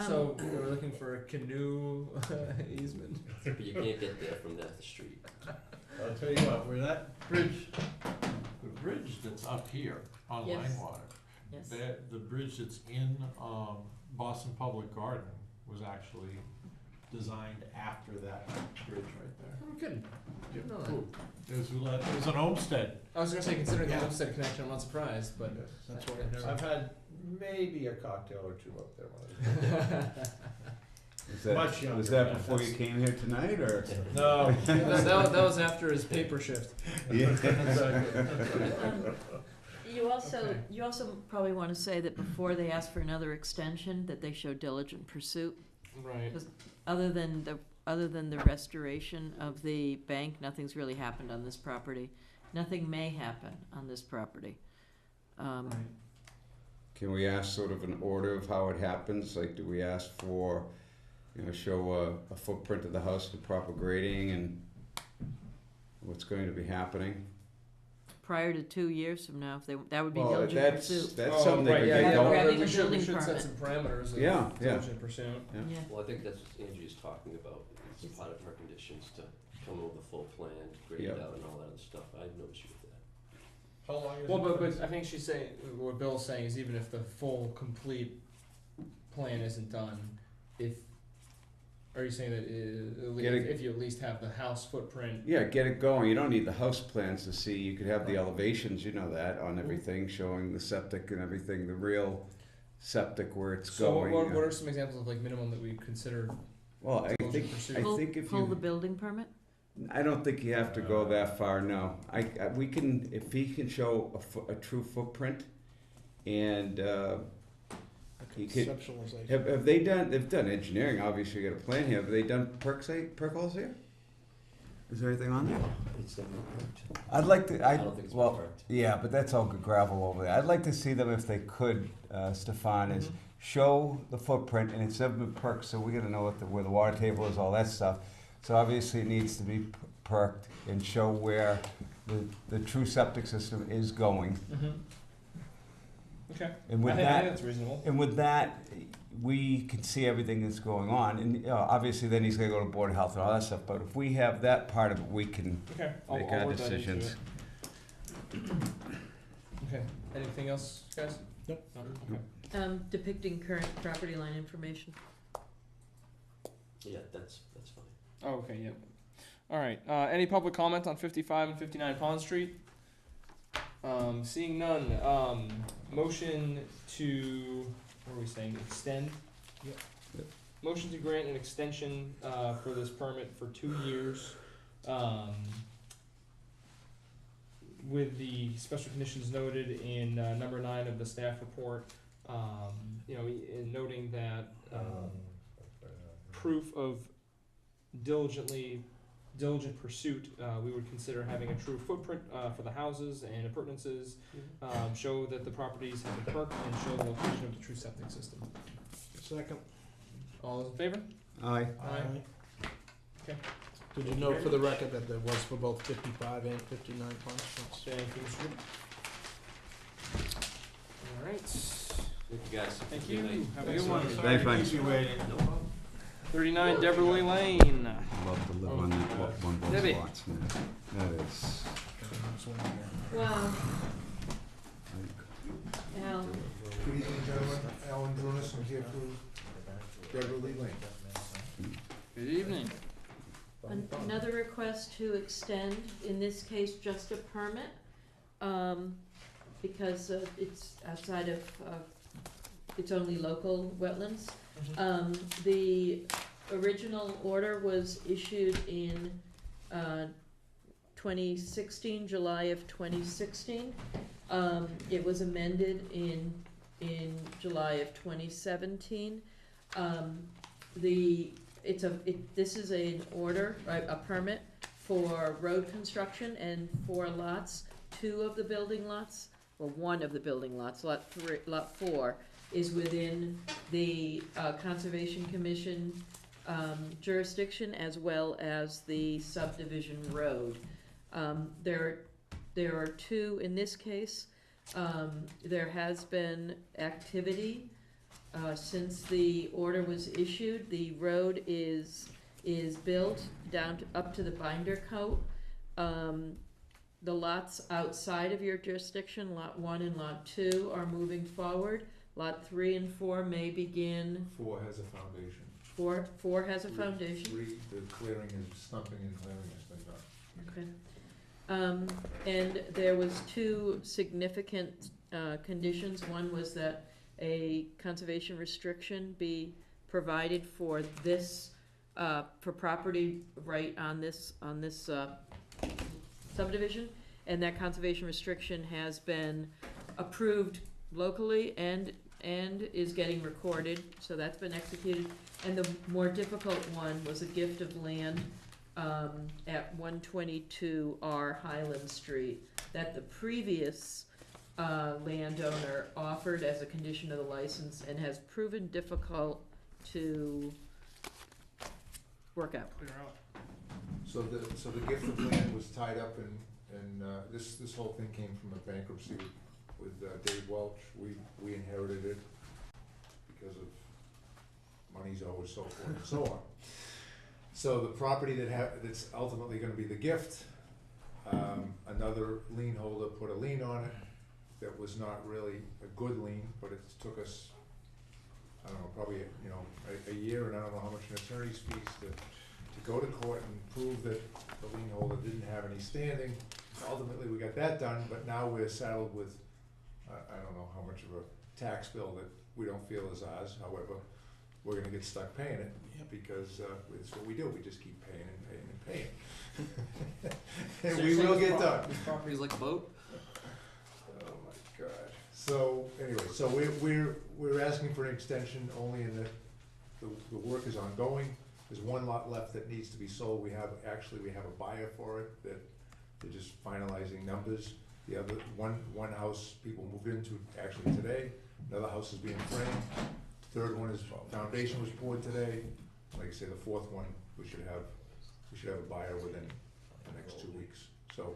Speaker 2: So we're looking for a canoe easement.
Speaker 13: But you can't get there from the street.
Speaker 6: I'll tell you what, where that bridge, the bridge that's up here on
Speaker 3: Yes.
Speaker 6: Langwater,
Speaker 3: Yes.
Speaker 6: the bridge that's in, Boston Public Garden was actually designed after that bridge right there.
Speaker 2: I'm kidding. Didn't know that.
Speaker 6: It was an Olmsted.
Speaker 2: I was gonna say, considering
Speaker 1: Yeah.
Speaker 2: the Homestead connection, I'm not surprised, but
Speaker 1: That's what
Speaker 2: I've never.
Speaker 6: I've had maybe a cocktail or two up there. Much younger,
Speaker 8: Was that
Speaker 6: yeah.
Speaker 8: before you came here tonight, or?
Speaker 6: No.
Speaker 2: that was after his paper shift.
Speaker 3: You also probably want to say that before they ask for another extension, that they show diligent pursuit.
Speaker 2: Right.
Speaker 3: Other than the restoration of the bank, nothing's really happened on this property. Nothing may happen on this property.
Speaker 5: Can we ask sort of an order of how it happens? Like, do we ask for, show a footprint of the house with proper grading and what's going to be happening?
Speaker 3: Prior to 2 years from now, if they, that would be
Speaker 5: Well,
Speaker 3: diligent pursuit.
Speaker 5: that's something that
Speaker 2: right,
Speaker 5: if
Speaker 2: yeah,
Speaker 5: they
Speaker 2: yeah,
Speaker 5: don't.
Speaker 3: Grabbing
Speaker 2: we
Speaker 3: a
Speaker 2: should
Speaker 3: building
Speaker 2: set
Speaker 3: permit.
Speaker 2: some parameters of
Speaker 5: Yeah, yeah.
Speaker 2: diligent pursuit.
Speaker 3: Yeah.
Speaker 13: Well, I think that's what Angie's talking about, it's part of her conditions to come over the full plan, grade
Speaker 5: Yeah.
Speaker 13: it out and all that other stuff, I have no issue with that.
Speaker 6: How long is
Speaker 2: Well,
Speaker 6: it?
Speaker 2: but I think she's saying, what Bill's saying is even if the full, complete plan isn't done, are you saying that if you at least have the house footprint?
Speaker 5: Yeah, get it going. You don't need the house plans to see. You could have the elevations, that, on everything, showing the septic and everything, the real septic where it's
Speaker 2: So
Speaker 5: going.
Speaker 2: what are some examples of like minimum that we consider?
Speaker 5: Well, I
Speaker 2: diligent pursuit?
Speaker 5: think if
Speaker 3: Pull the
Speaker 5: you,
Speaker 3: building permit?
Speaker 5: I don't think you have to go that far, no. We can, if he can show a true footprint and,
Speaker 1: A
Speaker 5: You could-
Speaker 1: conceptualization.
Speaker 5: they've done engineering, obviously you got a plan here. Have they done perk holes here? Is there anything on there?
Speaker 13: It's never worked.
Speaker 8: I'd like to,
Speaker 13: I don't think it's been perked.
Speaker 8: yeah, but that's all good gravel over there. I'd like to see them if they could, Stefan, is show the footprint, and it's never been perked, so we gotta know where the water table is, all that stuff. So obviously it needs to be perked and show where the true septic system is going.
Speaker 2: Okay.
Speaker 8: And with
Speaker 2: I
Speaker 8: that,
Speaker 2: think that's reasonable.
Speaker 8: and with that, we can see everything that's going on, and obviously then he's gonna go to Board of Health and all that stuff, but if we have that part of it, we can
Speaker 2: Okay.
Speaker 8: make
Speaker 2: I'll
Speaker 8: our
Speaker 2: work that into
Speaker 8: decisions.
Speaker 2: it. Okay. Anything else, guys?
Speaker 1: Nope.
Speaker 2: No? Okay.
Speaker 3: Depicting current property line information.
Speaker 13: Yeah, that's fine.
Speaker 2: Oh, okay. Yep. All right. Any public comment on 55 and 59 Pond Street? Seeing none. Motion to, what are we saying? Extend?
Speaker 1: Yep.
Speaker 2: Motion to grant an extension for this permit for 2 years, with the special conditions noted in number 9 of the staff report. In noting that proof of diligent pursuit, we would consider having a true footprint for the houses and appurtenances, show that the properties have been perked, and show the location of the true septic system.
Speaker 1: Second.
Speaker 2: All those in favor?
Speaker 8: Aye.
Speaker 2: Aye. Okay.
Speaker 1: Did you note for the record that there was for both 55 and 59 Pond Streets?
Speaker 2: Thank you, Mr. Rubin. All right.
Speaker 13: Thank you, guys.
Speaker 2: Thank you.
Speaker 13: Good night.
Speaker 2: Have a good one.
Speaker 8: Thanks, Mike.
Speaker 6: Keep you waiting.
Speaker 13: No problem.
Speaker 2: 39 Deverly Lane.
Speaker 8: Love to live on one of
Speaker 2: Debbie.
Speaker 8: those lots, man. That is,
Speaker 3: Wow. Al,
Speaker 12: Good evening, gentlemen. Alan Brunis, I'm here for Beverly Lane.
Speaker 2: Good evening.
Speaker 3: another request to extend, in this case, just a permit, because it's outside of, it's only local wetlands. The original order was issued in 2016, July of 2016. It was amended in July of 2017. This is an order, a permit for road construction, and 4 lots. 2 of the building lots, or 1 of the building lots, lot 4, is within the Conservation Commission jurisdiction, as well as the subdivision road. There are 2 in this case. There has been activity since the order was issued. The road is built down up to the binder coat. The lots outside of your jurisdiction, lot 1 and lot 2, are moving forward. Lot 3 and 4 may begin.
Speaker 12: 4 has a foundation.
Speaker 3: 4 has a foundation.
Speaker 12: 3, the clearing is, stumping and clearing has been done.
Speaker 3: Okay. And there was 2 significant conditions. One was that a conservation restriction be provided for this, for property right on this subdivision, and that conservation restriction has been approved locally and is getting recorded, so that's been executed. And the more difficult one was a gift of land at 122 R Highland Street, that the previous landowner offered as a condition of the license and has proven difficult to work out.
Speaker 2: Clear out.
Speaker 12: So the gift of land was tied up in this whole thing came from a bankruptcy with Dave Welch. We inherited it because of money's owed, so forth and so on. So the property that's ultimately gonna be the gift, another lien holder put a lien on it that was not really a good lien, but it took us, I don't know, probably, a year, and I don't know how much an attorney's fees to go to court and prove that the lien holder didn't have any standing. Ultimately, we got that done, but now we're saddled with, I don't know how much of a tax bill that we don't feel is ours. However, we're gonna get stuck paying it because it's what we do. We just keep paying and paying and paying. And
Speaker 2: So
Speaker 12: we
Speaker 2: you're saying
Speaker 12: will
Speaker 2: this
Speaker 12: get done.
Speaker 2: This property is like a boat?
Speaker 12: Oh my God. So anyway, so we're asking for an extension only in that the work is ongoing. There's one lot left that needs to be sold. We have a buyer for it that they're just finalizing numbers. The other, one house people moved into actually today. Another house is being framed. Third one is, foundation was poured today. Like I say, the fourth one, we should have a buyer within the next 2 weeks. So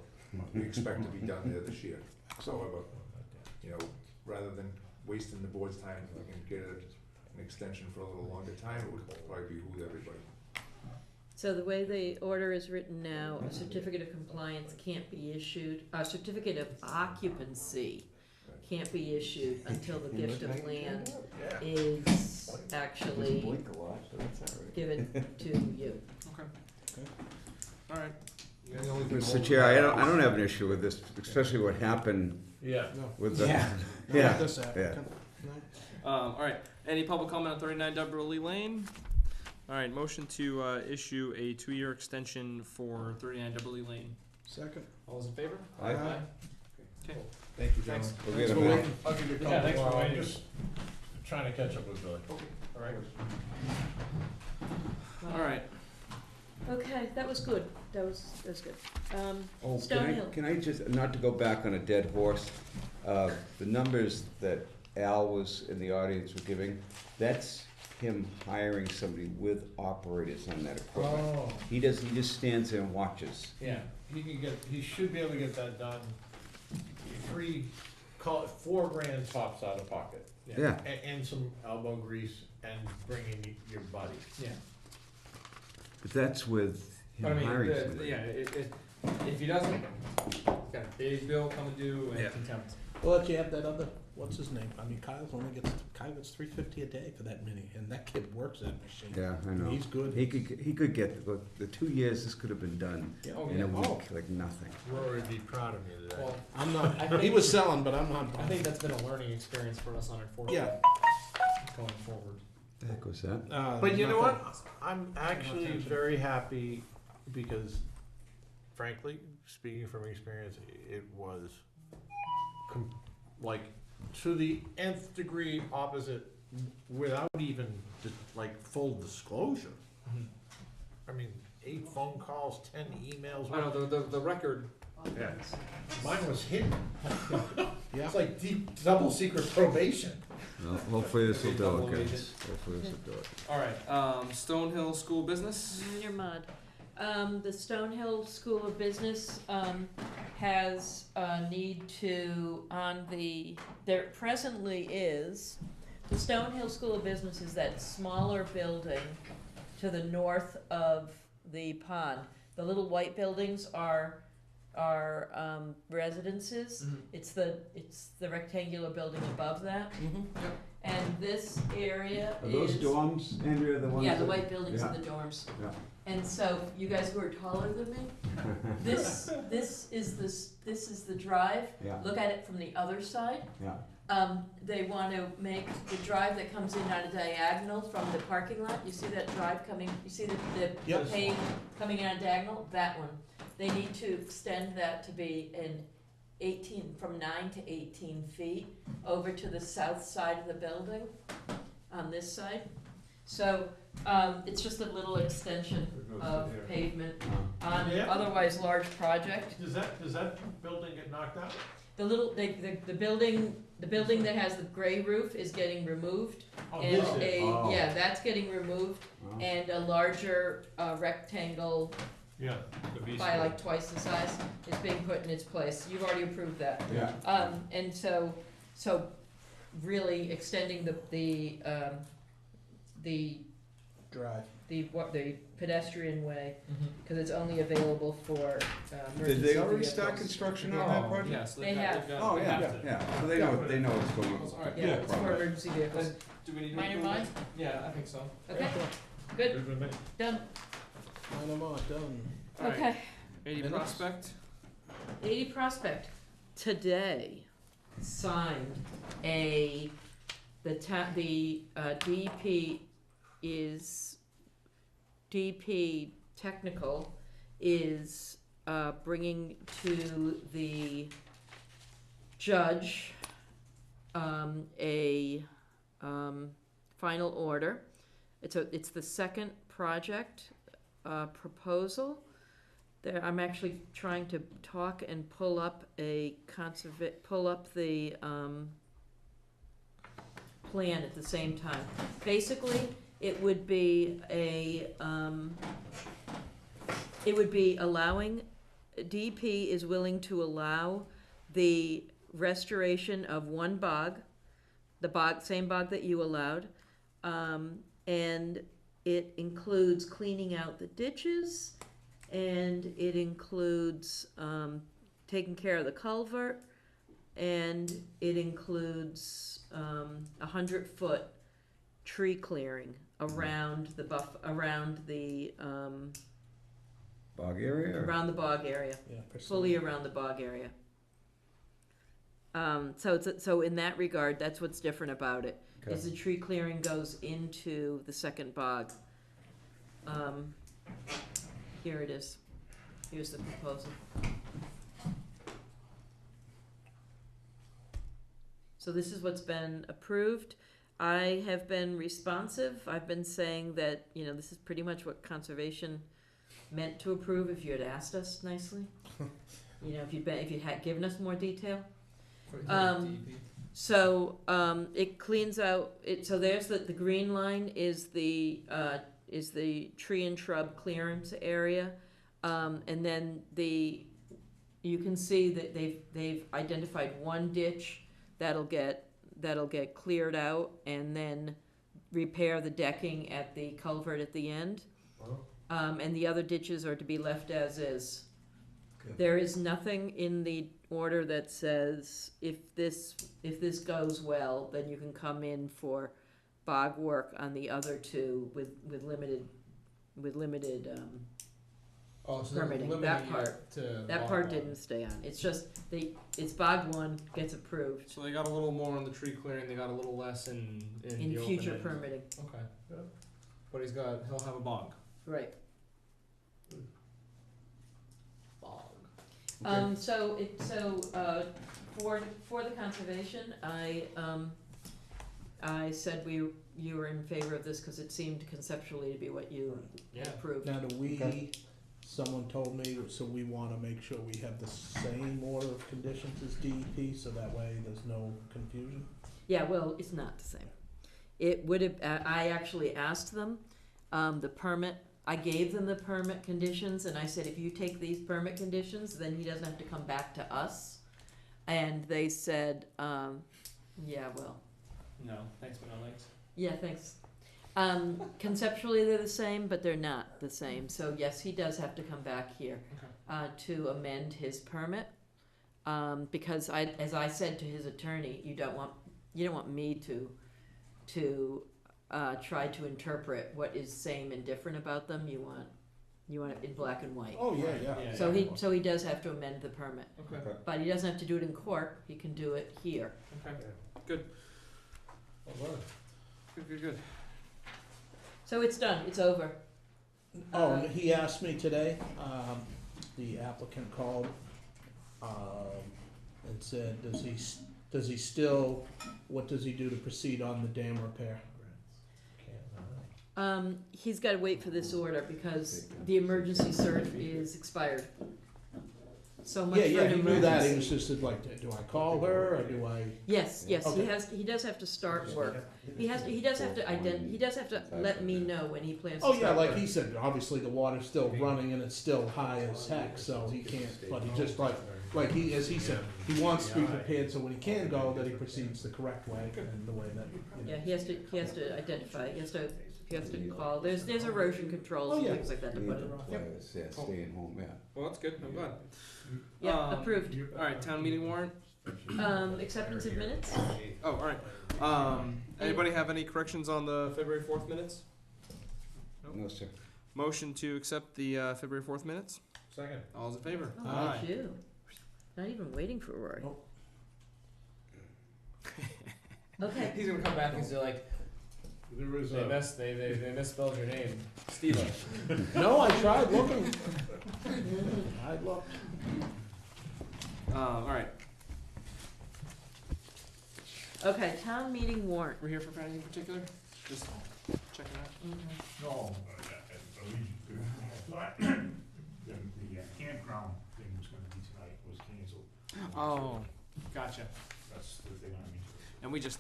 Speaker 12: we expect to be done there this year. However, rather than wasting the board's time, if we can get an extension for a little longer time, it would probably behoove everybody.
Speaker 3: So the way the order is written now, a certificate of compliance can't be issued, a certificate of occupancy can't be issued until the gift of land is actually given to you.
Speaker 2: Okay. Alright.
Speaker 12: And the only thing
Speaker 5: Mr.
Speaker 12: holding
Speaker 5: Chair,
Speaker 12: that
Speaker 5: I
Speaker 12: up
Speaker 5: don't have an issue with this, especially what happened
Speaker 6: Yeah.
Speaker 5: with the.
Speaker 1: Not
Speaker 5: Yeah,
Speaker 1: this applicant, no.
Speaker 2: Alright, any public comment on 39 Beverly Lane? Alright, motion to issue a 2-year extension for 39 Beverly Lane.
Speaker 1: Second.
Speaker 2: All those in favor?
Speaker 5: Aye.
Speaker 2: Okay.
Speaker 12: Thank you, gentlemen.
Speaker 2: Thanks.
Speaker 5: We'll
Speaker 1: Thanks
Speaker 5: get
Speaker 1: for
Speaker 5: it back.
Speaker 1: waiting.
Speaker 6: I'll give you a
Speaker 2: Yeah,
Speaker 6: couple
Speaker 2: thanks for
Speaker 6: more. I'm
Speaker 2: waiting.
Speaker 6: just trying to catch up with Billy. Alright.
Speaker 2: Alright.
Speaker 3: Okay, that was good, that was good.
Speaker 5: Oh,
Speaker 3: Stonehill.
Speaker 5: can I just, not to go back on a dead horse, the numbers that Al was in the audience were giving, that's him hiring somebody with operators on that equipment.
Speaker 6: Oh,
Speaker 5: He just stands there and watches.
Speaker 6: yeah, he should be able to get that done. Call it $4,000 tops out of pocket.
Speaker 5: Yeah.
Speaker 6: And some elbow grease and bringing your buddy.
Speaker 2: Yeah.
Speaker 5: But that's with
Speaker 2: But I
Speaker 5: him
Speaker 2: mean,
Speaker 5: hiring somebody.
Speaker 2: if he doesn't, got a big bill coming due and contempt.
Speaker 1: Well, let you have that other, what's his name? I mean, Kyle gets $350 a day for that mini, and that kid works that machine.
Speaker 5: Yeah, I know.
Speaker 1: He's good.
Speaker 5: He could get, the 2 years this could have been done
Speaker 1: Yeah.
Speaker 2: Oh,
Speaker 5: in
Speaker 2: yeah.
Speaker 5: a week, like nothing.
Speaker 6: Rory would be proud of me today.
Speaker 2: Well,
Speaker 1: I'm not,
Speaker 2: I think-
Speaker 1: he was selling, but I'm not.
Speaker 2: I think that's been a learning experience for us on enforcement.
Speaker 1: Yeah.
Speaker 2: Going forward.
Speaker 5: The heck was that?
Speaker 6: But you know
Speaker 1: nothing.
Speaker 6: what? I'm actually very happy because, frankly, speaking from experience, it was like to the nth degree opposite without even full disclosure.
Speaker 2: Mhm.
Speaker 6: I mean, 8 phone calls, 10 emails.
Speaker 2: I know, the record.
Speaker 6: Yeah. Mine was hidden.
Speaker 1: Yeah.
Speaker 6: It's like deep, double secret probation.
Speaker 5: Well, hopefully this will do
Speaker 2: Double
Speaker 5: it,
Speaker 2: agent.
Speaker 5: guys. Hopefully this will do it.
Speaker 2: Alright, Stonehill School Business.
Speaker 3: In your mud. The Stonehill School of Business, has a need to, there presently is, the Stonehill School of Business is that smaller building to the north of the pond. The little white buildings are residences.
Speaker 2: Mhm.
Speaker 3: It's the rectangular building above that.
Speaker 1: Mhm.
Speaker 3: And this area
Speaker 5: Are those
Speaker 3: is.
Speaker 5: dorms, Andrea, the ones?
Speaker 3: Yeah, the
Speaker 5: that-
Speaker 3: white buildings are
Speaker 5: Yeah.
Speaker 3: the dorms.
Speaker 5: Yeah.
Speaker 3: And so, you guys who are taller than me, this is the drive.
Speaker 5: Yeah,
Speaker 3: Look at it from the other side.
Speaker 5: yeah.
Speaker 3: They want to make the drive that comes in on a diagonal from the parking lot. You see that drive coming, you see the
Speaker 1: Yep.
Speaker 3: pave coming in on a diagonal? That one. They need to extend that to be from 9 to 18 feet over to the south side of the building, on this side. So, it's just a little extension of pavement on
Speaker 6: Yeah.
Speaker 3: otherwise large project.
Speaker 6: Does that building get knocked out?
Speaker 3: the building that has the gray roof is getting removed.
Speaker 2: Oh,
Speaker 3: And
Speaker 2: this is-
Speaker 3: yeah, that's getting removed,
Speaker 8: Wow.
Speaker 3: and a larger, rectangle
Speaker 2: Yeah, the V
Speaker 3: by like twice the size is being put in its place. You've already approved that.
Speaker 8: Yeah.
Speaker 3: And so really extending the
Speaker 1: Drive.
Speaker 3: the pedestrian way,
Speaker 2: Mhm.
Speaker 3: because it's only available for,
Speaker 5: Did
Speaker 3: emergency
Speaker 5: they already start
Speaker 3: vehicles.
Speaker 5: construction on that project?
Speaker 2: Yes,
Speaker 3: They have.
Speaker 5: Oh,
Speaker 2: they
Speaker 5: yeah,
Speaker 2: have to.
Speaker 5: yeah, so they know what's going on.
Speaker 2: Alright.
Speaker 3: Yeah, it's for emergency vehicles.
Speaker 2: Then, do we need to
Speaker 3: Minor
Speaker 2: approve it?
Speaker 3: mine?
Speaker 2: Yeah, I think so.
Speaker 3: Okay, good,
Speaker 6: Good with me.
Speaker 3: done.
Speaker 1: Done.
Speaker 2: Alright.
Speaker 3: Okay,
Speaker 2: 80
Speaker 1: Minutes?
Speaker 2: Prospect.
Speaker 3: 80 Prospect, today signed DP Technical is bringing to the judge a final order. It's the second project proposal. I'm actually trying to talk and pull up the plan at the same time. Basically, it would be allowing, DP is willing to allow the restoration of one bog, same bog that you allowed, and it includes cleaning out the ditches, and it includes taking care of the culvert, and it includes 100-foot tree clearing around the
Speaker 5: Bog area? or-
Speaker 3: around the bog area,
Speaker 1: Yeah,
Speaker 3: fully around the bog area. So in that regard, that's what's different about it, is the tree clearing goes into the second bog. Here it is. Here's the proposal. So this is what's been approved. I have been responsive. I've been saying that, this is pretty much what conservation meant to approve if you had asked us nicely. If you had given us more detail. So it cleans out so there's the green line is the tree and shrub clearance area, and then you can see that they've identified one ditch that'll get cleared out, and then repair the decking at the culvert at the end. And the other ditches are to be left as is.
Speaker 8: Good.
Speaker 3: There is nothing in the order that says if this goes well, then you can come in for bog work on the other two with limited
Speaker 2: Oh, so
Speaker 3: permitting. That part didn't stay on. It's just it's bog one gets approved
Speaker 2: So they got a little more on the tree clearing. They got a little less in
Speaker 3: in
Speaker 2: the
Speaker 3: future
Speaker 2: open end.
Speaker 3: permitting.
Speaker 2: Okay.
Speaker 6: Yeah.
Speaker 2: But he'll have a bog.
Speaker 3: Right.
Speaker 2: Bog.
Speaker 3: For the conservation, I said you were in favor of this because it seemed conceptually to be what you
Speaker 2: Yeah.
Speaker 3: approved.
Speaker 1: Now, someone told me, so we wanna make sure we have the same order of conditions as DEP, so that way there's no confusion.
Speaker 3: Yeah, well, it's not the same. It would have, I actually asked them, the permit, I gave them the permit conditions, and I said, if you take these permit conditions, then he doesn't have to come back to us. And they said, yeah, well,
Speaker 2: No, thanks, but no thanks.
Speaker 3: yeah, thanks. Conceptually, they're the same, but they're not the same. So yes, he does have to come back here to amend his permit, because as I said to his attorney, you don't want me to try to interpret what is same and different about them. You want it in black and white.
Speaker 1: Oh, yeah.
Speaker 3: So he does have to amend the permit,
Speaker 2: Okay.
Speaker 3: but he doesn't have to do it in court. He can do it here.
Speaker 2: Okay.
Speaker 6: All right.
Speaker 2: Good.
Speaker 3: So it's done. It's over.
Speaker 1: Oh, and he asked me today, the applicant called, and said, does he still, what does he do to proceed on the dam repair?
Speaker 3: He's got to wait for this order because the emergency cert is expired. so much for
Speaker 1: Yeah,
Speaker 3: an
Speaker 1: he knew that, he
Speaker 3: emergency.
Speaker 1: was just like, do I call her, or do I?
Speaker 3: Yes, yes,
Speaker 1: Okay.
Speaker 3: he does have to start work. He does have to let me know when he plans to
Speaker 1: Oh,
Speaker 3: start
Speaker 1: yeah, like
Speaker 3: work.
Speaker 1: he said, obviously the water's still running and it's still high as heck, so he can't, but he just like he, as he said, he wants to be prepared, so when he can go, that he proceeds the correct way, and the way that, you know.
Speaker 3: Yeah, he has to identify, he has to call, there's erosion controls
Speaker 1: Oh,
Speaker 3: and
Speaker 1: yeah.
Speaker 3: things like that to put in.
Speaker 8: Yeah, staying home, yeah.
Speaker 2: Well, that's good, I'm glad.
Speaker 3: Yeah, approved.
Speaker 2: Alright, town meeting warrant.
Speaker 3: Acceptance of minutes?
Speaker 2: Oh, alright. Anybody have any corrections on the February 4th minutes?
Speaker 5: No, sir.
Speaker 2: Motion to accept the February 4th minutes?
Speaker 6: Second.
Speaker 2: All's in favor?
Speaker 3: Oh,
Speaker 2: Aye.
Speaker 3: look at you. Not even waiting for Rory.
Speaker 1: Nope.
Speaker 3: Okay.
Speaker 2: He's gonna come back and say like,
Speaker 12: There is
Speaker 2: they misspelled your name. Steve.
Speaker 1: No, I tried looking. I looked.
Speaker 2: Alright,
Speaker 3: Okay, town meeting warrant.
Speaker 2: we're here for anything in particular? Just checking out.
Speaker 14: No, the campground thing was gonna be tonight, was canceled.
Speaker 2: Oh, gotcha.
Speaker 14: That's the thing I mean.
Speaker 2: And we just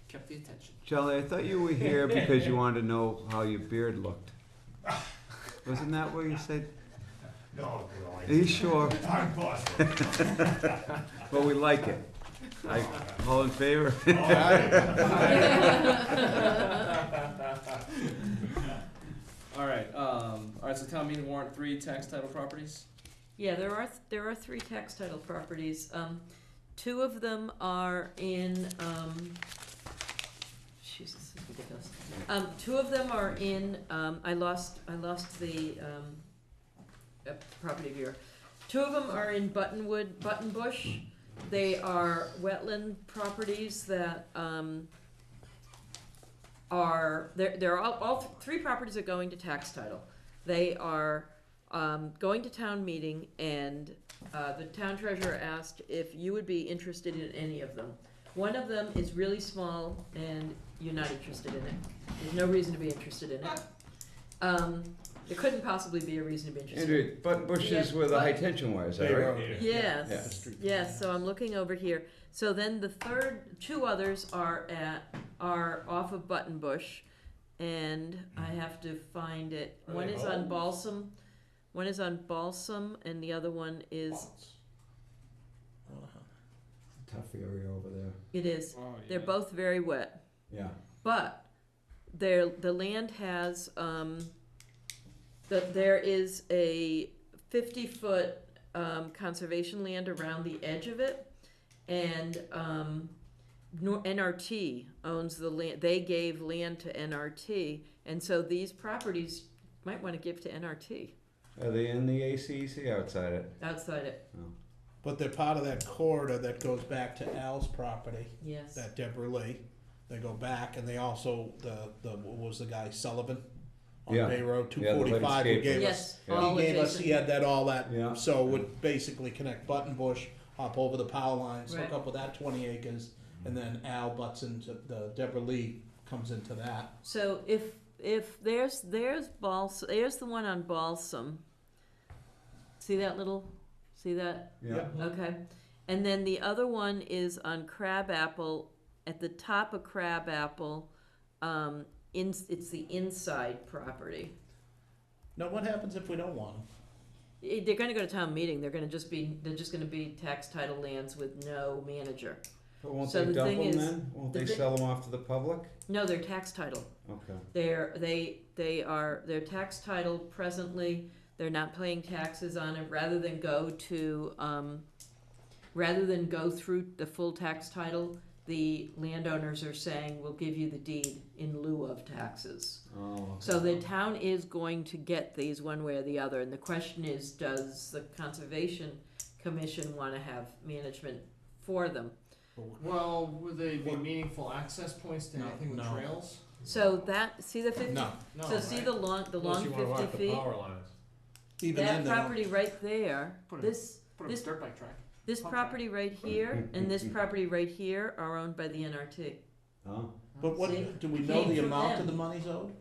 Speaker 2: kept the attention.
Speaker 8: Charlie, I thought you were here because you wanted to know how your beard looked. Wasn't that what you said?
Speaker 14: No,
Speaker 8: Are you sure?
Speaker 14: I'm positive.
Speaker 8: Well, we like it. All in favor?
Speaker 2: Alright, so town meeting warrant 3, tax title properties.
Speaker 3: Yeah, there are 3 tax title properties. 2 of them are in, Jesus, this is ridiculous. 2 of them are in, I lost the, property viewer. 2 of them are in Buttonbush. They are wetland properties that, they're all 3 properties are going to tax title. They are, going to town meeting, and the town treasurer asked if you would be interested in any of them. One of them is really small, and you're not interested in it. There's no reason to be interested in it. There couldn't possibly be a reason to be interested.
Speaker 5: Andrew, button bushes with a high tension wire, is that right?
Speaker 3: Yes, yes, so I'm looking over here. So then the 2 others are off of Buttonbush, and I have to find it.
Speaker 6: Are
Speaker 3: One
Speaker 6: they
Speaker 3: is on
Speaker 6: homes?
Speaker 3: Balsam, and the other one is,
Speaker 8: Tough area over there.
Speaker 3: it is,
Speaker 2: Oh,
Speaker 3: they're both very wet.
Speaker 8: Yeah.
Speaker 3: But the land has, there is a 50-foot conservation land around the edge of it, and NRT owns the land. They gave land to NRT, and so these properties might want to give to NRT
Speaker 5: Are they in the ACC outside it?
Speaker 3: outside it.
Speaker 1: But they're part of that corridor that goes back to Al's property,
Speaker 3: Yes.
Speaker 1: that Deborah Lee. They go back, and they also, what was the guy, Sullivan? On
Speaker 5: Yeah.
Speaker 1: Bay Road,
Speaker 5: Yeah, the
Speaker 1: 245, who
Speaker 5: landscaper.
Speaker 1: gave us,
Speaker 3: Yes.
Speaker 5: Yeah.
Speaker 3: All
Speaker 1: he gave us,
Speaker 3: adjacent.
Speaker 1: he had that, all that,
Speaker 5: Yeah.
Speaker 1: so would basically connect Buttonbush, hop over the power lines, hook
Speaker 3: Right.
Speaker 1: up with that 20 acres, and then Al butts into, the Deborah Lee comes into that.
Speaker 3: So if there's Balsam, there's the one on Balsam. See that?
Speaker 8: Yeah.
Speaker 3: Okay. And then the other one is on Crabapple, at the top of Crabapple. It's the inside property.
Speaker 1: Now, what happens if we don't want them?
Speaker 3: They're gonna go to town meeting, they're just gonna be tax title lands with no manager.
Speaker 5: But won't
Speaker 3: So
Speaker 5: they
Speaker 3: the
Speaker 5: dump
Speaker 3: thing
Speaker 5: them
Speaker 3: is,
Speaker 5: then? Won't
Speaker 3: the
Speaker 5: they
Speaker 3: thi-
Speaker 5: sell them off to the public?
Speaker 3: No, they're tax title.
Speaker 5: Okay.
Speaker 3: They're tax title presently, they're not paying taxes on it, rather than go through the full tax title, the landowners are saying, we'll give you the deed in lieu of taxes.
Speaker 5: Oh, okay.
Speaker 3: So the town is going to get these one way or the other, and the question is, does the Conservation Commission wanna have management for them?
Speaker 2: Well, would they be meaningful access points to
Speaker 1: No,
Speaker 2: anything with
Speaker 1: no.
Speaker 2: trails?
Speaker 3: So see the 50,
Speaker 1: No,
Speaker 3: so see the long
Speaker 6: Unless you wanna
Speaker 3: 50
Speaker 6: walk the
Speaker 3: feet?
Speaker 6: power lines.
Speaker 1: even
Speaker 3: That
Speaker 1: then, they don't.
Speaker 3: property right there,
Speaker 2: Put a-
Speaker 3: this
Speaker 2: Put up a dirt bike track.
Speaker 3: This
Speaker 2: Pump
Speaker 3: property right here and this property right here are owned by the NRT.
Speaker 5: Oh.
Speaker 1: But what,
Speaker 3: See?
Speaker 1: do we know
Speaker 3: Came
Speaker 1: the
Speaker 3: from
Speaker 1: amount
Speaker 3: them.
Speaker 1: of the money's owed?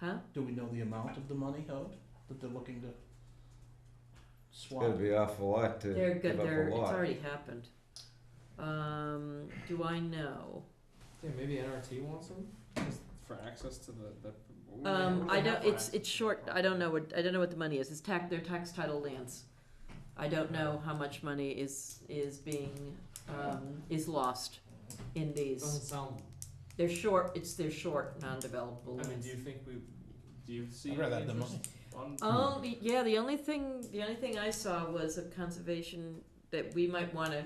Speaker 3: Huh?
Speaker 1: Do we know the amount of the money owed that they're looking to
Speaker 5: It's gotta be awful lot to
Speaker 3: They're good,
Speaker 5: give up
Speaker 3: they're,
Speaker 5: a
Speaker 3: it's
Speaker 5: lot.
Speaker 3: already happened. Do I know?
Speaker 2: Yeah, maybe NRT wants them, just for access to the.
Speaker 3: I don't, it's short, I don't know what the money is, it's their tax title lands. I don't know how much money is being, is lost in
Speaker 2: Doesn't
Speaker 3: these.
Speaker 2: sound,
Speaker 3: They're short, their short, non-developable
Speaker 2: I mean,
Speaker 3: lands.
Speaker 2: do you see
Speaker 1: I'd rather
Speaker 2: any
Speaker 1: have the
Speaker 2: interest on?
Speaker 3: Oh, yeah, the only thing I saw was a conservation, that we might wanna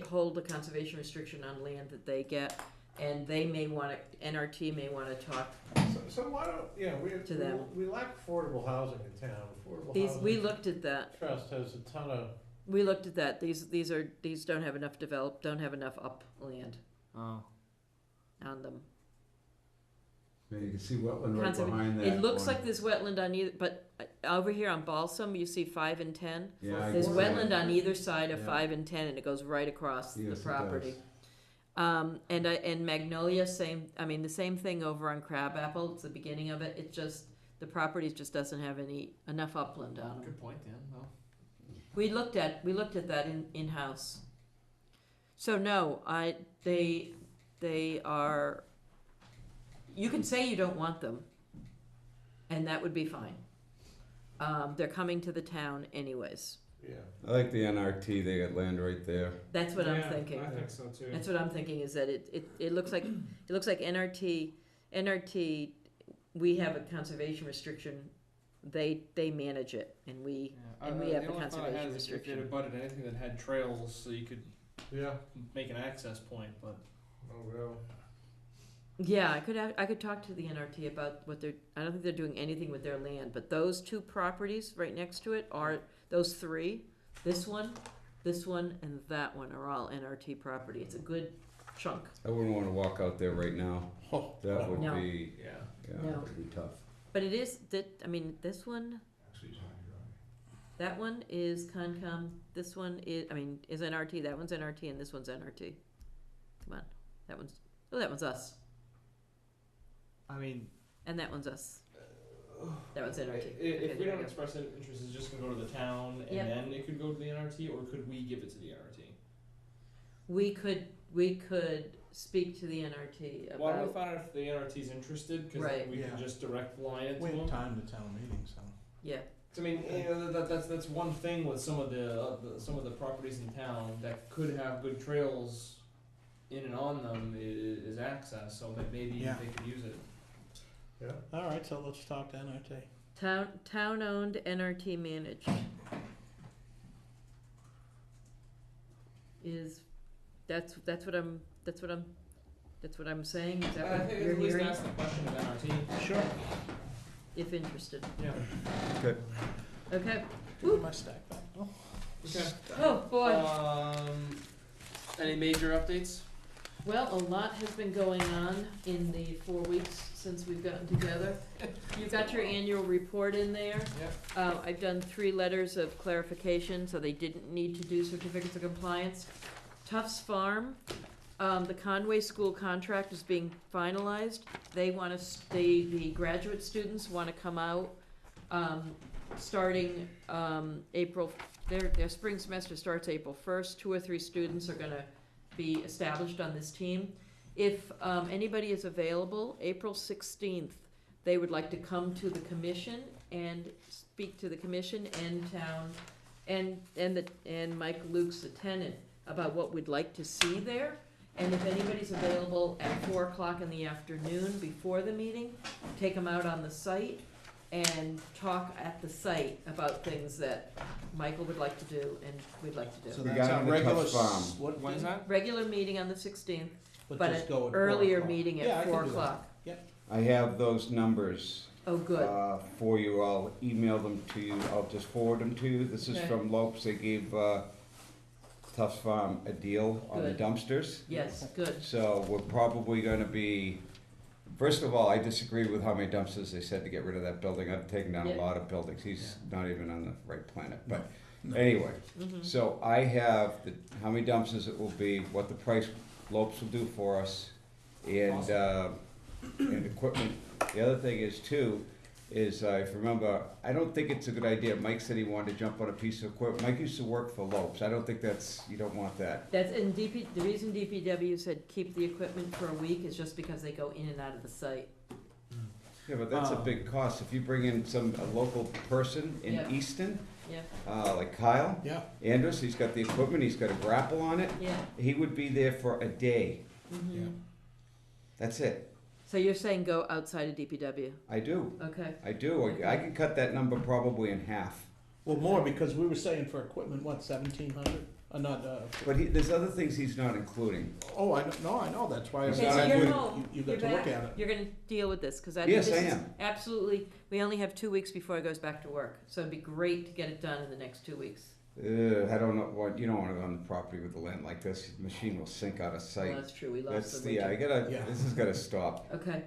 Speaker 3: hold a conservation restriction on land that they get, and they may wanna, NRT may wanna talk.
Speaker 6: So why don't,
Speaker 3: To them.
Speaker 6: we lack affordable housing in town. Affordable
Speaker 3: We
Speaker 6: housing
Speaker 3: looked at that,
Speaker 6: trust has a ton of,
Speaker 3: we looked at that, these don't have enough don't have enough upland
Speaker 2: Oh.
Speaker 3: on them.
Speaker 8: You can see wetland right
Speaker 3: Conserva-
Speaker 8: behind that.
Speaker 3: It looks
Speaker 8: one.
Speaker 3: like there's wetland on either, but over here on Balsam, you see 5 and 10.
Speaker 8: Yeah, I
Speaker 3: There's
Speaker 8: can see
Speaker 3: wetland
Speaker 8: it.
Speaker 3: on either side of
Speaker 8: Yeah.
Speaker 3: 5 and 10, and it goes right across
Speaker 8: Yes,
Speaker 3: the
Speaker 8: it
Speaker 3: property.
Speaker 8: does.
Speaker 3: And Magnolia, the same thing over on Crabapple. It's the beginning of it. It just, the property just doesn't have enough upland on them.
Speaker 2: Good point, Dan, no.
Speaker 3: We looked at that in-house. So no, they are, you can say you don't want them, and that would be fine. They're coming to the town anyways.
Speaker 6: yeah.
Speaker 5: I like the NRT, they got land right there.
Speaker 3: That's what I'm
Speaker 2: Yeah,
Speaker 3: thinking.
Speaker 2: I think so too.
Speaker 3: That's what I'm thinking, is that it looks like, NRT, we have a conservation restriction, they manage it, and we,
Speaker 2: Yeah,
Speaker 3: we have the
Speaker 2: only thought I
Speaker 3: conservation
Speaker 2: had is
Speaker 3: restriction.
Speaker 2: If they had abutted anything that had trails, so you could
Speaker 6: Yeah,
Speaker 2: make an access point, but.
Speaker 6: oh, well.
Speaker 3: Yeah, I could talk to the NRT about I don't think they're doing anything with their land, but those 2 properties right next to it are, those 3, this one, and that one are all NRT property. It's a good chunk.
Speaker 5: I wouldn't wanna walk out there right now.
Speaker 1: Oh,
Speaker 5: That would
Speaker 3: No.
Speaker 5: be,
Speaker 2: Yeah.
Speaker 5: yeah,
Speaker 3: No.
Speaker 5: that would be tough.
Speaker 3: But it is, this one,
Speaker 14: Actually, it's on your own.
Speaker 3: that one is Concom, this one is NRT, that one's NRT, and this one's NRT. Come on, that one's us,
Speaker 2: I mean,
Speaker 3: and that one's us. That one's NRT. Okay,
Speaker 2: if we
Speaker 3: there we
Speaker 2: don't
Speaker 3: go.
Speaker 2: express an interest, it's just gonna go to the town and
Speaker 3: Yep.
Speaker 2: then it could go to the NRT, or could we give it to the NRT?
Speaker 3: We could speak to the NRT
Speaker 2: Why don't we
Speaker 3: about,
Speaker 2: find out if the NRT's interested, cause
Speaker 3: Right.
Speaker 2: then we
Speaker 1: Yeah.
Speaker 2: can just direct line it to
Speaker 1: we
Speaker 2: them.
Speaker 1: have time to town meeting, so.
Speaker 3: yeah,
Speaker 2: I mean, that's one thing with some of the properties in town that could have good trails in and on them is access, so that maybe
Speaker 1: Yeah.
Speaker 2: they could use it.
Speaker 6: Yeah.
Speaker 1: All right, so let's talk to NRT.
Speaker 3: town-owned, NRT managed. That's what I'm saying, is that
Speaker 2: I
Speaker 3: what
Speaker 2: think
Speaker 3: you're
Speaker 2: at least
Speaker 3: hearing?
Speaker 2: ask the question of NRT.
Speaker 1: Sure.
Speaker 3: If interested.
Speaker 2: Yeah.
Speaker 5: Okay.
Speaker 3: Okay.
Speaker 1: Give me my stack back. Oh.
Speaker 2: Okay.
Speaker 3: Oh, boy.
Speaker 2: Any major updates?
Speaker 3: Well, a lot has been going on in the 4 weeks since we've gotten together. You got your annual report in there.
Speaker 2: Yep.
Speaker 3: I've done 3 letters of clarification, so they didn't need to do certificates of compliance. Tufts Farm, the Conway School contract is being finalized. They want the graduate students want to come out, starting, April, their spring semester starts April 1st. 2 or 3 students are gonna be established on this team. If anybody is available, April 16th, they would like to come to the commission and speak to the commission and town and Mike Luke's the tenant about what we'd like to see there. And if anybody's available at 4 o'clock in the afternoon before the meeting, take them out on the site and talk at the site about things that Michael would like to do and we'd like to do.
Speaker 1: So
Speaker 5: We
Speaker 1: that's
Speaker 5: got
Speaker 1: our
Speaker 5: him the
Speaker 1: regular,
Speaker 5: Tufts Farm.
Speaker 1: what
Speaker 2: When's
Speaker 1: day?
Speaker 2: that?
Speaker 3: Regular meeting on the 16th, but
Speaker 1: just
Speaker 3: an
Speaker 1: go at 4
Speaker 3: earlier
Speaker 1: o'clock.
Speaker 3: meeting
Speaker 1: Yeah, I
Speaker 3: at
Speaker 1: can
Speaker 3: 4
Speaker 1: do that.
Speaker 3: o'clock.
Speaker 5: I have those numbers
Speaker 3: Oh, good.
Speaker 5: for you. I'll email them to you. I'll just forward them to you. This is
Speaker 3: Okay.
Speaker 5: from Lopes. They gave Tufts Farm a deal on the
Speaker 3: Good.
Speaker 5: dumpsters.
Speaker 3: Yes, good.
Speaker 5: So we're probably gonna be, first of all, I disagree with how many dumpsters they said to get rid of that building. I've taken down a
Speaker 3: Yeah.
Speaker 5: lot of buildings. He's not even on the right planet, but anyway.
Speaker 3: Mhm.
Speaker 5: So I have how many dumpsters it will be, what the price Lopes will do for us, and equipment. The other thing is too, is, if you remember, I don't think it's a good idea. Mike said he wanted to jump on a piece of equipment. Mike used to work for Lopes. I don't think you don't want that.
Speaker 3: That's, and the reason DPW said keep the equipment for a week is just because they go in and out of the site.
Speaker 5: Yeah, but that's a big cost. If you bring in a local person in
Speaker 3: Yeah.
Speaker 5: Easton,
Speaker 3: Yeah,
Speaker 5: like Kyle
Speaker 1: Yeah.
Speaker 5: Andrus, he's got the equipment, he's got a grapple on it,
Speaker 3: yeah.
Speaker 5: he would be there for a day.
Speaker 3: Mm-hmm.
Speaker 5: That's it.
Speaker 3: So you're saying go outside of DPW?
Speaker 5: I do.
Speaker 3: Okay.
Speaker 5: I do. I can cut that number probably in half.
Speaker 1: Well, more, because we were saying for equipment, what, 1,700? Not,
Speaker 5: But there's other things he's not including.
Speaker 1: oh, I know, that's why I
Speaker 5: It's
Speaker 1: said
Speaker 5: not
Speaker 3: Okay, so
Speaker 5: good.
Speaker 3: you're home.
Speaker 1: you got
Speaker 3: You're
Speaker 1: to look
Speaker 3: back.
Speaker 1: at it.
Speaker 3: You're gonna deal with this, cause
Speaker 5: Yes,
Speaker 3: this
Speaker 5: I
Speaker 3: is
Speaker 5: am.
Speaker 3: absolutely, we only have 2 weeks before he goes back to work, so it'd be great to get it done in the next 2 weeks.
Speaker 5: I don't know what, you don't wanna go on the property with the land like this, the machine will sink out of
Speaker 3: Well,
Speaker 5: sight.
Speaker 3: that's true, we
Speaker 5: That's
Speaker 3: lost the
Speaker 5: I
Speaker 3: winter.
Speaker 5: gotta,
Speaker 1: Yeah.
Speaker 5: this has gotta stop.
Speaker 3: Okay.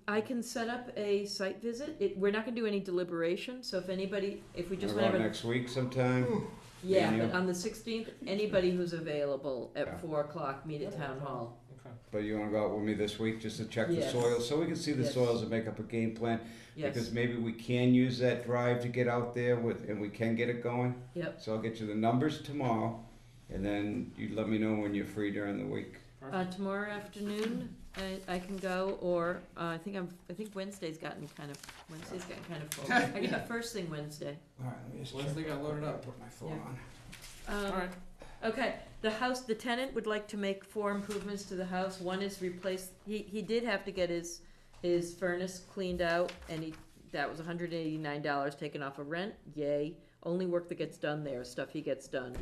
Speaker 3: I can set up a site visit. We're not gonna do any deliberation, so if anybody, if we just
Speaker 5: Wanna
Speaker 3: wanna
Speaker 5: go
Speaker 3: have a,
Speaker 5: next week sometime?
Speaker 3: yeah,
Speaker 5: Daniel?
Speaker 3: but on the 16th, anybody who's available
Speaker 5: Yeah.
Speaker 3: at 4 o'clock, meet at Town Hall.
Speaker 2: Okay.
Speaker 5: But you wanna go out with me this week just to check the
Speaker 3: Yes.
Speaker 5: soils, so we can see the
Speaker 3: Yes.
Speaker 5: soils and make up a game plan?
Speaker 3: Yes,
Speaker 5: Because maybe we can use that drive to get out there and we can get it going.
Speaker 3: yep.
Speaker 5: So I'll get you the numbers tomorrow, and then you let me know when you're free during the week.
Speaker 3: Tomorrow afternoon, I can go, or, I think Wednesday's gotten kind of full. I can do first thing Wednesday.
Speaker 5: Alright, let me just
Speaker 2: Wednesday got loaded up.
Speaker 5: Put my phone
Speaker 3: Yeah.
Speaker 5: on.
Speaker 2: Alright.
Speaker 3: Okay, the tenant would like to make 4 improvements to the house. One is replace, he did have to get his furnace cleaned out, and that was $189 taken off of rent, yay. Only work that gets done there, is stuff he gets done,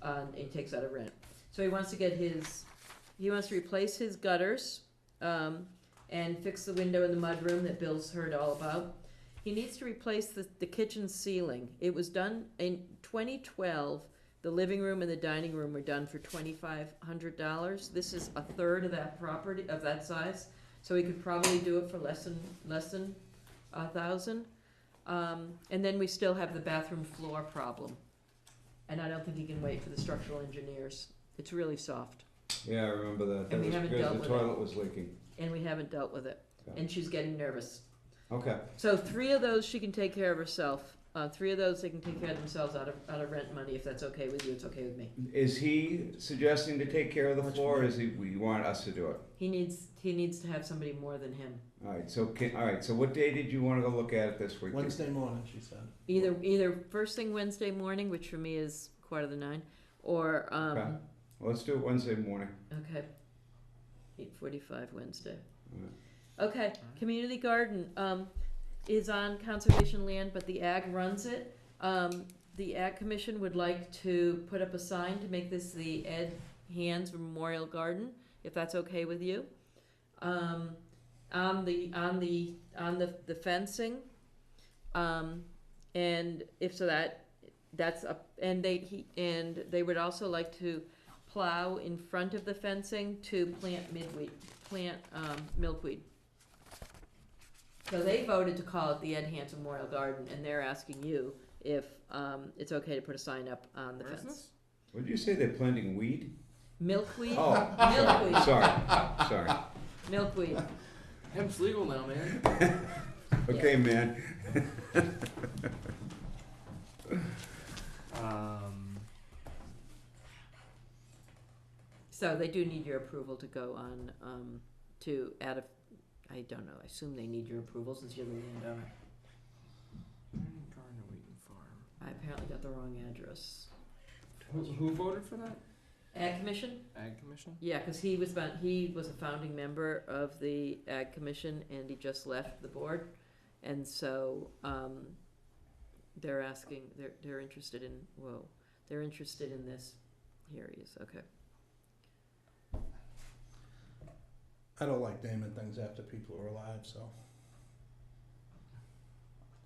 Speaker 3: and he takes out of rent. So he wants to replace his gutters, and fix the window in the mudroom that Bill's heard all about. He needs to replace the kitchen ceiling. It was done in 2012. The living room and the dining room were done for $2,500. This is a third of that property, of that size, so he could probably do it for less than $1,000. And then we still have the bathroom floor problem, and I don't think he can wait for the structural engineers. It's really soft,
Speaker 5: Yeah, I remember that. That
Speaker 3: And we
Speaker 5: was
Speaker 3: haven't
Speaker 5: because
Speaker 3: dealt
Speaker 5: the
Speaker 3: with
Speaker 5: toilet was leaking.
Speaker 3: and we haven't dealt with it,
Speaker 5: Okay.
Speaker 3: and she's getting nervous.
Speaker 5: Okay.
Speaker 3: So 3 of those she can take care of herself. 3 of those they can take care of themselves out of rent money. If that's okay with you, it's okay with me.
Speaker 5: Is he suggesting to take care of the floor, or is we want us to do it?
Speaker 3: He needs to have somebody more than him.
Speaker 5: Alright, so what day did you wanna go look at it this week?
Speaker 1: Wednesday morning, she said.
Speaker 3: Either first thing Wednesday morning, which for me is 8:45, or
Speaker 5: Okay. Well, let's do it Wednesday morning.
Speaker 3: okay, 8:45 Wednesday.
Speaker 5: Alright.
Speaker 3: Okay, community garden is on conservation land, but the ag runs it. The ag commission would like to put up a sign to make this the Ed Hands Memorial Garden, if that's okay with you. On the fencing, and if so, that's up, and they would also like to plow in front of the fencing to plant milkweed. So they voted to call it the Ed Hands Memorial Garden, and they're asking you if it's okay to put a sign up on the
Speaker 2: Where is
Speaker 3: fence.
Speaker 2: this?
Speaker 5: What did you say, they're planting weed?
Speaker 3: Milkweed.
Speaker 5: Oh,
Speaker 3: Milkweed.
Speaker 5: sorry.
Speaker 3: Milkweed.
Speaker 2: Hemp's legal now, man.
Speaker 5: Okay, man.
Speaker 3: So they do need your approval to go on to add a. I don't know. I assume they need your approval since you're the landowner.
Speaker 2: Garden Wheaton Farm.
Speaker 3: I apparently got the wrong address.
Speaker 2: Who voted for that?
Speaker 3: Ag Commission?
Speaker 2: Ag Commission?
Speaker 3: Yeah, because he was a founding member of the Ag Commission, and he just left the board, and so they're asking. They're interested in. Whoa, they're interested in this. Here he is. Okay.
Speaker 1: I don't like naming things after people who are alive, so.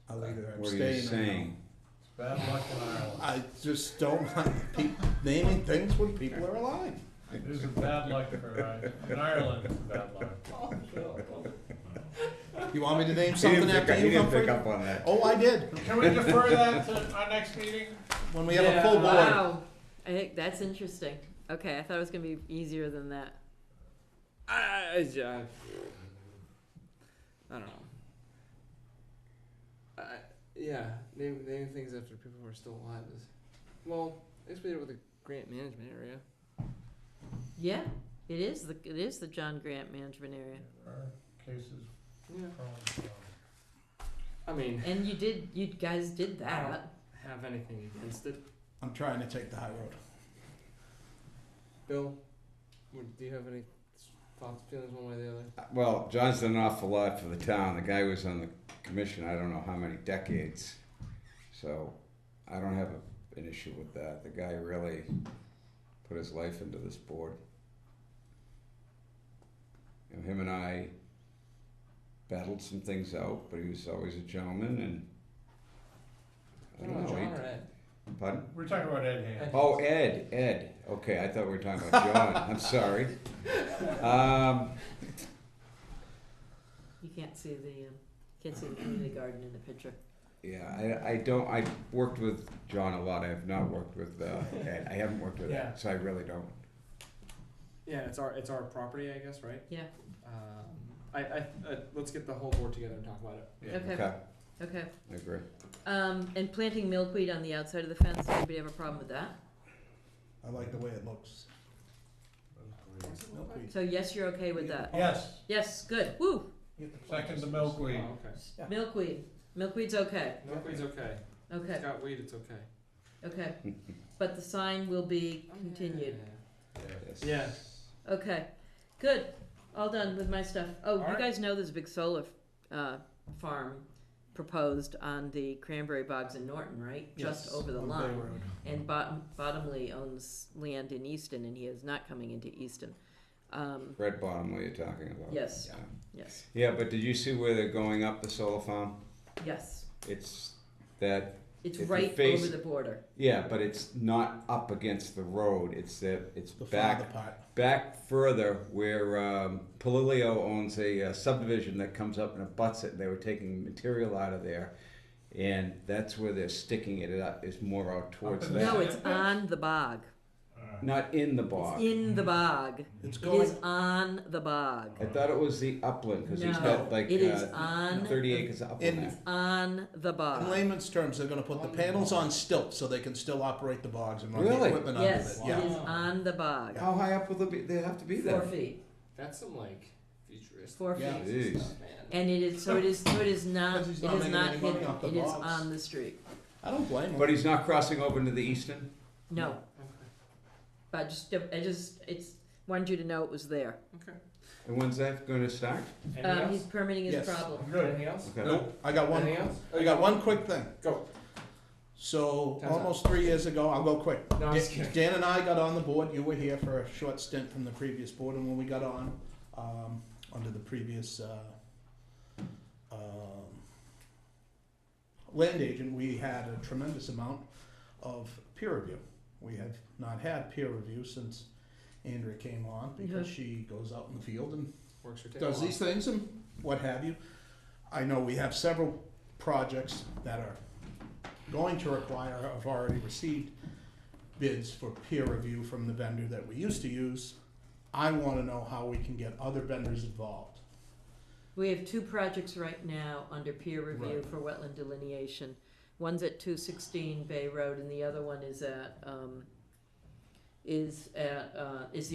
Speaker 1: I'll either
Speaker 5: What are you
Speaker 1: abstain or no.
Speaker 5: saying?
Speaker 6: It's bad luck in Ireland.
Speaker 1: I just don't like naming things when people are alive.
Speaker 6: This is bad luck in Ireland, it's bad luck.
Speaker 1: You want me to name
Speaker 5: He
Speaker 1: something
Speaker 5: didn't
Speaker 1: after
Speaker 5: pick,
Speaker 1: you,
Speaker 5: he didn't pick
Speaker 1: Humphrey?
Speaker 5: up on that.
Speaker 1: Oh, I did.
Speaker 6: Can we defer that to our next meeting?
Speaker 1: When we have a full board.
Speaker 3: Wow, I think that's interesting. Okay, I thought it was gonna be easier than that.
Speaker 2: I don't know. Yeah, naming things after people who are still alive is, well, I guess we did it with the grant management area.
Speaker 3: Yeah, it is the John Grant Management Area.
Speaker 6: There are cases
Speaker 2: Yeah.
Speaker 6: from,
Speaker 2: I mean,
Speaker 3: And you guys did
Speaker 2: I don't
Speaker 3: that.
Speaker 2: have anything against it.
Speaker 1: I'm trying to take the high road.
Speaker 2: Bill, do you have any thoughts, feelings one way or the other?
Speaker 5: Well, John's done an awful lot for the town. The guy was on the commission, I don't know how many decades. So I don't have an issue with that. The guy really put his life into this board. You know, him and I battled some things out, but he was always a gentleman, and I don't know.
Speaker 2: John or Ed?
Speaker 5: Pardon?
Speaker 6: we're talking about Ed Hand.
Speaker 5: Oh, Ed. Okay, I thought we were talking about John. I'm sorry.
Speaker 3: You can't see the community garden in the picture.
Speaker 5: Yeah, I worked with John a lot. I have not worked with Ed. I haven't worked with
Speaker 2: Yeah.
Speaker 5: Ed, so I really don't.
Speaker 2: Yeah, it's our property, I guess, right?
Speaker 3: Yeah.
Speaker 2: Let's get the whole board together and talk about it.
Speaker 6: Yeah.
Speaker 3: Okay. Okay.
Speaker 5: I agree.
Speaker 3: And planting milkweed on the outside of the fence. Anybody have a problem with that?
Speaker 1: I like the way it looks. Milkweed.
Speaker 3: So yes, you're okay with that.
Speaker 6: Yes,
Speaker 3: Yes, good. Woo.
Speaker 6: second the milkweed.
Speaker 2: Oh, okay.
Speaker 1: Yeah.
Speaker 3: Milkweed. Milkweed's okay.
Speaker 2: Milkweed's okay.
Speaker 3: Okay.
Speaker 2: It's got weed, it's okay.
Speaker 3: Okay. But the sign will be continued.
Speaker 5: Yes.
Speaker 2: Yeah.
Speaker 3: Okay. Good. All done with my stuff. Oh, you
Speaker 2: Alright.
Speaker 3: guys know there's a big solar farm proposed on the Cranberry Bogs in Norton, right?
Speaker 1: Yes,
Speaker 3: Just over the
Speaker 1: on Bay
Speaker 3: line.
Speaker 1: Road.
Speaker 3: And Bottomley owns land in Easton, and he is not coming into Easton.
Speaker 5: Red Bottom, what you're talking about?
Speaker 3: Yes.
Speaker 5: Yeah.
Speaker 3: Yes.
Speaker 5: Yeah, but did you see where they're going up the solar farm?
Speaker 3: Yes.
Speaker 5: It's that.
Speaker 3: It's
Speaker 5: If you
Speaker 3: right
Speaker 5: face-
Speaker 3: over the border.
Speaker 5: Yeah, but it's not up against the road. It's
Speaker 1: The
Speaker 5: back
Speaker 1: farther part.
Speaker 5: back further where Palilio owns a subdivision that comes up and abuts it. They were taking material out of there, and that's where they're sticking it. It is more out towards
Speaker 6: in
Speaker 5: that.
Speaker 6: the
Speaker 3: No, it's on the bog.
Speaker 5: Not in the bog.
Speaker 3: It's in the bog.
Speaker 1: It's
Speaker 3: It
Speaker 1: going.
Speaker 3: is on the bog.
Speaker 5: I thought it was the upland because he's
Speaker 3: No,
Speaker 5: got like
Speaker 3: it is on
Speaker 5: 30 acres of upland
Speaker 1: in-
Speaker 5: there.
Speaker 3: It's on the
Speaker 1: In
Speaker 3: bog.
Speaker 1: layman's terms, they're gonna put the panels on stilts so they can still operate the bogs and run
Speaker 5: Really?
Speaker 1: the equipment under
Speaker 3: Yes,
Speaker 1: it.
Speaker 3: it
Speaker 1: Yeah.
Speaker 3: is on the bog.
Speaker 5: How high up will they have to be
Speaker 3: 4
Speaker 5: there?
Speaker 3: feet.
Speaker 2: That's some like futuristic
Speaker 3: 4
Speaker 1: Yeah.
Speaker 3: feet.
Speaker 5: Jeez.
Speaker 2: stuff, man.
Speaker 3: And it is not.
Speaker 1: Because he's
Speaker 3: It
Speaker 1: not
Speaker 3: is
Speaker 1: making
Speaker 3: not
Speaker 1: any money
Speaker 3: hidden.
Speaker 1: off the
Speaker 3: It is
Speaker 1: bogs.
Speaker 3: on the street.
Speaker 1: I don't blame them.
Speaker 5: But he's not crossing over into the eastern?
Speaker 3: No,
Speaker 2: Okay.
Speaker 3: but it's wanted you to know it was there.
Speaker 2: Okay.
Speaker 5: And when's that going to start?
Speaker 2: Anything
Speaker 3: He's
Speaker 2: else?
Speaker 3: permitting his
Speaker 1: Yes.
Speaker 3: problem.
Speaker 6: Good.
Speaker 2: Anything else?
Speaker 5: Okay.
Speaker 1: Nope, I got one.
Speaker 2: Anything else?
Speaker 1: I got one quick thing.
Speaker 2: Go.
Speaker 1: So
Speaker 2: Time's up.
Speaker 1: almost 3 years ago, I'll go quick.
Speaker 2: No, I'm just kidding.
Speaker 1: Dan and I got on the board. You were here for a short stint from the previous board, and when we got on under the previous land agent, we had a tremendous amount of peer review. We have not had peer review since Andrea came on because she goes out in the field and
Speaker 2: Works your tail
Speaker 1: does
Speaker 2: off.
Speaker 1: these things and what have you. I know we have several projects that are going to require, have already received bids for peer review from the vendor that we used to use. I wanna know how we can get other vendors involved.
Speaker 3: We have 2 projects right now under peer review
Speaker 1: Right.
Speaker 3: for wetland delineation. One's at 216 Bay Road, and the other one is the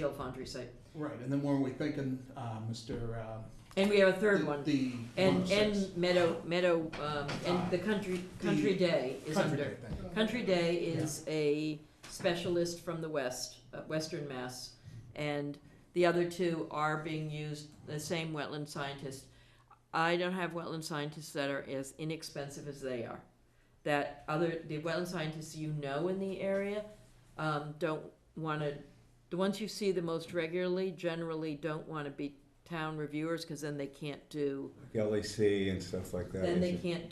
Speaker 3: old foundry site.
Speaker 1: Right, and then were we thinking, Mr.
Speaker 3: And we have a third one.
Speaker 1: The
Speaker 3: And
Speaker 1: 106.
Speaker 3: Meadow and the Country Day is
Speaker 1: Country
Speaker 3: under.
Speaker 1: Day thing.
Speaker 3: Country Day is a specialist from the west, Western Mass, and the other 2 are being used, the same wetland scientists. I don't have wetland scientists that are as inexpensive as they are. The wetland scientists you know in the area, don't wanna, the ones you see the most regularly generally don't wanna be town reviewers, cause then they can't do,
Speaker 5: LAC and stuff like that.
Speaker 3: then they
Speaker 5: is it?
Speaker 3: can't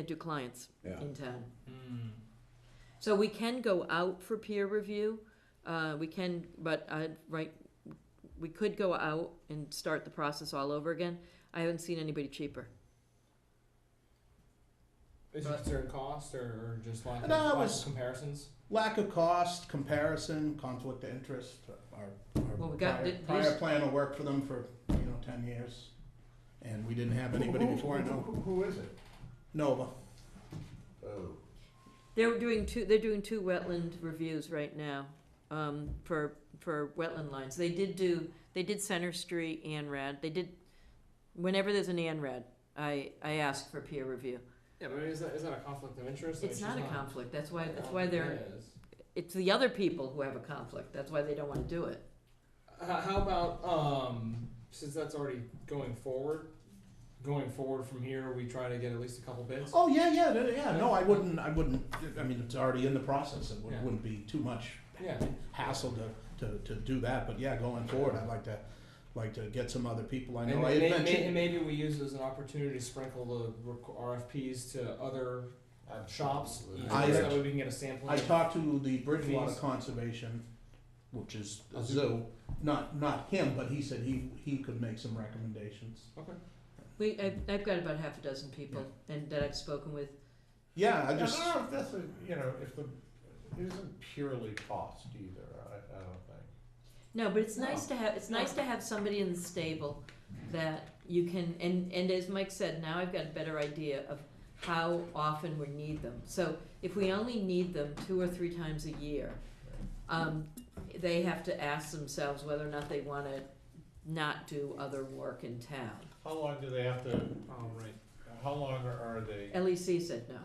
Speaker 3: do clients
Speaker 5: Yeah.
Speaker 3: in town.
Speaker 2: Mm.
Speaker 3: So we can go out for peer review, we could go out and start the process all over again. I haven't seen anybody cheaper.
Speaker 2: Is it considered cost or just lack of,
Speaker 1: No, it
Speaker 2: lack
Speaker 1: was-
Speaker 2: of comparisons?
Speaker 1: Lack of cost, comparison, conflict of interest.
Speaker 3: Well, we got
Speaker 1: Prior
Speaker 3: these-
Speaker 1: planner worked for them for 10 years, and we didn't have anybody before. I know.
Speaker 12: Who is it?
Speaker 1: Nova.
Speaker 6: Oh,
Speaker 3: They're doing two wetland reviews right now, for wetland lines. They did Center Street, Anrad. Whenever there's an Anrad, I ask for peer review.
Speaker 2: Yeah, but is that a conflict of interest?
Speaker 3: It's not a conflict, that's why
Speaker 2: It
Speaker 3: they're,
Speaker 2: is.
Speaker 3: it's the other people who have a conflict, that's why they don't wanna do it.
Speaker 2: How about, since that's already going forward from here, we try to get at least a couple bids?
Speaker 1: Oh, yeah, no, I wouldn't, I mean, it's already in the process, it
Speaker 2: Yeah.
Speaker 1: wouldn't be too much
Speaker 2: Yeah.
Speaker 1: hassle to do that, but yeah, going forward, I'd like to get some other people I know. I
Speaker 2: And
Speaker 1: had mentioned,
Speaker 2: maybe we use it as an opportunity to sprinkle the RFPs to other shops,
Speaker 1: I-
Speaker 2: so that way we can get a sampling.
Speaker 1: I talked to the Bridgewater
Speaker 2: Fees.
Speaker 1: Conservation, which is a
Speaker 2: A zoo.
Speaker 1: zoo, not him, but he said he could make some recommendations.
Speaker 2: Okay.
Speaker 3: I've got about half a dozen people and that I've spoken with.
Speaker 1: Yeah, I
Speaker 6: I
Speaker 1: just,
Speaker 6: don't know if that's it isn't purely cost either, I don't think.
Speaker 3: No, but it's nice to have somebody in the stable that you can, and as Mike said, now I've got a better idea of how often we need them. So if we only need them 2 or 3 times a year, they have to ask themselves whether or not they wanna not do other work in town.
Speaker 6: How long do they have to,
Speaker 2: Oh, right.
Speaker 6: how long are they?
Speaker 3: LEC said no.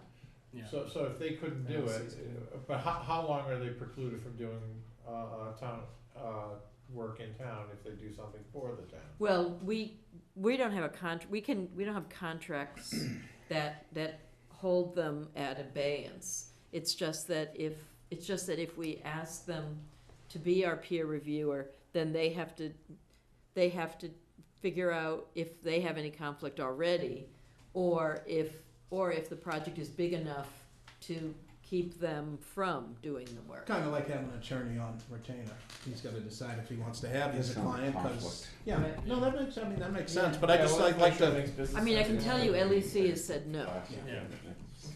Speaker 2: Yeah.
Speaker 6: So if they couldn't do it, but how long are they precluded from doing, town, work in town if they do something for the town?
Speaker 3: Well, we don't have we don't have contracts that hold them at abeyance. It's just that if we ask them to be our peer reviewer, then they have to figure out if they have any conflict already, or if the project is big enough to keep them from doing the work.
Speaker 1: kinda like having an attorney on retainer, he's gotta decide if he wants to have his
Speaker 8: Sounds
Speaker 1: client, cause,
Speaker 8: conflict.
Speaker 1: yeah,
Speaker 3: Right.
Speaker 1: no, that makes
Speaker 3: Yeah.
Speaker 1: sense, but I just like to,
Speaker 3: I mean, I can tell you, LEC has said no.
Speaker 2: Yeah.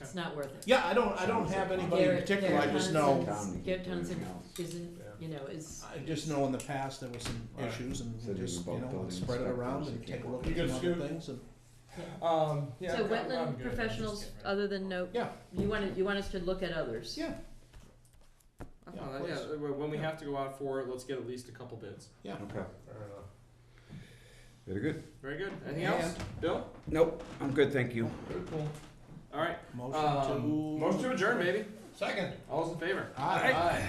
Speaker 3: It's not worth it.
Speaker 1: yeah, I don't have anybody in particular, I just know,
Speaker 3: Garrett Townsend isn't, is.
Speaker 1: I just know in the past there were some
Speaker 6: Right.
Speaker 1: issues and
Speaker 8: Said
Speaker 1: we just,
Speaker 8: about building
Speaker 1: spread it around
Speaker 8: inspectors,
Speaker 1: and
Speaker 8: you
Speaker 1: take a
Speaker 8: can't
Speaker 1: look
Speaker 6: work.
Speaker 1: at
Speaker 6: You
Speaker 1: some
Speaker 6: good,
Speaker 1: other
Speaker 6: Stu?
Speaker 1: things and.
Speaker 2: Yeah.
Speaker 3: So
Speaker 2: I'm
Speaker 3: wetland
Speaker 2: good.
Speaker 3: professionals,
Speaker 2: Just get
Speaker 3: other than no,
Speaker 1: Yeah,
Speaker 3: you want us to look at others?
Speaker 1: yeah,
Speaker 2: ready.
Speaker 1: Yeah,
Speaker 2: Yeah,
Speaker 1: of
Speaker 2: when we have to go out for it, let's get at least a couple bids.
Speaker 1: yeah.
Speaker 8: Okay,
Speaker 6: Fair enough.
Speaker 8: very good.
Speaker 2: Very good. Anything else? Bill?
Speaker 8: Nope, I'm good, thank you.
Speaker 2: Very cool. All right.
Speaker 1: Motion to.
Speaker 2: Motion to adjourn, baby.
Speaker 6: Second.
Speaker 2: All those in favor?
Speaker 1: Aye.